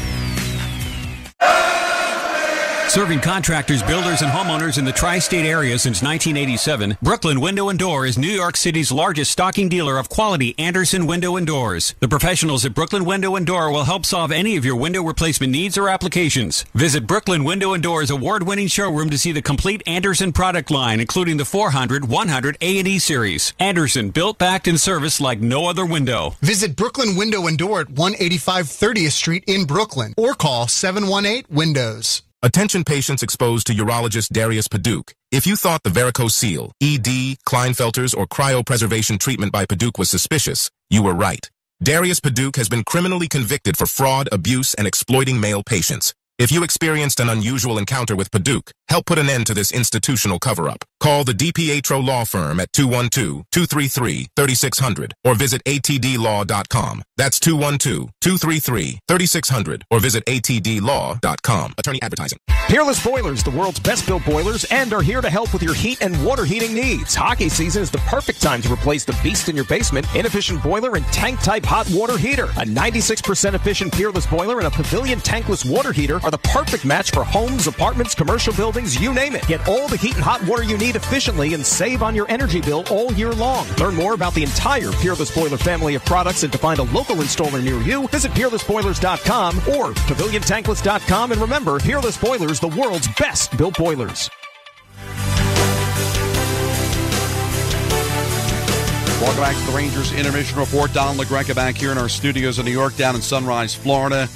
Serving contractors, builders, and homeowners in the tri-state area since 1987, Brooklyn Window & Door is New York City's largest stocking dealer of quality Andersen window & doors. The professionals at Brooklyn Window & Door will help solve any of your window replacement needs or applications. Visit Brooklyn Window & Door's award-winning showroom to see the complete Andersen product line, including the 400, 100, A&E series. Andersen, built, backed, and serviced like no other window. Visit Brooklyn Window & Door at 185 30th Street in Brooklyn or call 718-WINDOWS. Attention patients exposed to urologist Darius Paduch. If you thought the varicose seal, ED, Klinefelter's, or cryopreservation treatment by Paduch was suspicious, you were right. Darius Paduch has been criminally convicted for fraud, abuse, and exploiting male patients. If you experienced an unusual encounter with Paduch, help put an end to this institutional cover-up. Call the DiPietro Law Firm at 212-233-3600 or visit atdlaw.com. That's 212-233-3600 or visit atdlaw.com. Attorney advertising. Peerless Boilers, the world's best-built boilers, and are here to help with your heat and water heating needs. Hockey season is the perfect time to replace the beast in your basement, inefficient boiler and tank-type hot water heater. A 96% efficient Peerless boiler and a Pavilion tankless water heater are the perfect match for homes, apartments, commercial buildings, you name it. Get all the heat and hot water you need efficiently and save on your energy bill all year long. Learn more about the entire Peerless Boiler family of products and to find a local installer near you, visit peerlessboilers.com or paviliontankless.com. And remember, Peerless Boilers, the world's best built boilers. Welcome back to the Rangers Intermission Report. Don LaGreca back here in our studios in New York, down in Sunrise, Florida.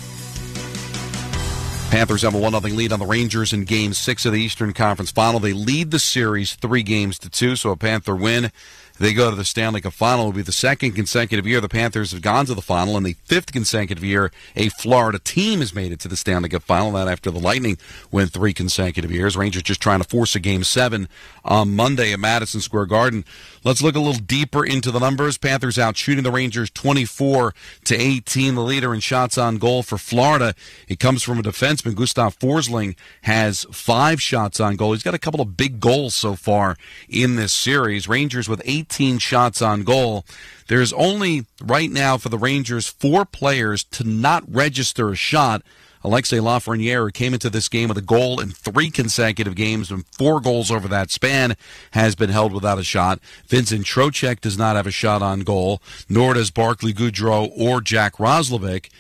Panthers have a 1-0 lead on the Rangers in Game 6 of the Eastern Conference Final. They lead the series 3-2, so a Panther win. They go to the Stanley Cup Final. It will be the second consecutive year the Panthers have gone to the Final, and the fifth consecutive year a Florida team has made it to the Stanley Cup Final. That after the Lightning win 3 consecutive years. Rangers just trying to force a Game 7 on Monday at Madison Square Garden. Let's look a little deeper into the numbers. Panthers out shooting the Rangers 24-18. The leader in shots on goal for Florida. It comes from a defenseman. Gustav Forsling has 5 shots on goal. He's got a couple of big goals so far in this series. Rangers with 18 shots on goal. There's only, right now, for the Rangers, 4 players to not register a shot. Alexei Lafreniere, who came into this game with a goal in 3 consecutive games and 4 goals over that span, has been held without a shot. Vincent Trocheck does not have a shot on goal, nor does Barclay Goodrow or Jack Roslovic.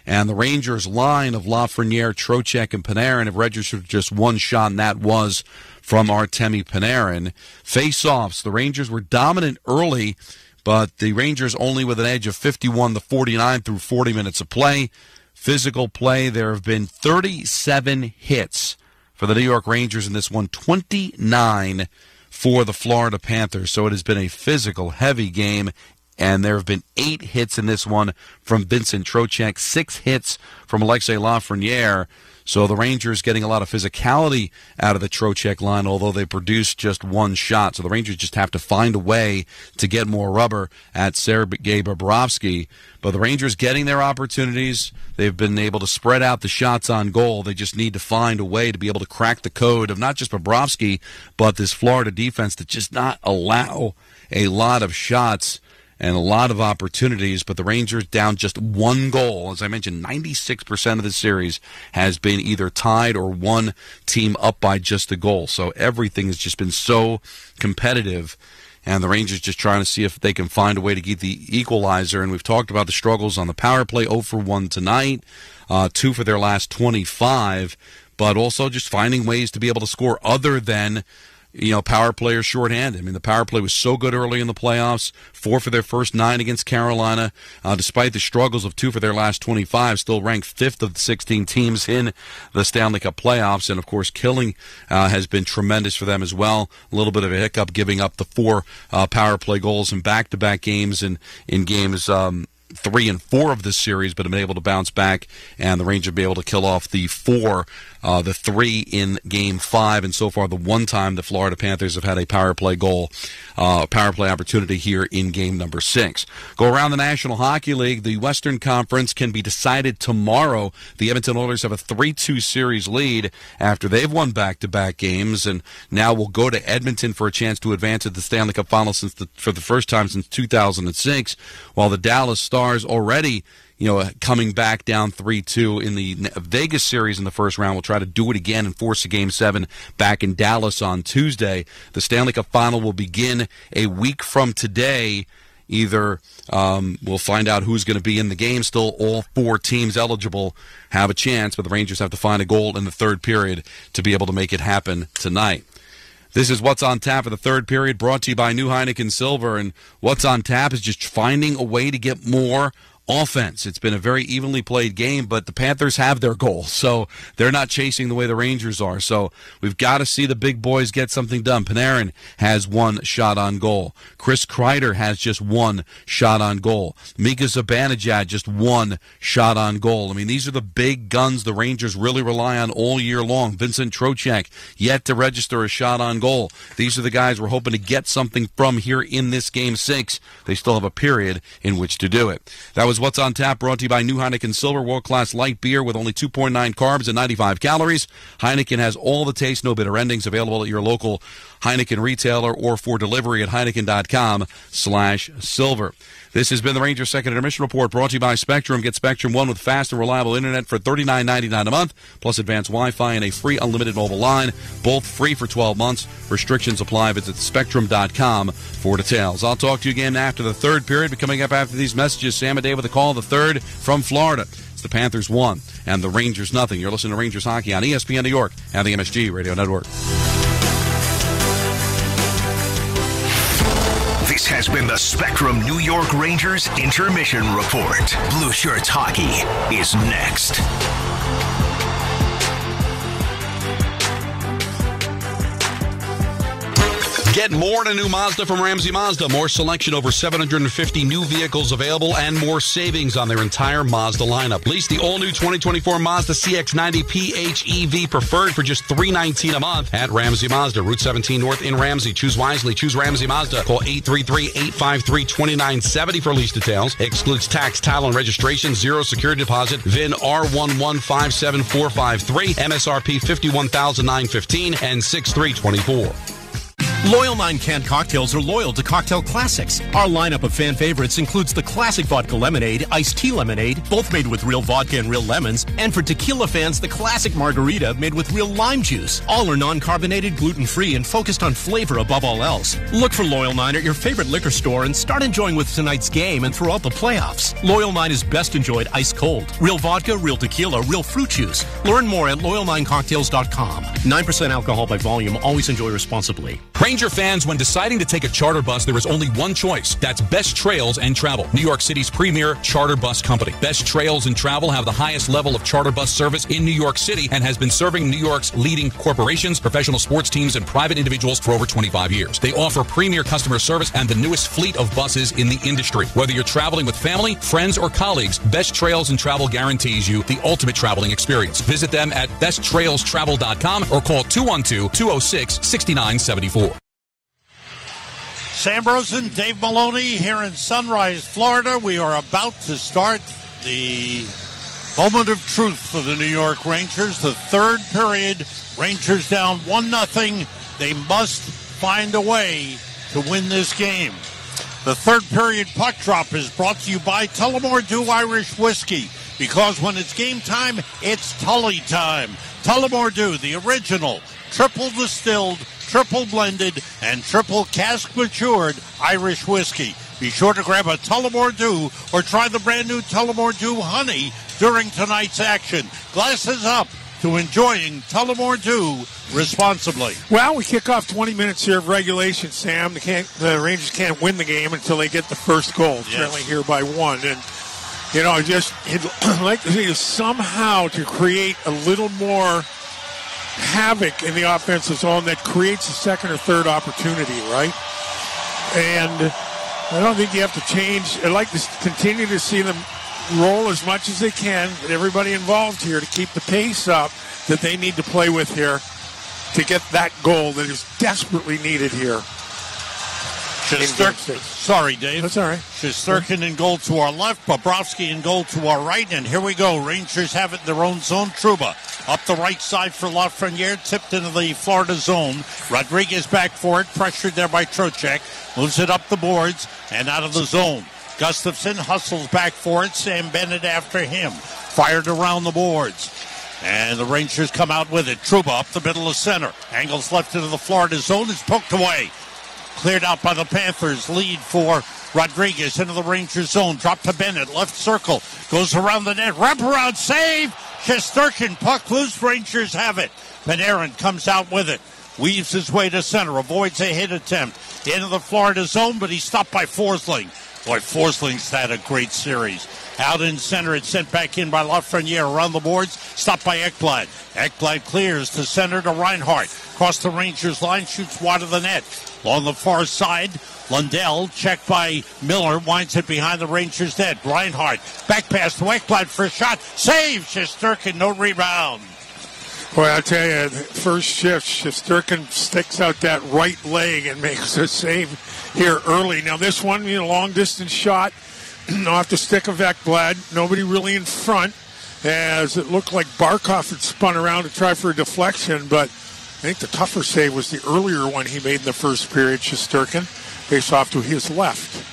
And the Rangers' line of Lafreniere, Trocheck, and Panarin have registered just one shot, and that was from Artemi Panarin. Face-offs, the Rangers were dominant early, but the Rangers only with an edge of 51-49 through 40 minutes of play. Physical play, there have been 37 hits for the New York Rangers in this one, 29 for the Florida Panthers. So it has been a physical, heavy game, and there have been 8 hits in this one from Vincent Trocheck, 6 hits from Alexei Lafreniere. So the Rangers getting a lot of physicality out of the Trocheck line, although they produced just one shot. So the Rangers just have to find a way to get more rubber at Sergei Bobrovsky. But the Rangers getting their opportunities. They've been able to spread out the shots on goal. They just need to find a way to be able to crack the code of not just Bobrovsky, but this Florida defense to just not allow a lot of shots and a lot of opportunities, but the Rangers down just one goal. As I mentioned, 96% of the series has been either tied or one team up by just a goal. So everything has just been so competitive, and the Rangers just trying to see if they can find a way to get the equalizer. And we've talked about the struggles on the power play, 0 for 1 tonight, 2 for their last 25, but also just finding ways to be able to score other than power play or shorthanded. I mean, the power play was so good early in the playoffs, 4 for their first 9 against Carolina. Despite the struggles of 2 for their last 25, still ranked 5th of the 16 teams in the Stanley Cup playoffs. And, of course, killing has been tremendous for them as well. A little bit of a hiccup giving up the 4 power play goals in back-to-back games and in games 3 and 4 of this series, but have been able to bounce back, and the Rangers be able to kill off the 3 in Game 5, and so far the one time the Florida Panthers have had a power play goal, power play opportunity here in Game number 6. Go around the National Hockey League. The Western Conference can be decided tomorrow. The Edmonton Oilers have a 3-2 series lead after they've won back-to-back games, and now will go to Edmonton for a chance to advance to the Stanley Cup Finals for the first time since 2006, while the Dallas Stars already coming back down 3-2 in the Vegas series in the first round. Will try to do it again and force a Game 7 back in Dallas on Tuesday. The Stanley Cup Final will begin a week from today. Either we'll find out who's going to be in the game. Still, all 4 teams eligible have a chance, but the Rangers have to find a goal in the third period to be able to make it happen tonight. This is What's on Tap for the third period, brought to you by New Heineken Silver. And What's on Tap is just finding a way to get more offense. It's been a very evenly played game, but the Panthers have their goal, so they're not chasing the way the Rangers are. So we've got to see the big boys get something done. Panarin has 1 shot on goal. Chris Kreider has just 1 shot on goal. Mika Zibanejad just 1 shot on goal. I mean, these are the big guns the Rangers really rely on all year long. Vincent Trocheck yet to register a shot on goal. These are the guys we're hoping to get something from here in this Game 6. They still have a period in which to do it. That was What's on Tap, brought to you by New Heineken Silver, world-class light beer with only 2.9 carbs and 95 calories. Heineken has all the taste, no bitter endings, available at your local Heineken retailer or for delivery at Heineken.com/silver. This has been the Rangers Second Intermission Report, brought to you by Spectrum. Get Spectrum One with fast and reliable internet for $39.99 a month, plus advanced Wi-Fi and a free unlimited mobile line, both free for 12 months. Restrictions apply. Visit Spectrum.com for details. I'll talk to you again after the third period. But coming up after these messages, Sam Adair with a call, the third from Florida. It's the Panthers 1 and the Rangers nothing. You're listening to Rangers Hockey on ESPN New York and the MSG Radio Network. This has been the Spectrum New York Rangers Intermission Report. Blue Shirts Hockey is next. Get more in a new Mazda from Ramsey Mazda. More selection, over 750 new vehicles available, and more savings on their entire Mazda lineup. Lease the all-new 2024 Mazda CX-90 PHEV Preferred for just $319 a month at Ramsey Mazda, Route 17 North in Ramsey. Choose wisely. Choose Ramsey Mazda. Call 833-853-2970 for lease details. Excludes tax, title, and registration. Zero security deposit. VIN R1157453. MSRP $51,915 and 6324. Loyal 9 canned cocktails are loyal to cocktail classics. Our lineup of fan favorites includes the classic vodka lemonade, iced tea lemonade, both made with real vodka and real lemons, and for tequila fans, the classic margarita made with real lime juice. All are non-carbonated, gluten-free, and focused on flavor above all else. Look for Loyal 9 at your favorite liquor store and start enjoying with tonight's game and throughout the playoffs. Loyal 9 is best enjoyed ice cold. Real vodka, real tequila, real fruit juice. Learn more at loyal9cocktails.com. 9% alcohol by volume. Always enjoy responsibly. Ranger fans, when deciding to take a charter bus, there is only one choice. That's Best Trails and Travel, New York City's premier charter bus company. Best Trails and Travel have the highest level of charter bus service in New York City and has been serving New York's leading corporations, professional sports teams, and private individuals for over 25 years. They offer premier customer service and the newest fleet of buses in the industry. Whether you're traveling with family, friends, or colleagues, Best Trails and Travel guarantees you the ultimate traveling experience. Visit them at besttrailstravel.com or call 212-206-6974. Sam Rosen, Dave Maloney here in Sunrise, Florida. We are about to start the moment of truth for the New York Rangers. The third period, Rangers down 1-0. They must find a way to win this game. The third period puck drop is brought to you by Tullamore Dew Irish Whiskey, because when it's game time, it's Tully time. Tullamore Dew, the original, triple distilled, triple blended, and triple cask matured Irish whiskey. Be sure to grab a Tullamore Dew or try the brand new Tullamore Dew Honey during tonight's action. Glasses up to enjoying Tullamore Dew responsibly. Well, we kick off 20 minutes here of regulation, Sam. The Rangers can't win the game until they get the first goal. Yes. Currently here by 1. And, you know, I'd like to see somehow to create a little more havoc in the offensive zone that creates a second or third opportunity, right? And I don't think you have to change. I'd like to continue to see them roll as much as they can, but everybody involved here to keep the pace up that they need to play with here to get that goal that is desperately needed here. Sorry, Dave. That's all right. Shesterkin in goal to our left, Bobrovsky in goal to our right, and here we go. Rangers have it in their own zone. Trouba up the right side for Lafreniere, tipped into the Florida zone. Rodriguez back for it, pressured there by Trocheck. Moves it up the boards and out of the zone. Gustafsson hustles back for it. Sam Bennett after him. Fired around the boards. And the Rangers come out with it. Trouba up the middle of center. Angles left into the Florida zone. It's poked away. Cleared out by the Panthers. Lead for Rodriguez into the Rangers zone. Drop to Bennett. Left circle. Goes around the net. Wraparound save. Shesterkin. Puck loose. Rangers have it. Panarin comes out with it. Weaves his way to center. Avoids a hit attempt. Into the Florida zone, but he's stopped by Forsling. Boy, Forsling's had a great series. Out in center, it's sent back in by Lafreniere. Around the boards, stopped by Ekblad. Ekblad clears to center to Reinhart. Across the Rangers line, shoots wide of the net. Along the far side, Lundell, checked by Miller, winds it behind the Rangers' net. Reinhart, back pass to Ekblad for a shot. Save! Shesterkin, no rebound. Boy, I'll tell you, first shift, Shesterkin sticks out that right leg and makes a save here early. Now this one, long-distance shot off the stick of Ekblad. Nobody really in front, as it looked like Barkov had spun around to try for a deflection, but I think the tougher save was the earlier one he made in the first period, Shesterkin, face off to his left.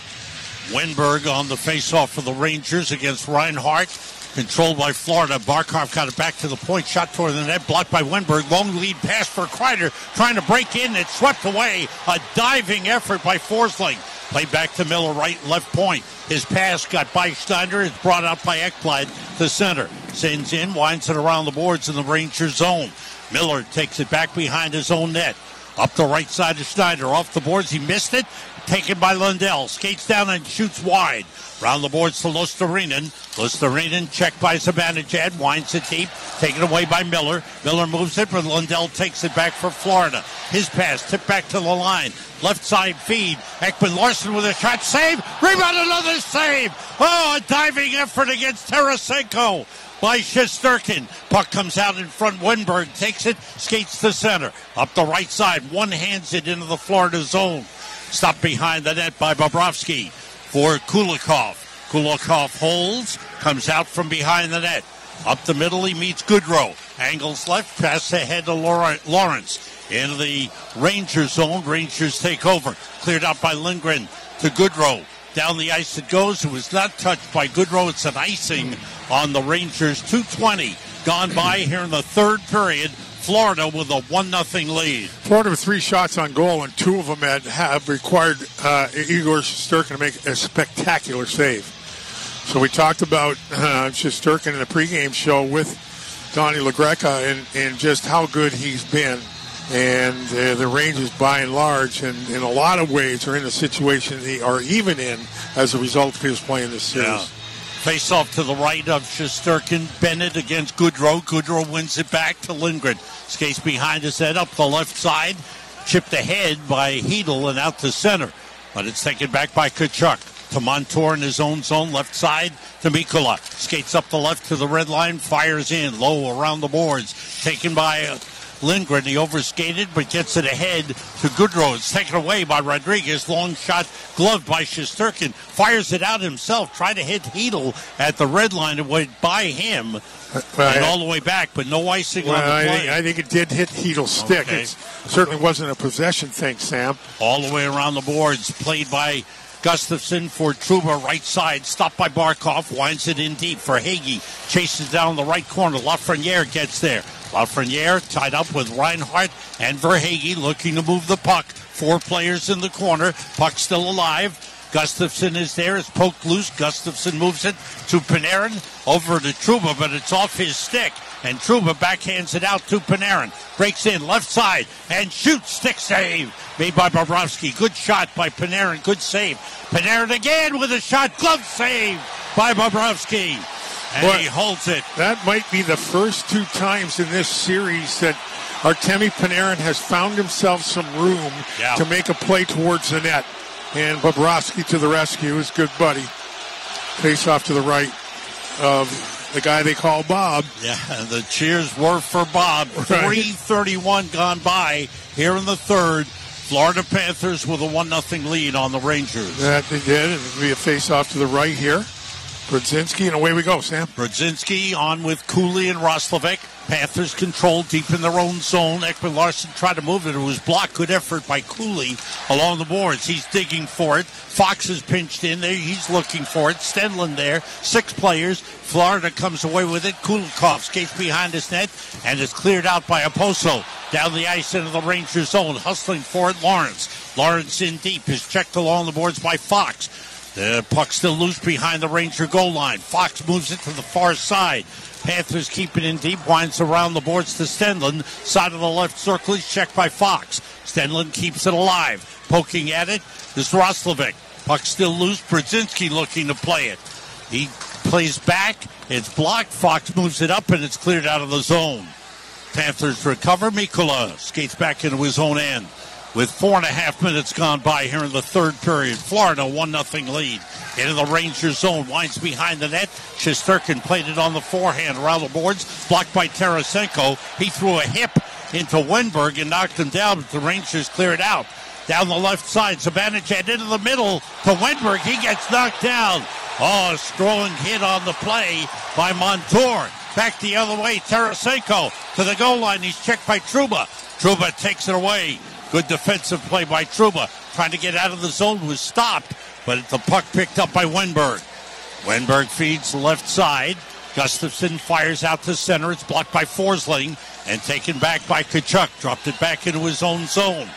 Wenberg on the face-off for the Rangers against Reinhart. Controlled by Florida. Barkov got it back to the point. Shot toward the net. Blocked by Wenberg. Long lead pass for Kreider. Trying to break in. It swept away. A diving effort by Forsling. Played back to Miller, right and left point. His pass got by Schneider. It's brought out by Ekblad to center. Sends in. Winds it around the boards in the Rangers zone. Miller takes it back behind his own net. Up the right side of Schneider. Off the boards. He missed it. Taken by Lundell. Skates down and shoots wide. Round the boards to Luostarinen. Luostarinen checked by Zibanejad. Winds it deep. Taken away by Miller. Miller moves it, but Lundell takes it back for Florida. His pass tipped back to the line. Left side feed. Ekman Larson with a shot. Save. Rebound, another save. Oh, a diving effort against Tarasenko by Shesterkin. Puck comes out in front. Wenberg takes it. Skates to center. Up the right side. One hands it into the Florida zone. Stopped behind the net by Bobrovsky for Kulikov. Kulikov holds, comes out from behind the net. Up the middle, he meets Goodrow. Angles left, pass ahead to Lawrence. into the Rangers zone. Rangers take over. Cleared out by Lindgren to Goodrow. Down the ice it goes. It was not touched by Goodrow. It's an icing on the Rangers. 2:20 gone by here in the third period. Florida with a 1-0 lead. Florida with 3 shots on goal, and 2 of them have required Igor Shesterkin to make a spectacular save. So we talked about Shesterkin in the pregame show with Donnie LaGreca and just how good he's been. And the Rangers, by and large, and in a lot of ways, are in the situation they are even in as a result of his playing this series. Yeah. Face off to the right of Shesterkin. Bennett against Goodrow. Goodrow wins it back to Lindgren. Skates behind his head up the left side. Chipped ahead by Hedl and out to center. But it's taken back by Tkachuk. To Montour in his own zone. Left side to Mikkola. Skates up the left to the red line. Fires in. Low around the boards. Taken by Lindgren. He overskated but gets it ahead to Goodrow. It's taken away by Rodriguez. Long shot gloved by Shesterkin. Fires it out himself. Tried to hit Hedl at the red line. It went by him and all the way back, but no icing on the play. I think it did hit Hedl's stick. Okay. It certainly wasn't a possession thing, Sam. All the way around the boards. Played by Gustafsson for Trouba, right side, stopped by Barkov, winds it in deep for Hagee, chases down the right corner. Lafreniere gets there. Lafreniere tied up with Reinhart and Verhaeghe looking to move the puck. 4 players in the corner. Puck still alive. Gustafsson is there. It's poked loose. Gustafsson moves it to Panarin. Over to Trouba, but it's off his stick. And Trouba backhands it out to Panarin. Breaks in left side and shoots. Stick save made by Bobrovsky. Good shot by Panarin. Good save. Panarin again with a shot. Glove save by Bobrovsky. And he holds it. That might be the first 2 times in this series that Artemi Panarin has found himself some room to make a play towards the net. And Bobrovsky to the rescue, his good buddy. Face off to the right of the guy they call Bob. Yeah, and the cheers were for Bob. 3:31 gone by here in the third. Florida Panthers with a 1-0 lead on the Rangers. That they did. And it'll be a face off to the right here. Brodzinski, and away we go, Sam. Brodzinski on with Cooley and Roslovic. Panthers controlled deep in their own zone. Ekman Larson tried to move it. It was blocked. Good effort by Cooley along the boards. He's digging for it. Fox is pinched in there. He's looking for it. Stenlund there. 6 players. Florida comes away with it. Kulikov skates behind his net and is cleared out by Oposo. Down the ice into the Rangers zone. Hustling for it, Lawrence. Lawrence in deep is checked along the boards by Fox. The puck still loose behind the Ranger goal line. Fox moves it to the far side. Panthers keep it in deep, winds around the boards to Stenlund. Side of the left circle is checked by Fox. Stenlund keeps it alive. Poking at it is Roslovic. Puck still loose. Brodzinski looking to play it. He plays back. It's blocked. Fox moves it up, and it's cleared out of the zone. Panthers recover. Mikkola skates back into his own end. With 4.5 minutes gone by here in the third period. Florida 1-0 lead. Into the Rangers zone. Winds behind the net. Shesterkin played it on the forehand around the boards. Blocked by Tarasenko. He threw a hip into Wenberg and knocked him down, but the Rangers cleared out. Down the left side. Zibanejad into the middle to Wenberg. He gets knocked down. Oh, a strong hit on the play by Montour. Back the other way. Tarasenko to the goal line. He's checked by Trouba. Trouba takes it away. Good defensive play by Trouba. Trying to get out of the zone, was stopped, but the puck picked up by Wenberg. Wenberg feeds the left side. Gustafsson fires out to center. It's blocked by Forsling and taken back by Tkachuk. Dropped it back into his own zone.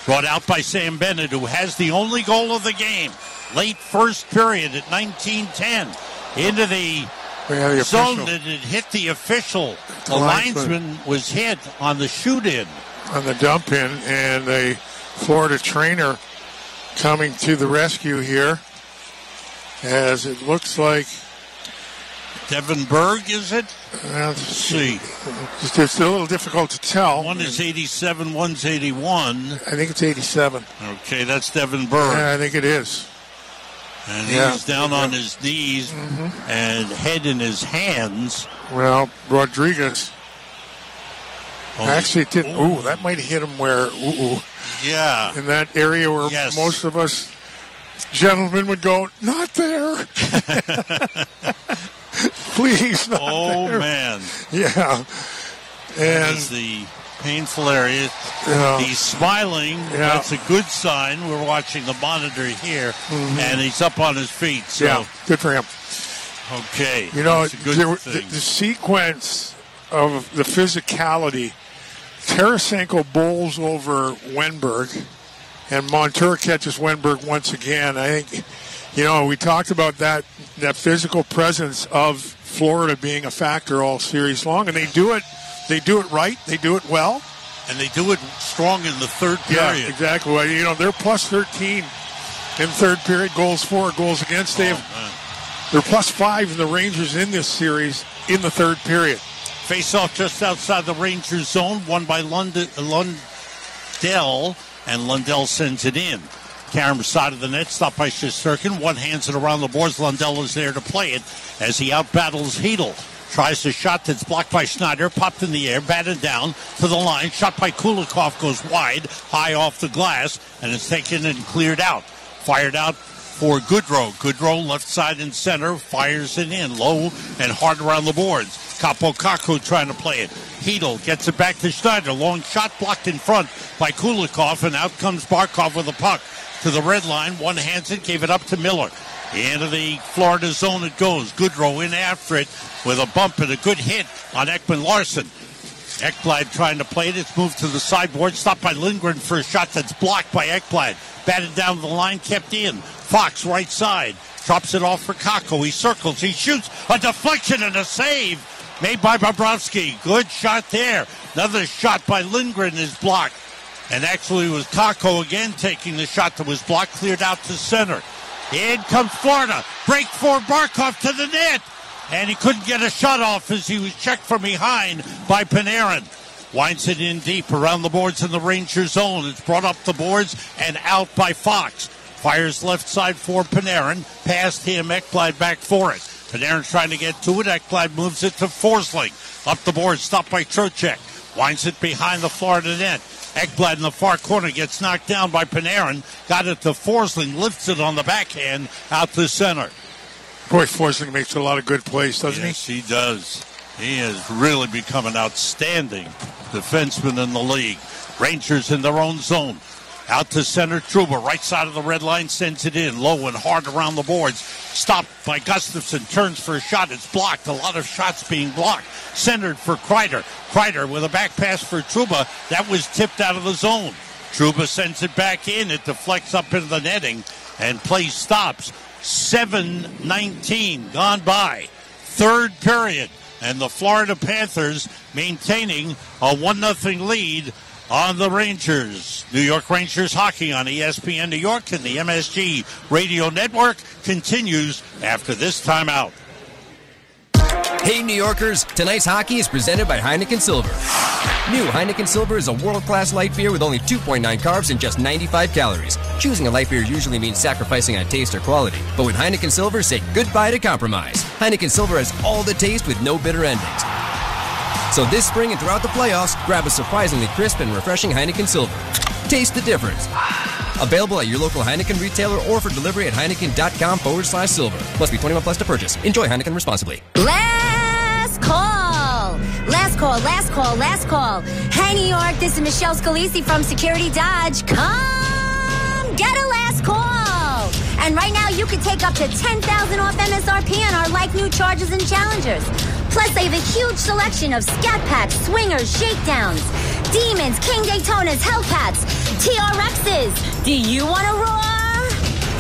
Brought out by Sam Bennett, who has the only goal of the game. Late first period at 19:10. Into the zone that had hit the official. The linesman was hit on the shoot-in. On the dump in, and a Florida trainer coming to the rescue here, as it looks like Devin Berg, is it? Let's see. It's a little difficult to tell. One is 87, one's 81. I think it's 87. Okay, that's Devin Berg. Yeah, I think it is. And he's down on his knees and head in his hands. Well, Rodriguez. Actually, it didn't. Ooh, that might have hit him where, yeah, in that area where most of us gentlemen would go, not there. Please, not there. Man. Yeah. And the Painful area. Yeah. He's smiling. Yeah. That's a good sign. We're watching the monitor here, and he's up on his feet. So. Yeah, good for him. Okay. You know, that's a good thing. the sequence of the physicality, Tarasenko bowls over Wenberg, and Montour catches Wenberg once again. I think, we talked about that physical presence of Florida being a factor all series long, and they do it. They do it right. They do it well. And they do it strong in the third period. Yeah, exactly. They're plus 13 in third period, goals for, goals against. They're plus 5 in the Rangers in this series in the third period. Face-off just outside the Rangers zone, won by Lundell, and Lundell sends it in. Karam side of the net, stopped by Shesterkin. One hands it around the boards. Lundell is there to play it as he outbattles Hedel. Tries a shot that's blocked by Schneider, popped in the air, batted down to the line. Shot by Kulikov goes wide, high off the glass, and it's taken and cleared out. Fired out for Goodrow. Goodrow left side and center, fires it in low and hard around the boards. Capo Kakko trying to play it. Hedel gets it back to Schneider. Long shot blocked in front by Kulikov, and out comes Barkov with a puck to the red line. One hands it, gave it up to Miller. Into the Florida zone it goes. Goodrow in after it with a bump and a good hit on Ekman Larson. Ekblad trying to play it. It's moved to the sideboard. Stopped by Lindgren for a shot that's blocked by Ekblad. Batted down the line, kept in. Fox right side. Drops it off for Kakko. He circles. He shoots. A deflection and a save made by Bobrovsky. Good shot there. Another shot by Lindgren is blocked. And actually it was Kakko again taking the shot that was blocked. Cleared out to center. In comes Florida. Break for Barkov to the net. And he couldn't get a shot off as he was checked from behind by Panarin. Winds it in deep around the boards in the Ranger zone. It's brought up the boards and out by Fox. Fires left side for Panarin. Past him, Ekblad back for it. Panarin's trying to get to it. Ekblad moves it to Forsling. Up the board, stopped by Trocheck. Winds it behind the Florida net. Ekblad in the far corner gets knocked down by Panarin. Got it to Forsling. Lifts it on the backhand out to center. Boy, Forsling makes a lot of good plays, doesn't he? Yes, he does. He has really become an outstanding defenseman in the league. Rangers in their own zone. Out to center, Trouba, right side of the red line, sends it in, low and hard around the boards. Stopped by Gustafsson, turns for a shot. It's blocked. A lot of shots being blocked. Centered for Kreider. Kreider with a back pass for Trouba. That was tipped out of the zone. Trouba sends it back in. It deflects up into the netting, and play stops. 7:19 gone by. Third period, and the Florida Panthers maintaining a 1-0 lead on the Rangers. New York Rangers hockey on ESPN New York and the MSG Radio Network continues after this timeout. Hey, New Yorkers, tonight's hockey is presented by Heineken Silver. New Heineken Silver is a world-class light beer with only 2.9 carbs and just 95 calories. Choosing a light beer usually means sacrificing on taste or quality, but with Heineken Silver, say goodbye to compromise. Heineken Silver has all the taste with no bitter endings. So this spring and throughout the playoffs, grab a surprisingly crisp and refreshing Heineken Silver. Taste the difference. Available at your local Heineken retailer or for delivery at Heineken.com/silver. Must be 21 plus to purchase. Enjoy Heineken responsibly. Last call. Last call, last call, last call. Hey, New York, this is Michelle Scalisi from Security Dodge. Come get a last call. And right now, you can take up to $10,000 off MSRP on our like-new Chargers and Challengers. Plus, they have a huge selection of Scat Packs, Swingers, Shakedowns, Demons, King Daytonas, Hellcats, TRXs. Do you want to roar?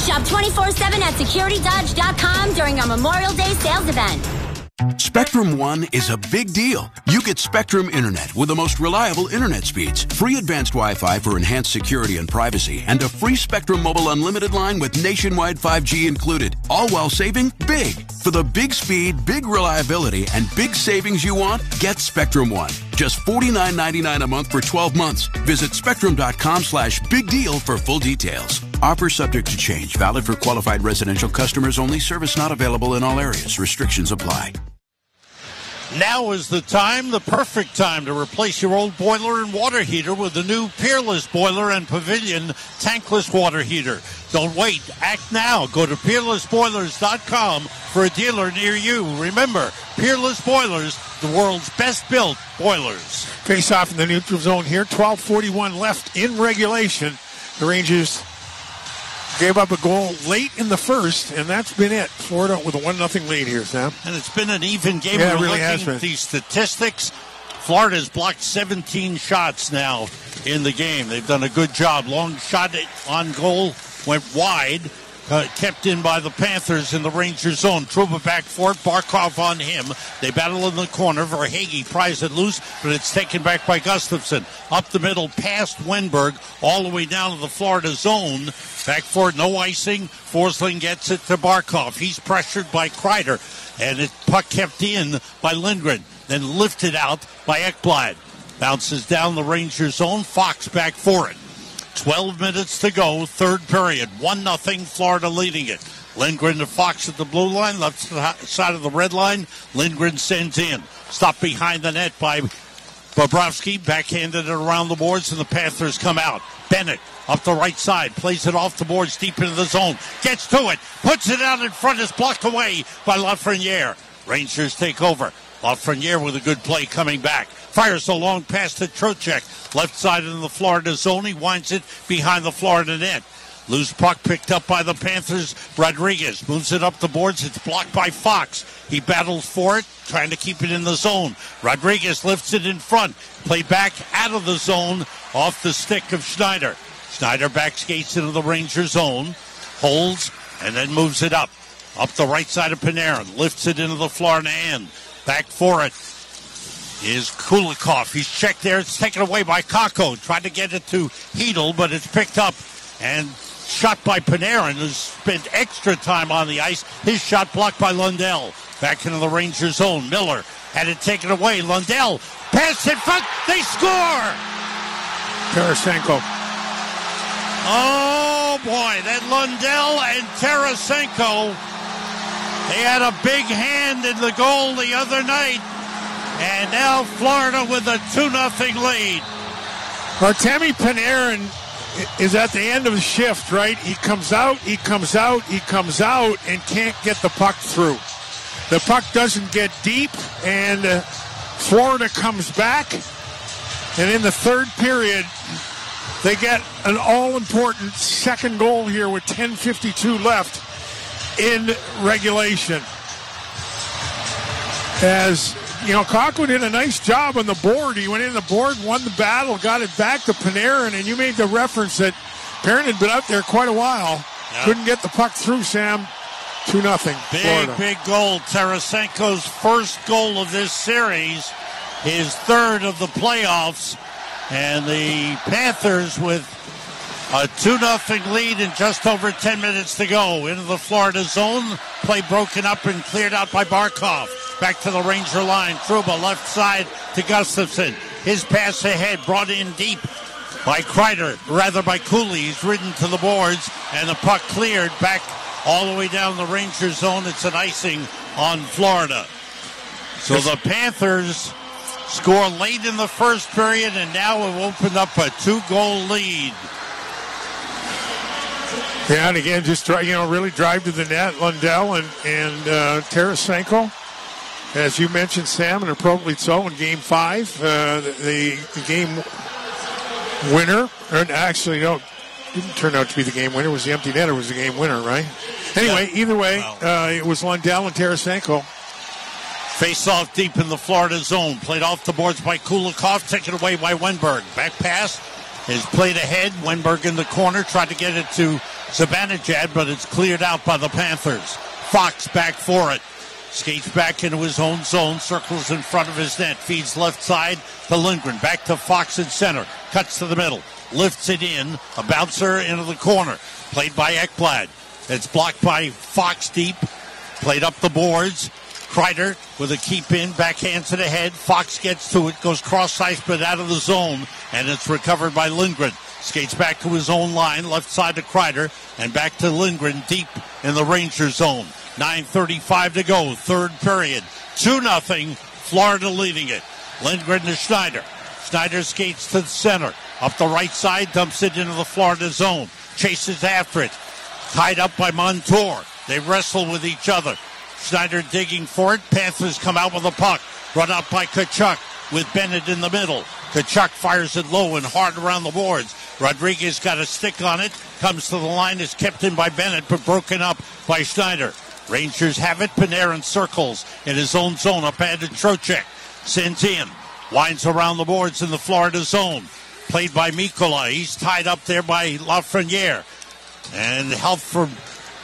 Shop 24/7 at securitydodge.com during our Memorial Day sales event. Spectrum One is a big deal. You get Spectrum Internet with the most reliable internet speeds, free advanced Wi-Fi for enhanced security and privacy, and a free Spectrum Mobile Unlimited line with nationwide 5G included, all while saving big. For the big speed, big reliability, and big savings you want, get Spectrum One. Just $49.99 a month for 12 months. Visit spectrum.com/big deal for full details. Offer subject to change. Valid for qualified residential customers only. Service not available in all areas. Restrictions apply. Now is the time, the perfect time, to replace your old boiler and water heater with the new Peerless Boiler and Pavilion tankless water heater. Don't wait. Act now. Go to peerlessboilers.com for a dealer near you. Remember, peerlessboilers.com. the world's best-built boilers. Face off in the neutral zone here. 12:41 left in regulation. The Rangers gave up a goal late in the first, and that's been it. Florida with a 1-0 lead here, Sam. And it's been an even game. Yeah, it We're really has looking been. at these statistics. Florida's blocked 17 shots now in the game. They've done a good job. Long shot on goal went wide. Kept in by the Panthers in the Rangers zone. Trouba back for it. Barkov on him. They battle in the corner. Verhaeghe pries it loose, but it's taken back by Gustafsson. Up the middle, past Wenberg, all the way down to the Florida zone. Back for it, no icing. Forsling gets it to Barkov. He's pressured by Kreider, and it puck kept in by Lindgren. Then lifted out by Ekblad. Bounces down the Rangers zone. Fox back for it. 12 minutes to go, third period. 1-0, Florida leading it. Lindgren to Fox at the blue line, left side of the red line. Lindgren sends in. Stopped behind the net by Bobrovsky. Backhanded it around the boards, and the Panthers come out. Bennett up the right side, plays it off the boards deep into the zone. Gets to it, puts it out in front, is blocked away by Lafreniere. Rangers take over. Lafreniere with a good play coming back. Fires a long pass to Trocheck. Left side in the Florida zone. He winds it behind the Florida net. Loose puck picked up by the Panthers. Rodriguez moves it up the boards. It's blocked by Fox. He battles for it, trying to keep it in the zone. Rodriguez lifts it in front. Play back out of the zone off the stick of Schneider. Schneider back skates into the Ranger zone. Holds and then moves it up. Up the right side of Panarin. Lifts it into the Florida end. Back for it is Kulikov. He's checked there. It's taken away by Kakko. Tried to get it to Hedl, but it's picked up and shot by Panarin, who's spent extra time on the ice. His shot blocked by Lundell. Back into the Ranger zone. Miller had it taken away. Lundell pass in front. They score! Tarasenko. Oh, boy. That Lundell and Tarasenko, they had a big hand in the goal the other night. And now Florida with a 2-0 lead. Artemi Panarin is at the end of the shift, right? He comes out, and can't get the puck through. The puck doesn't get deep, and Florida comes back. And in the third period, they get an all-important second goal here with 10:52 left in regulation. As you know, Kakko did a nice job on the board. He went in the board, won the battle, got it back to Panarin, and you made the reference that Panarin had been out there quite a while. Yeah. Couldn't get the puck through, Sam. 2-0. Florida. Big goal. Tarasenko's first goal of this series, his third of the playoffs, and the Panthers with a 2-0 lead in just over 10 minutes to go. Into the Florida zone. Play broken up and cleared out by Barkov. Back to the Ranger line. Trouba left side to Gustafsson. His pass ahead brought in deep by Kreider, rather by Cooley. He's ridden to the boards, and the puck cleared back all the way down the Ranger zone. It's an icing on Florida. So the Panthers score late in the first period, and now have opened up a 2-goal lead. Yeah, and again, just really drive to the net. Lundell and Tarasenko, as you mentioned, Sam, and appropriately so in Game 5, the game winner. Or actually, no, didn't turn out to be the game winner. It was the empty netter was the game winner, right? Anyway, either way, it was Lundell and Tarasenko. Face off deep in the Florida zone. Played off the boards by Kulikov, taken away by Wenberg. Back pass is played ahead. Wenberg in the corner, tried to get it to Zibanejad, but it's cleared out by the Panthers. Fox back for it. Skates back into his own zone, circles in front of his net, feeds left side to Lindgren. Back to Fox in center, cuts to the middle, lifts it in, a bouncer into the corner. Played by Ekblad. It's blocked by Fox deep, played up the boards. Kreider with a keep in, backhands it ahead. Fox gets to it, goes cross ice but out of the zone, and it's recovered by Lindgren. Skates back to his own line, left side to Kreider, and back to Lindgren deep in the Ranger zone. 9:35 to go, third period. 2-0, Florida leading it. Lindgren to Schneider. Schneider skates to the center. Up the right side, dumps it into the Florida zone. Chases after it. Tied up by Montour. They wrestle with each other. Schneider digging for it. Panthers come out with a puck. Run out by Tkachuk with Bennett in the middle. Tkachuk fires it low and hard around the boards. Rodriguez got a stick on it. Comes to the line. Is kept in by Bennett, but broken up by Schneider. Rangers have it. Panarin circles in his own zone. Up ahead to Trocheck. Sends in. Winds around the boards in the Florida zone. Played by Mikkola. He's tied up there by Lafreniere. And help from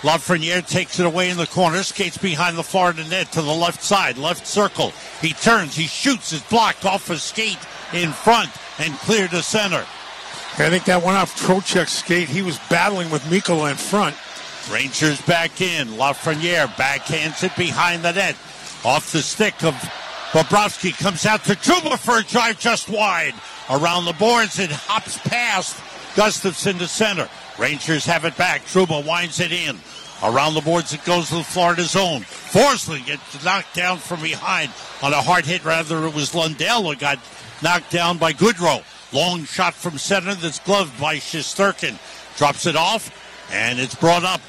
Lafreniere takes it away in the corner. Skates behind the Florida net to the left side. Left circle. He turns. He shoots. It's blocked off a skate in front and cleared to center. I think that went off Trocheck's skate. He was battling with Mikkola in front. Rangers back in. Lafreniere backhands it behind the net. Off the stick of Bobrovsky. Comes out to Trouba for a drive just wide. Around the boards, it hops past Gustafsson to center. Rangers have it back. Trouba winds it in. Around the boards, it goes to the Florida zone. Forsling gets knocked down from behind on a hard hit. Rather, it was Lundell who got knocked down by Goodrow. Long shot from center that's gloved by Shesterkin. Drops it off, and it's brought up.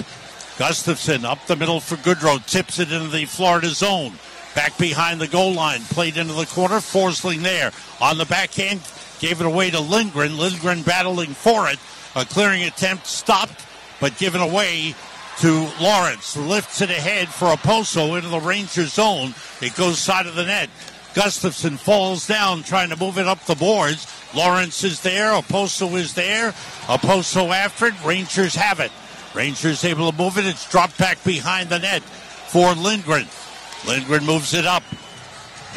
Gustafsson up the middle for Goodrow. Tips it into the Florida zone. Back behind the goal line. Played into the corner. Forsling there. On the backhand, gave it away to Lindgren. Lindgren battling for it. A clearing attempt stopped, but given away to Lawrence. Lifts it ahead for Oposo into the Ranger zone. It goes side of the net. Gustafsson falls down trying to move it up the boards. Lawrence is there. Oposo is there. Oposo after it. Rangers have it. Rangers able to move it. It's dropped back behind the net for Lindgren. Lindgren moves it up.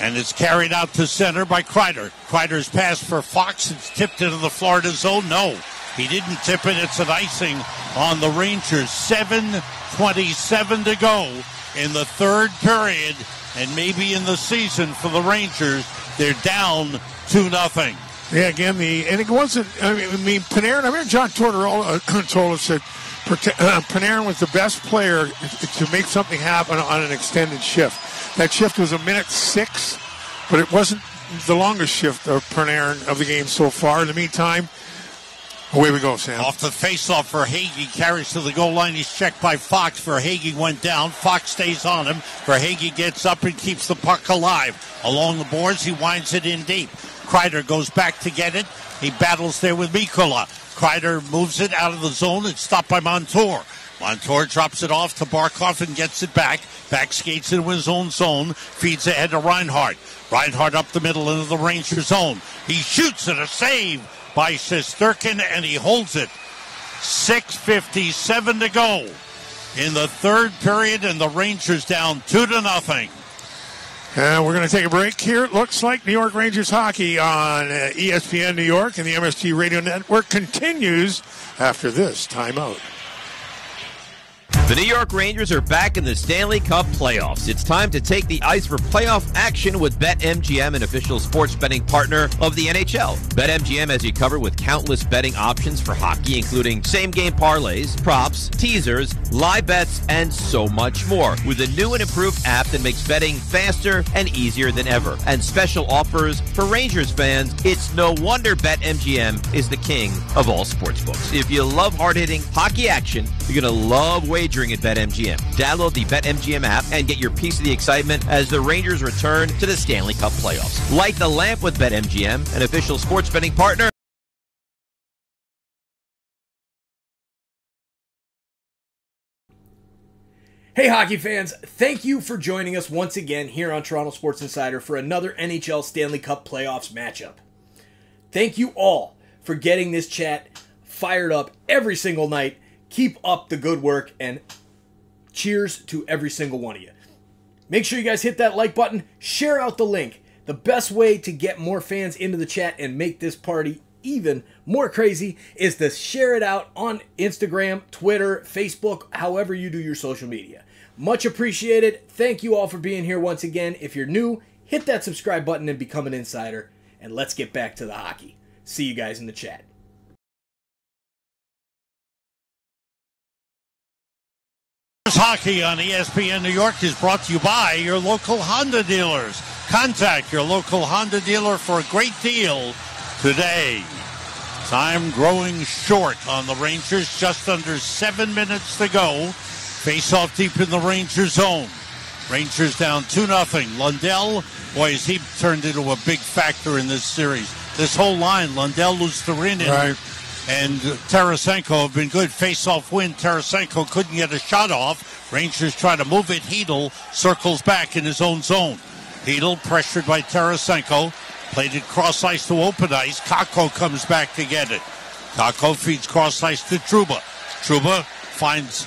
And it's carried out to center by Kreider. Kreider's pass for Fox. It's tipped into the Florida zone. No, he didn't tip it. It's an icing on the Rangers. 7:27 to go in the third period. And maybe in the season for the Rangers, they're down 2-0. Yeah, again, and it wasn't, Panarin, I remember John Tortorella told us that Panarin was the best player to make something happen on an extended shift. That shift was 1:06, but it wasn't the longest shift of Panarin of the game so far. In the meantime, away we go, Sam. Off the faceoff for Hagee, carries to the goal line. He's checked by Fox. Verhaeghe went down. Fox stays on him. Verhaeghe gets up and keeps the puck alive. Along the boards, he winds it in deep. Kreider goes back to get it. He battles there with Mikkola. Kreider moves it out of the zone. It's stopped by Montour. Montour drops it off to Barkov and gets it back. Back skates into his own zone. Feeds ahead to Reinhart. Reinhart up the middle into the Ranger zone. He shoots it. A save by Shesterkin, and he holds it. 6:57 to go in the third period, and the Rangers down 2-0. We're going to take a break here. It looks like New York Rangers hockey on ESPN New York and the MSG Radio Network continues after this timeout. The New York Rangers are back in the Stanley Cup playoffs. It's time to take the ice for playoff action with BetMGM, an official sports betting partner of the NHL. BetMGM has you covered with countless betting options for hockey, including same-game parlays, props, teasers, live bets, and so much more. With a new and improved app that makes betting faster and easier than ever. And special offers for Rangers fans. It's no wonder BetMGM is the king of all sportsbooks. If you love hard-hitting hockey action, you're going to love wagering at BetMGM. Download the BetMGM app and get your piece of the excitement as the Rangers return to the Stanley Cup playoffs. Light the lamp with BetMGM, an official sports betting partner. Hey hockey fans, thank you for joining us once again here on Toronto Sports Insider for another NHL Stanley Cup playoffs matchup. Thank you all for getting this chat fired up every single night. Keep up the good work, and cheers to every single one of you. Make sure you guys hit that like button, share out the link. The best way to get more fans into the chat and make this party even more crazy is to share it out on Instagram, Twitter, Facebook, however you do your social media. Much appreciated. Thank you all for being here once again. If you're new, hit that subscribe button and become an insider, and let's get back to the hockey. See you guys in the chat. Hockey on ESPN New York is brought to you by your local Honda dealers. Contact your local Honda dealer for a great deal today. Time growing short on the Rangers. Just under 7 minutes to go. Face off deep in the Ranger zone. Rangers down 2-0. Lundell, boy, has he turned into a big factor in this series. This whole line, Lundell, Lusterinen, and Tarasenko have been good. Face-off win. Tarasenko couldn't get a shot off. Rangers try to move it. Hedl circles back in his own zone. Hedl pressured by Tarasenko. Played it cross ice to open ice. Kakko comes back to get it. Kakko feeds cross ice to Trouba. Trouba finds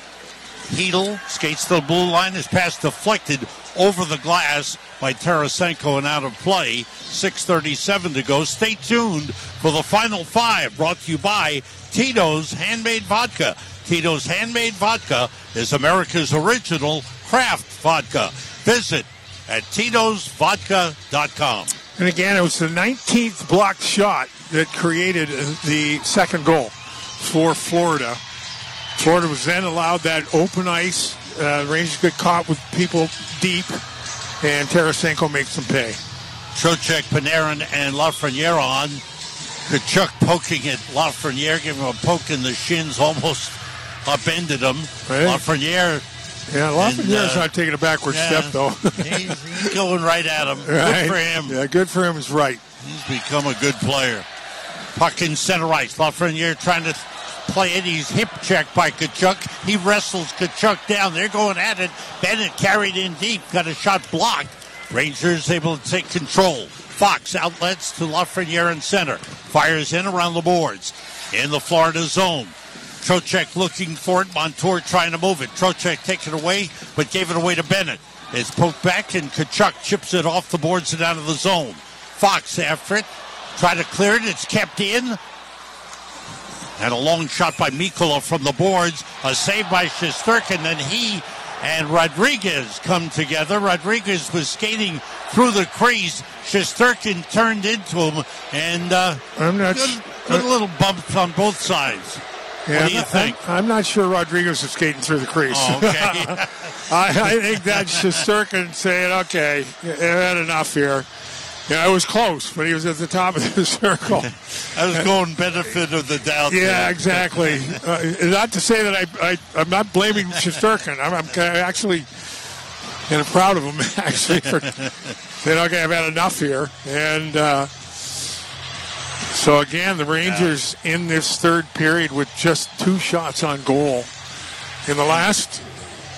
Hedl, skates to the blue line. His pass deflected over the glass by Tarasenko and out of play. 6:37 to go. Stay tuned for the Final Five, brought to you by Tito's Handmade Vodka. Tito's Handmade Vodka is America's original craft vodka. Visit at titosvodka.com. And again, it was the 19th blocked shot that created the second goal for Florida. Florida was then allowed that open ice. Rangers get caught with people deep, and Tarasenko makes them pay. Trocheck, Panarin, and Lafreniere on. Kachuk poking at Lafreniere, giving him a poke in the shins, almost upended him. Right. Lafreniere. Yeah, Lafreniere's not taking a backward step, though. he's going right at him. Right. Good for him. Yeah, good for him is right. He's become a good player. Puck in center ice. Lafreniere trying to play it. He's hip checked by Kachuk. He wrestles Kachuk down. They're going at it. Bennett carried in deep. Got a shot blocked. Rangers able to take control. Fox outlets to Lafreniere in center. Fires in around the boards. In the Florida zone. Trocheck looking for it. Montour trying to move it. Trocheck taken away, but gave it away to Bennett. It's poked back, and Kachuk chips it off the boards and out of the zone. Fox after it. Try to clear it. It's kept in. And a long shot by Mikula from the boards. A save by Shesterkin. Then he and Rodriguez come together. Rodriguez was skating through the crease. Shesterkin turned into him. And good little bumps on both sides. Yeah, what do you think? I'm not sure Rodriguez is skating through the crease. Oh, okay. I think that's Shesterkin saying, okay, I've had enough here. Yeah, it was close, but he was at the top of the circle. I was going benefit of the doubt. Yeah, exactly. Not to say that I'm not blaming Shesterkin. I'm actually kind of proud of him, actually, for saying, okay, I've had enough here. And so, again, the Rangers in this third period with just 2 shots on goal. In the last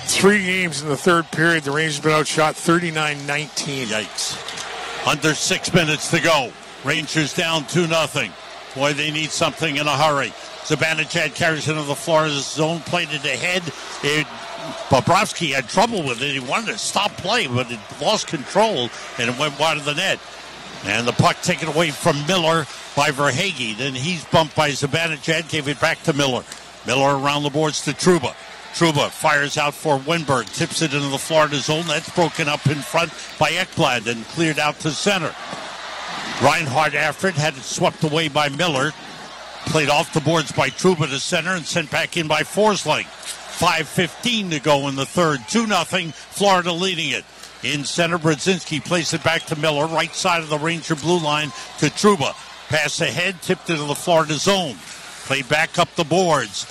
3 games in the third period, the Rangers have been outshot 39-19. Yikes. Under 6 minutes to go. Rangers down 2-0. Boy, they need something in a hurry. Zibanejad carries into the Florida zone, played it ahead. Bobrovsky had trouble with it. He wanted to stop play, but it lost control, and it went wide of the net. And the puck taken away from Miller by Verhaeghe. Then he's bumped by Zibanejad, gave it back to Miller. Miller around the boards to Trouba. Trouba fires out for Wenberg, tips it into the Florida zone. That's broken up in front by Ekblad and cleared out to center. Reinhart after it, had it swept away by Miller. Played off the boards by Trouba to center and sent back in by Forsling. 5:15 to go in the third. 2-0, Florida leading it. In center, Brodzinski plays it back to Miller, right side of the Ranger blue line to Trouba. Pass ahead, tipped into the Florida zone. Played back up the boards.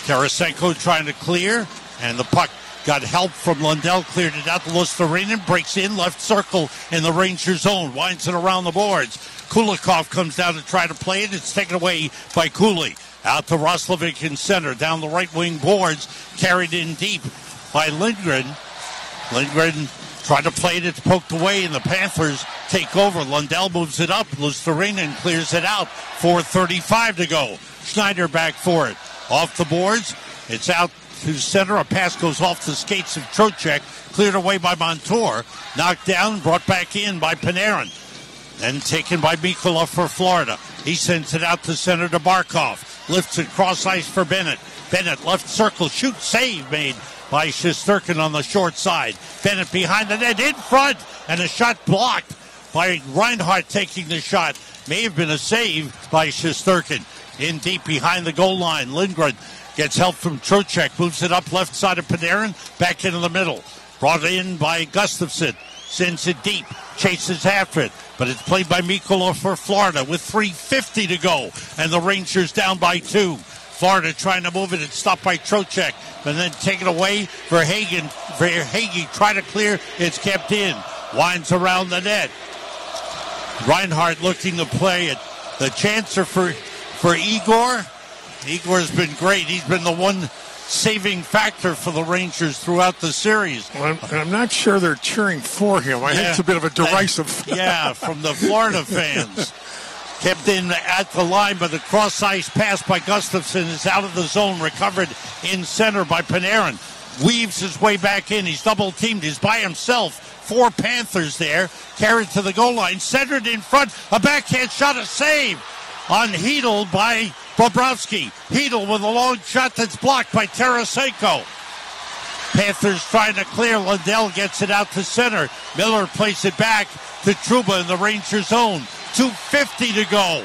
Tarasenko trying to clear, and the puck got help from Lundell, cleared it out to Lusterinen, breaks in, left circle in the Ranger zone, winds it around the boards. Kulikov comes down to try to play it. It's taken away by Cooley. Out to Roslovic in center, down the right wing boards, carried in deep by Lindgren. Lindgren tried to play it, it's poked away, and the Panthers take over. Lundell moves it up, Lusterinen clears it out. 4:35 to go. Schneider back for it. Off the boards, it's out to center. A pass goes off the skates of Trocheck, cleared away by Montour. Knocked down, brought back in by Panarin. Then taken by Mikula for Florida. He sends it out to center to Barkov. Lifts it cross ice for Bennett. Bennett left circle, shoot, save made by Shesterkin on the short side. Bennett behind the net, in front, and a shot blocked by Reinhart taking the shot. May have been a save by Shesterkin. In deep behind the goal line, Lindgren gets help from Trocheck, moves it up left side of Panarin, back into the middle. Brought in by Gustafsson, sends it deep, chases after it, but it's played by Mikula for Florida with 3:50 to go, and the Rangers down by 2. Florida trying to move it. It's stopped by Trocheck. And then taken away for Hagen. Hagee trying to clear. It's kept in. Winds around the net. Reinhardt looking to play it. The chancer for Igor. Igor's been great. He's been the one saving factor for the Rangers throughout the series. Well, I'm not sure they're cheering for him. I think it's a bit of a derisive. Yeah, from the Florida fans. Kept in at the line, but the cross-ice pass by Gustafsson is out of the zone. Recovered in center by Panarin. Weaves his way back in. He's double-teamed. He's by himself. 4 Panthers there. Carried to the goal line. Centered in front. A backhand shot, a save on Hedl by Bobrovsky. Hedl with a long shot that's blocked by Tarasenko. Panthers trying to clear. Lundell gets it out to center. Miller plays it back to Trouba in the Rangers zone. 2:50 to go.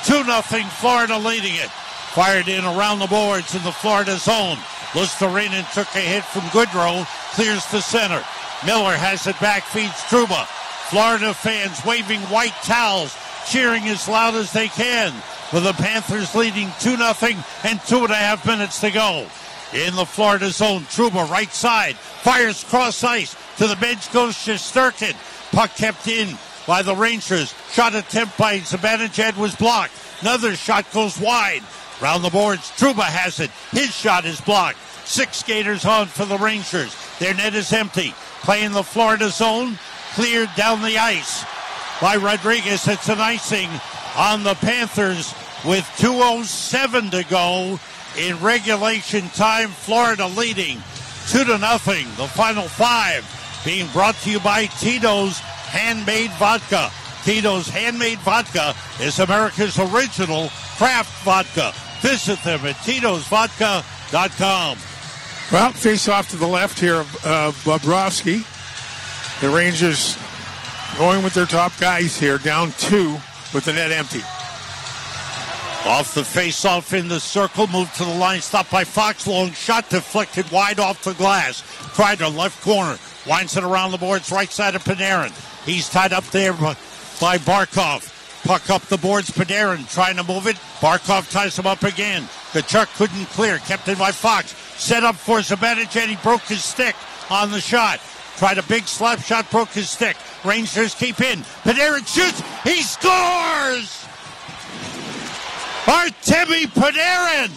2-0 Florida leading it. Fired in around the boards in the Florida zone. Lusterinen took a hit from Goodrow. Clears to center. Miller has it back, feeds Trouba. Florida fans waving white towels, cheering as loud as they can, with the Panthers leading 2-0 and 2.5 minutes to go. In the Florida zone, Trouba right side, fires cross ice. To the bench goes Shesterkin. Puck kept in by the Rangers. Shot attempt by Zibanejad was blocked. Another shot goes wide. Round the boards, Trouba has it. His shot is blocked. 6 skaters on for the Rangers. Their net is empty. Playing the Florida zone. Cleared down the ice by Rodriguez. It's an icing on the Panthers with 2:07 to go in regulation time. Florida leading 2-0. The final 5 being brought to you by Tito's Handmade Vodka. Tito's Handmade Vodka is America's original craft vodka. Visit them at titosvodka.com. Well, face off to the left here of Bobrovsky. The Rangers going with their top guys here, down 2 with the net empty. Off the face-off in the circle, moved to the line, stopped by Fox. Long shot deflected wide off the glass. Kreider, left corner, winds it around the boards, right side of Panarin. He's tied up there by Barkov. Puck up the boards, Panarin trying to move it. Barkov ties him up again. Kachuk couldn't clear, kept in by Fox. Set up for Zibanejad, he broke his stick on the shot. Tried a big slap shot, broke his stick. Rangers keep in. Panarin shoots, he scores! Artemi Panarin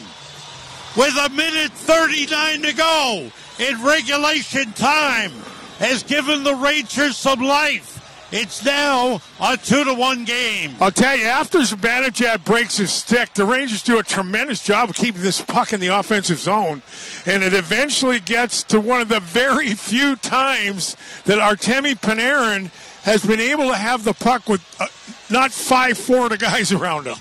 with 1:39 to go in regulation time has given the Rangers some life. It's now a 2-1 game. I'll tell you, after Zibanejad breaks his stick, the Rangers do a tremendous job of keeping this puck in the offensive zone. And it eventually gets to one of the very few times that Artemi Panarin has been able to have the puck with not 5 guys around him.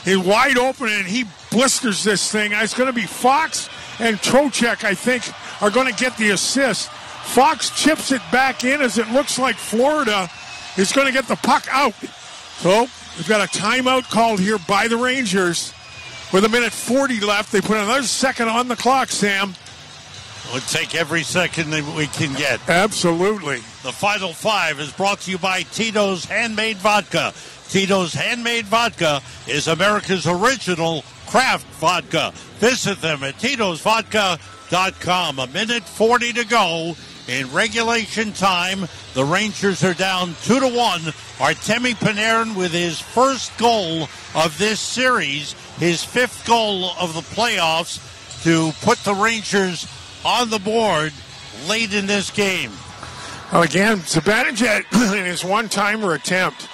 He's wide open, and he blisters this thing. It's going to be Fox and Trocheck, I think, are going to get the assist. Fox chips it back in as it looks like Florida is going to get the puck out. So we've got a timeout called here by the Rangers. With 1:40 left, they put another second on the clock, Sam. We'll take every second that we can get. Absolutely. The final 5 is brought to you by Tito's Handmade Vodka. Tito's Handmade Vodka is America's original craft vodka. Visit them at titosvodka.com. 1:40 to go in regulation time. The Rangers are down 2-1. Artemi Panarin with his first goal of this series, his 5th goal of the playoffs to put the Rangers on the board late in this game. Well, again, Zibanejad in his one-timer attempt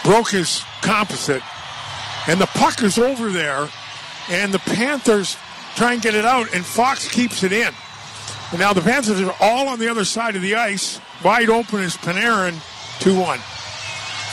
broke his composite, and the puck is over there, and the Panthers try and get it out, and Fox keeps it in. And now the Panthers are all on the other side of the ice. Wide open is Panarin, 2-1.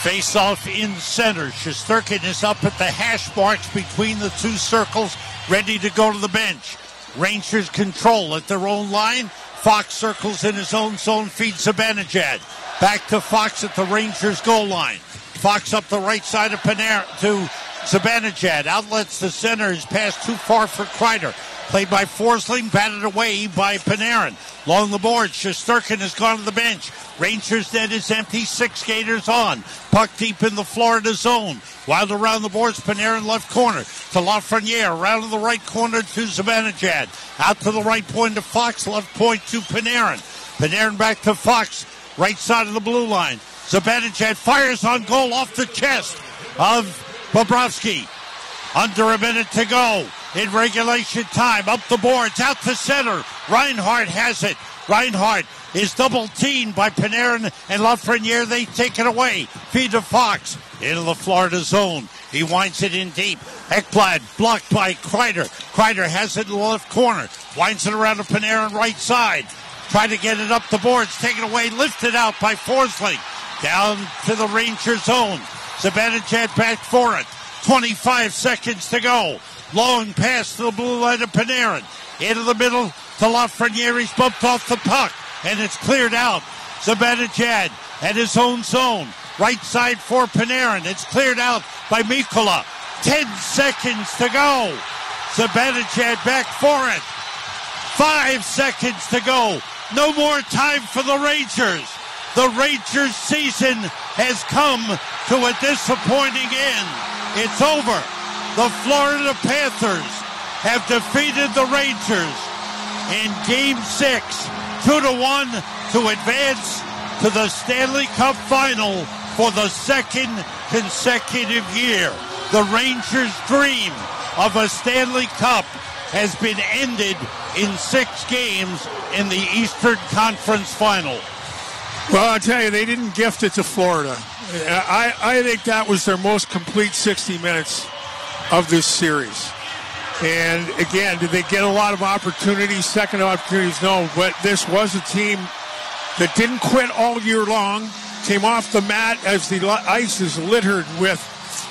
Face-off in center. Shesterkin is up at the hash marks between the 2 circles, ready to go to the bench. Rangers control at their own line. Fox circles in his own zone, feeds Zibanejad. Back to Fox at the Rangers goal line. Fox up the right side of Panarin to Zibanejad. Outlets the center. His pass too far for Kreider. Played by Forsling, batted away by Panarin. Along the board, Shesterkin has gone to the bench. Rangers net is empty, 6 skaters on. Puck deep in the Florida zone. Wild around the boards, Panarin left corner to Lafreniere. Around to the right corner to Zibanejad. Out to the right point to Fox, left point to Panarin. Panarin back to Fox, right side of the blue line. Zibanejad fires on goal off the chest of Bobrovsky. Under a minute to go in regulation time. Up the boards, out to center. Reinhart has it. Reinhart is double-teamed by Panarin and Lafreniere. They take it away. Feed to Fox into the Florida zone. He winds it in deep. Ekblad blocked by Kreider. Kreider has it in the left corner. Winds it around to Panarin right side. Try to get it up the boards. Taken away. Lifted out by Forsling. Down to the Ranger zone. Zibanejad back for it. 25 seconds to go. Long pass to the blue line of Panarin. Into the middle to Lafreniere. He's bumped off the puck. And it's cleared out. Zibanejad at his own zone. Right side for Panarin. It's cleared out by Mikkola. 10 seconds to go. Zibanejad back for it. 5 seconds to go. No more time for the Rangers. The Rangers season has come to a disappointing end. It's over. The Florida Panthers have defeated the Rangers in Game 6, 2-1 to advance to the Stanley Cup Final for the second consecutive year. The Rangers' dream of a Stanley Cup has been ended in 6 games in the Eastern Conference Final. Well, I'll tell you, they didn't gift it to Florida. I think that was their most complete 60 minutes of this series. And again, did they get a lot of opportunities, second opportunities? No, but this was a team that didn't quit all year long, came off the mat as the ice is littered with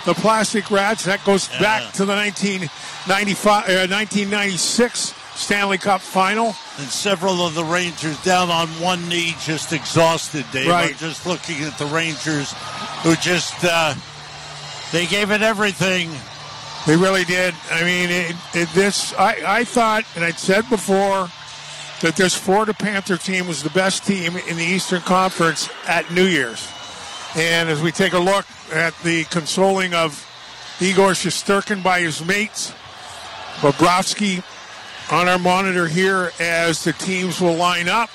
the plastic rats. That goes back to the 1996 Stanley Cup Final. And several of the Rangers down on one knee, just exhausted, Dave. Right. I'm just looking at the Rangers who just, they gave it everything. They really did. I mean, I thought, and I'd said before, that this Florida Panther team was the best team in the Eastern Conference at New Year's. And as we take a look at the consoling of Igor Shesterkin by his mates, Bobrovsky on our monitor here as the teams will line up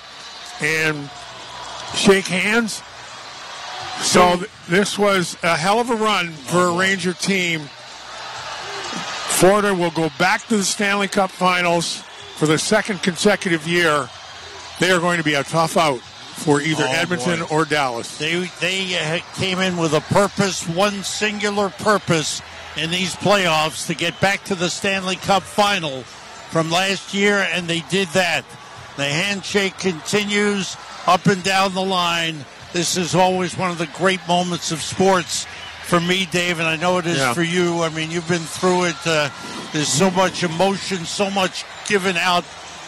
and shake hands. So this was a hell of a run for a Ranger team. Florida will go back to the Stanley Cup Finals for the second consecutive year. They are going to be a tough out for either Edmonton or Dallas. They came in with a purpose, one singular purpose in these playoffs, to get back to the Stanley Cup Final from last year, and they did that. The handshake continues up and down the line. This is always one of the great moments of sports for me, Dave, and I know it is for you. I mean, you've been through it. There's so much emotion, so much given out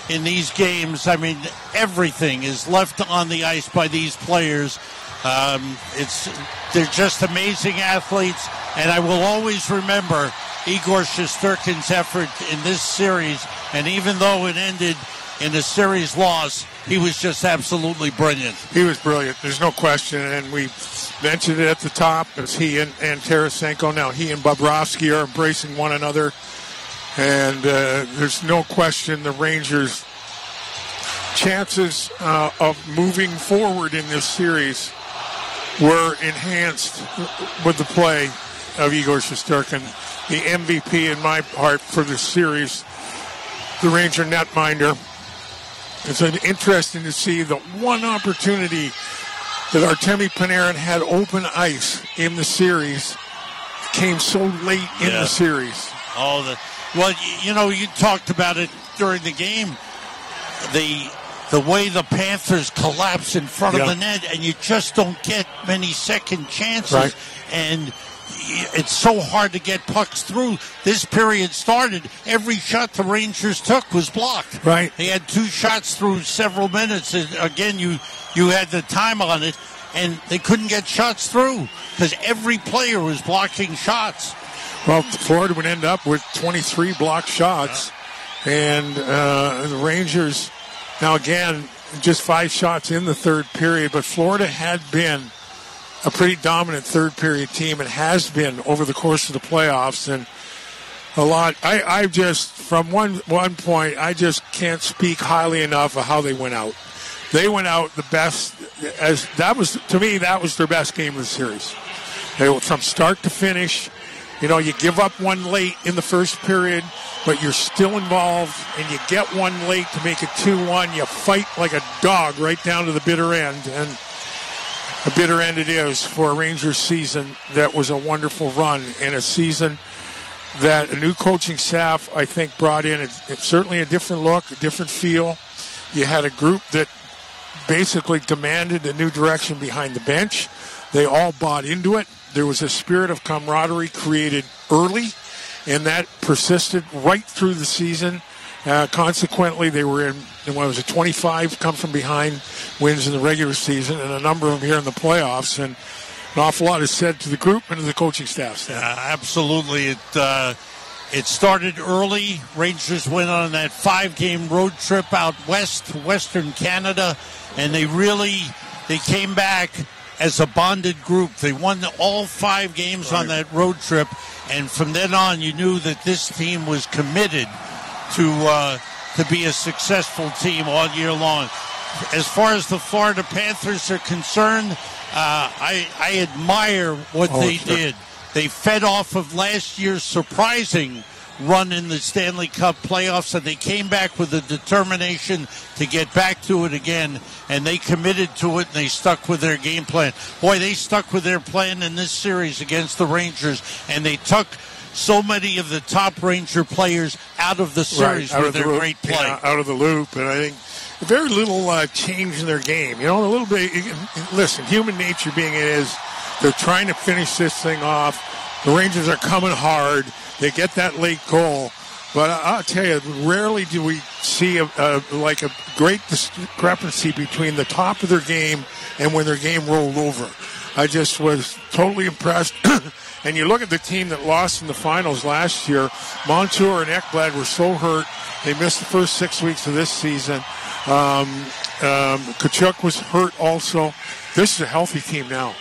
in these games. I mean, everything is left on the ice by these players. They're just amazing athletes, and I will always remember Igor Shesterkin's effort in this series, and even though it ended in a series loss, he was just absolutely brilliant. He was brilliant. There's no question, and we mentioned it at the top. It's he and Tarasenko. Now he and Bobrovsky are embracing one another, and there's no question the Rangers' chances of moving forward in this series were enhanced with the play of Igor Shesterkin, the MVP in my heart for this series, the Ranger netminder. It's interesting to see the one opportunity that Artemi Panarin had open ice in the series came so late in the series. Well, you know, you talked about it during the game. The way the Panthers collapse in front of the net, and you just don't get many second chances. Right. And it's so hard to get pucks through. This period started, every shot the Rangers took was blocked. Right. They had 2 shots through several minutes. And again, you had the time on it, and they couldn't get shots through because every player was blocking shots. Well, Florida would end up with 23 blocked shots. And the Rangers, now again, just 5 shots in the third period, but Florida had been a pretty dominant third period team and has been over the course of the playoffs. And a lot, I just, from one point, I just can't speak highly enough of how they went out. They went out the best, to me, that was their best game of the series. They were from start to finish. You know, you give up one late in the first period, but you're still involved, and you get one late to make it 2-1. You fight like a dog right down to the bitter end, and a bitter end it is for a Rangers season that was a wonderful run, and a season that a new coaching staff, I think, brought in certainly a different look, a different feel. You had a group that basically demanded a new direction behind the bench. They all bought into it. There was a spirit of camaraderie created early, and that persisted right through the season. Consequently, they were in 25 come from behind wins in the regular season, and a number of them here in the playoffs. And an awful lot is said to the group and to the coaching staff. Absolutely. It started early. Rangers went on that 5-game road trip out west to Western Canada, and they came back as a bonded group. They won all 5 games on that road trip, and from then on you knew that this team was committed to be a successful team all year long. As far as the Florida Panthers are concerned, I admire what they did. They fed off of last year's surprising run in the Stanley Cup playoffs, and they came back with a determination to get back to it again, and they committed to it, and they stuck with their game plan. Boy, they stuck with their plan in this series against the Rangers, and they took so many of the top Ranger players out of the series with their great play. Yeah, out of the loop, and I think very little change in their game. You know, a little bit, listen, human nature being it is, they're trying to finish this thing off. The Rangers are coming hard. They get that late goal. But I'll tell you, rarely do we see a great discrepancy between the top of their game and when their game rolled over. I just was totally impressed. And you look at the team that lost in the finals last year, Montour and Ekblad were so hurt. They missed the first 6 weeks of this season. Tkachuk was hurt also. This is a healthy team now.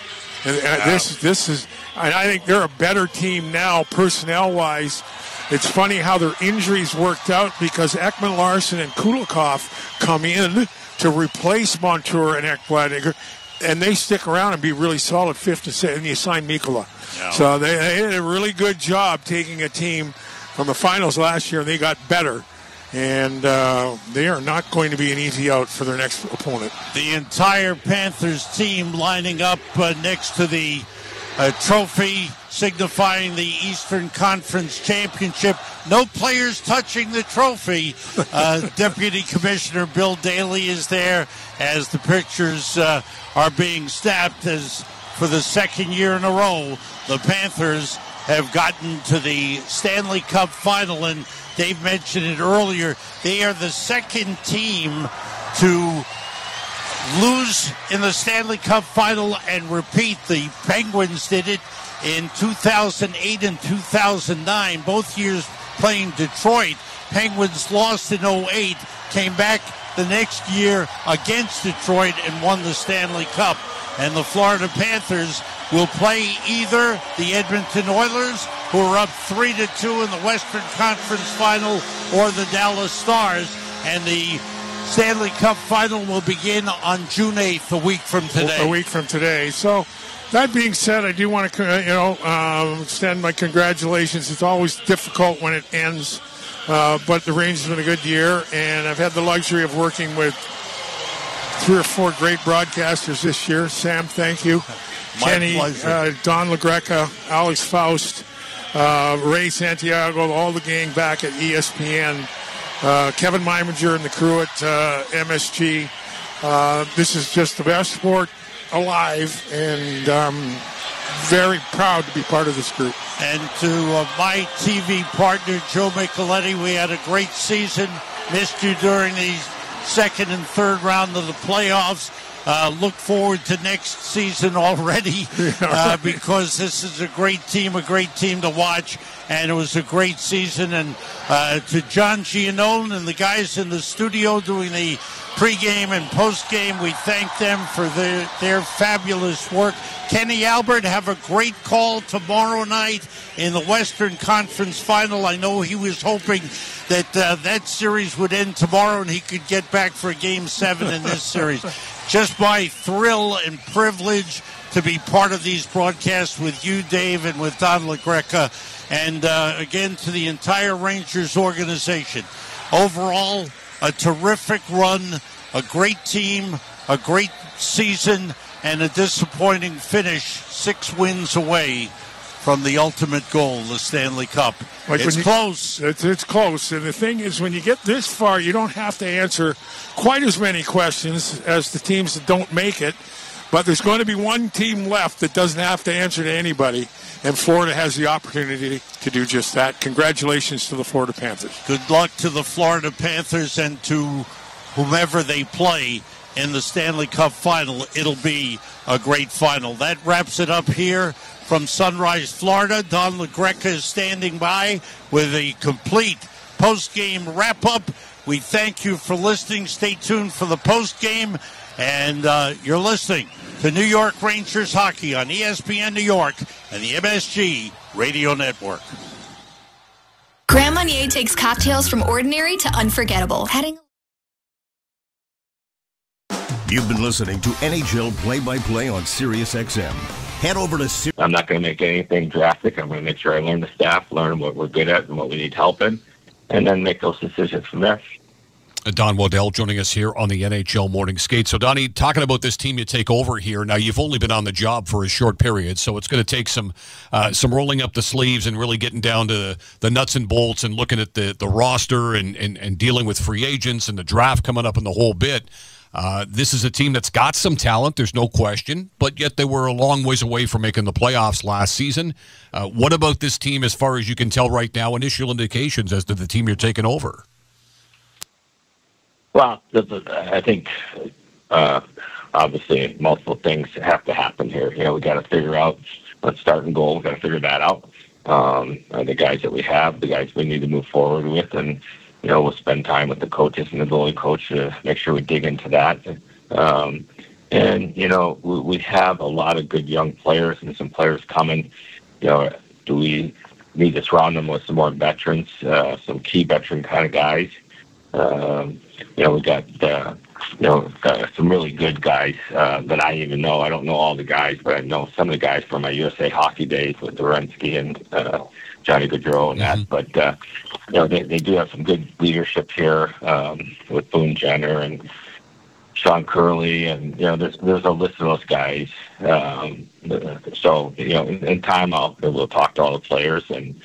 And this is, I think they're a better team now, personnel-wise. It's funny how their injuries worked out because Ekman Larsson and Kulikov come in to replace Montour and Ekblad, and they stick around and be really solid 5th and 6th, and you sign Mikkola. Yeah. So they did a really good job taking a team from the finals last year, and they got better. And they are not going to be an easy out for their next opponent. The entire Panthers team lining up next to the trophy signifying the Eastern Conference Championship. No players touching the trophy. Deputy Commissioner Bill Daly is there as the pictures are being snapped, as for the second year in a row, the Panthers have gotten to the Stanley Cup final, and Dave mentioned it earlier. They are the second team to lose in the Stanley Cup final and repeat. The Penguins did it in 2008 and 2009, both years playing Detroit. Penguins lost in 2008, came back the next year against Detroit and won the Stanley Cup. And the Florida Panthers will play either the Edmonton Oilers, who are up 3-2 in the Western Conference Final, or the Dallas Stars. And the Stanley Cup Final will begin on June 8th, a week from today. A week from today. So, that being said, I do want to, extend my congratulations. It's always difficult when it ends, but the Rangers have been a good year, and I've had the luxury of working with 3 or 4 great broadcasters this year. Sam, thank you. Kenny, Don LaGreca, Alex Faust, Ray Santiago, all the gang back at ESPN, Kevin Meininger and the crew at MSG. This is just the best sport alive, and I'm very proud to be part of this group. And to my TV partner, Joe Micheletti, we had a great season. Missed you during the second and third round of the playoffs. look forward to next season already because this is a great team to watch, and it was a great season. And to John Giannone and the guys in the studio doing the pregame and postgame, we thank them for their fabulous work. Kenny Albert, have a great call tomorrow night in the Western Conference Final. I know he was hoping that that series would end tomorrow and he could get back for Game 7 in this series. Just my thrill and privilege to be part of these broadcasts with you, Dave, and with Don LaGreca. And again, to the entire Rangers organization. Overall, a terrific run, a great team, a great season, and a disappointing finish, 6 wins away from the ultimate goal, the Stanley Cup. It's close. It's close. And the thing is, when you get this far, you don't have to answer quite as many questions as the teams that don't make it. But there's going to be one team left that doesn't have to answer to anybody, and Florida has the opportunity to do just that. Congratulations to the Florida Panthers. Good luck to the Florida Panthers and to whomever they play in the Stanley Cup final. It'll be a great final. That wraps it up here from Sunrise, Florida. Don LaGreca is standing by with a complete post-game wrap-up. We thank you for listening. Stay tuned for the post-game. And you're listening to New York Rangers hockey on ESPN New York and the MSG Radio Network. Grand Marnier takes cocktails from ordinary to unforgettable. You've been listening to NHL Play-by-Play on SiriusXM. Head over to I'm not going to make anything drastic. I'm going to make sure I learn the staff, learn what we're good at and what we need help in, and then make those decisions from there. Don Waddell joining us here on the NHL Morning Skate. So, Donnie, talking about this team you take over here, now you've only been on the job for a short period, so it's going to take some rolling up the sleeves and really getting down to the nuts and bolts and looking at the roster and dealing with free agents and the draft coming up and the whole bit. This is a team that's got some talent, there's no question, but yet they were a long ways away from making the playoffs last season. What about this team as far as you can tell right now, initial indications as to the team you're taking over? Well, I think obviously multiple things have to happen here. We got to figure out what's starting goal. We got to figure that out. The guys that we have, the guys we need to move forward with, and we'll spend time with the coaches and the goalie coach to make sure we dig into that. And we have a lot of good young players and some players coming. Do we need to surround them with some more veterans, some key veteran kind of guys? We got some really good guys that I even know. I don't know all the guys, but I know some of the guys from my USA Hockey days with Dorensky and Johnny Gaudreau and that. But they do have some good leadership here with Boone Jenner and Sean Curley, and there's a list of those guys. So in time we'll talk to all the players and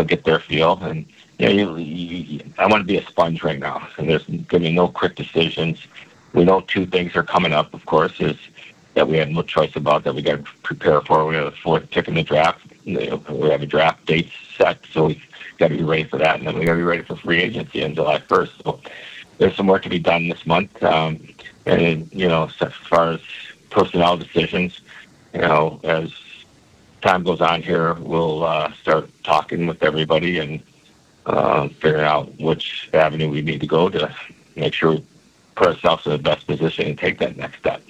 get their feel. And I want to be a sponge right now, and there's going to be no quick decisions. We know 2 things are coming up, of course, is that we have no choice about, that we got to prepare for. We have the 4th pick in the draft. We have a draft date set, so we got to be ready for that, and then we got to be ready for free agency on July 1st. So there's some work to be done this month. And as far as personnel decisions, as time goes on here, we'll start talking with everybody and figuring out which avenue we need to go to make sure we put ourselves in the best position and take that next step.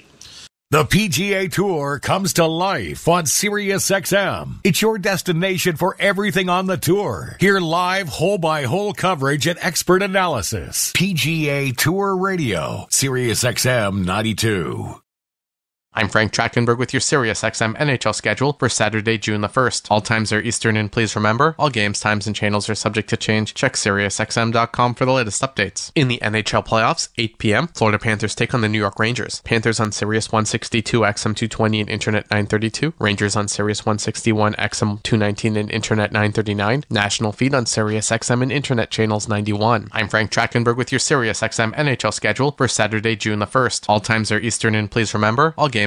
The PGA Tour comes to life on SiriusXM. It's your destination for everything on the tour. Hear live, hole-by-hole coverage and expert analysis. PGA Tour Radio, SiriusXM 92. I'm Frank Trachtenberg with your SiriusXM NHL schedule for Saturday, June the 1st. All times are Eastern, and please remember, all games, times, and channels are subject to change. Check SiriusXM.com for the latest updates. In the NHL playoffs, 8 p.m., Florida Panthers take on the New York Rangers. Panthers on Sirius 162, XM 220, and Internet 932. Rangers on Sirius 161, XM 219, and Internet 939. National feed on SiriusXM and Internet channels 91. I'm Frank Trachtenberg with your SiriusXM NHL schedule for Saturday, June the 1st. All times are Eastern, and please remember, all games,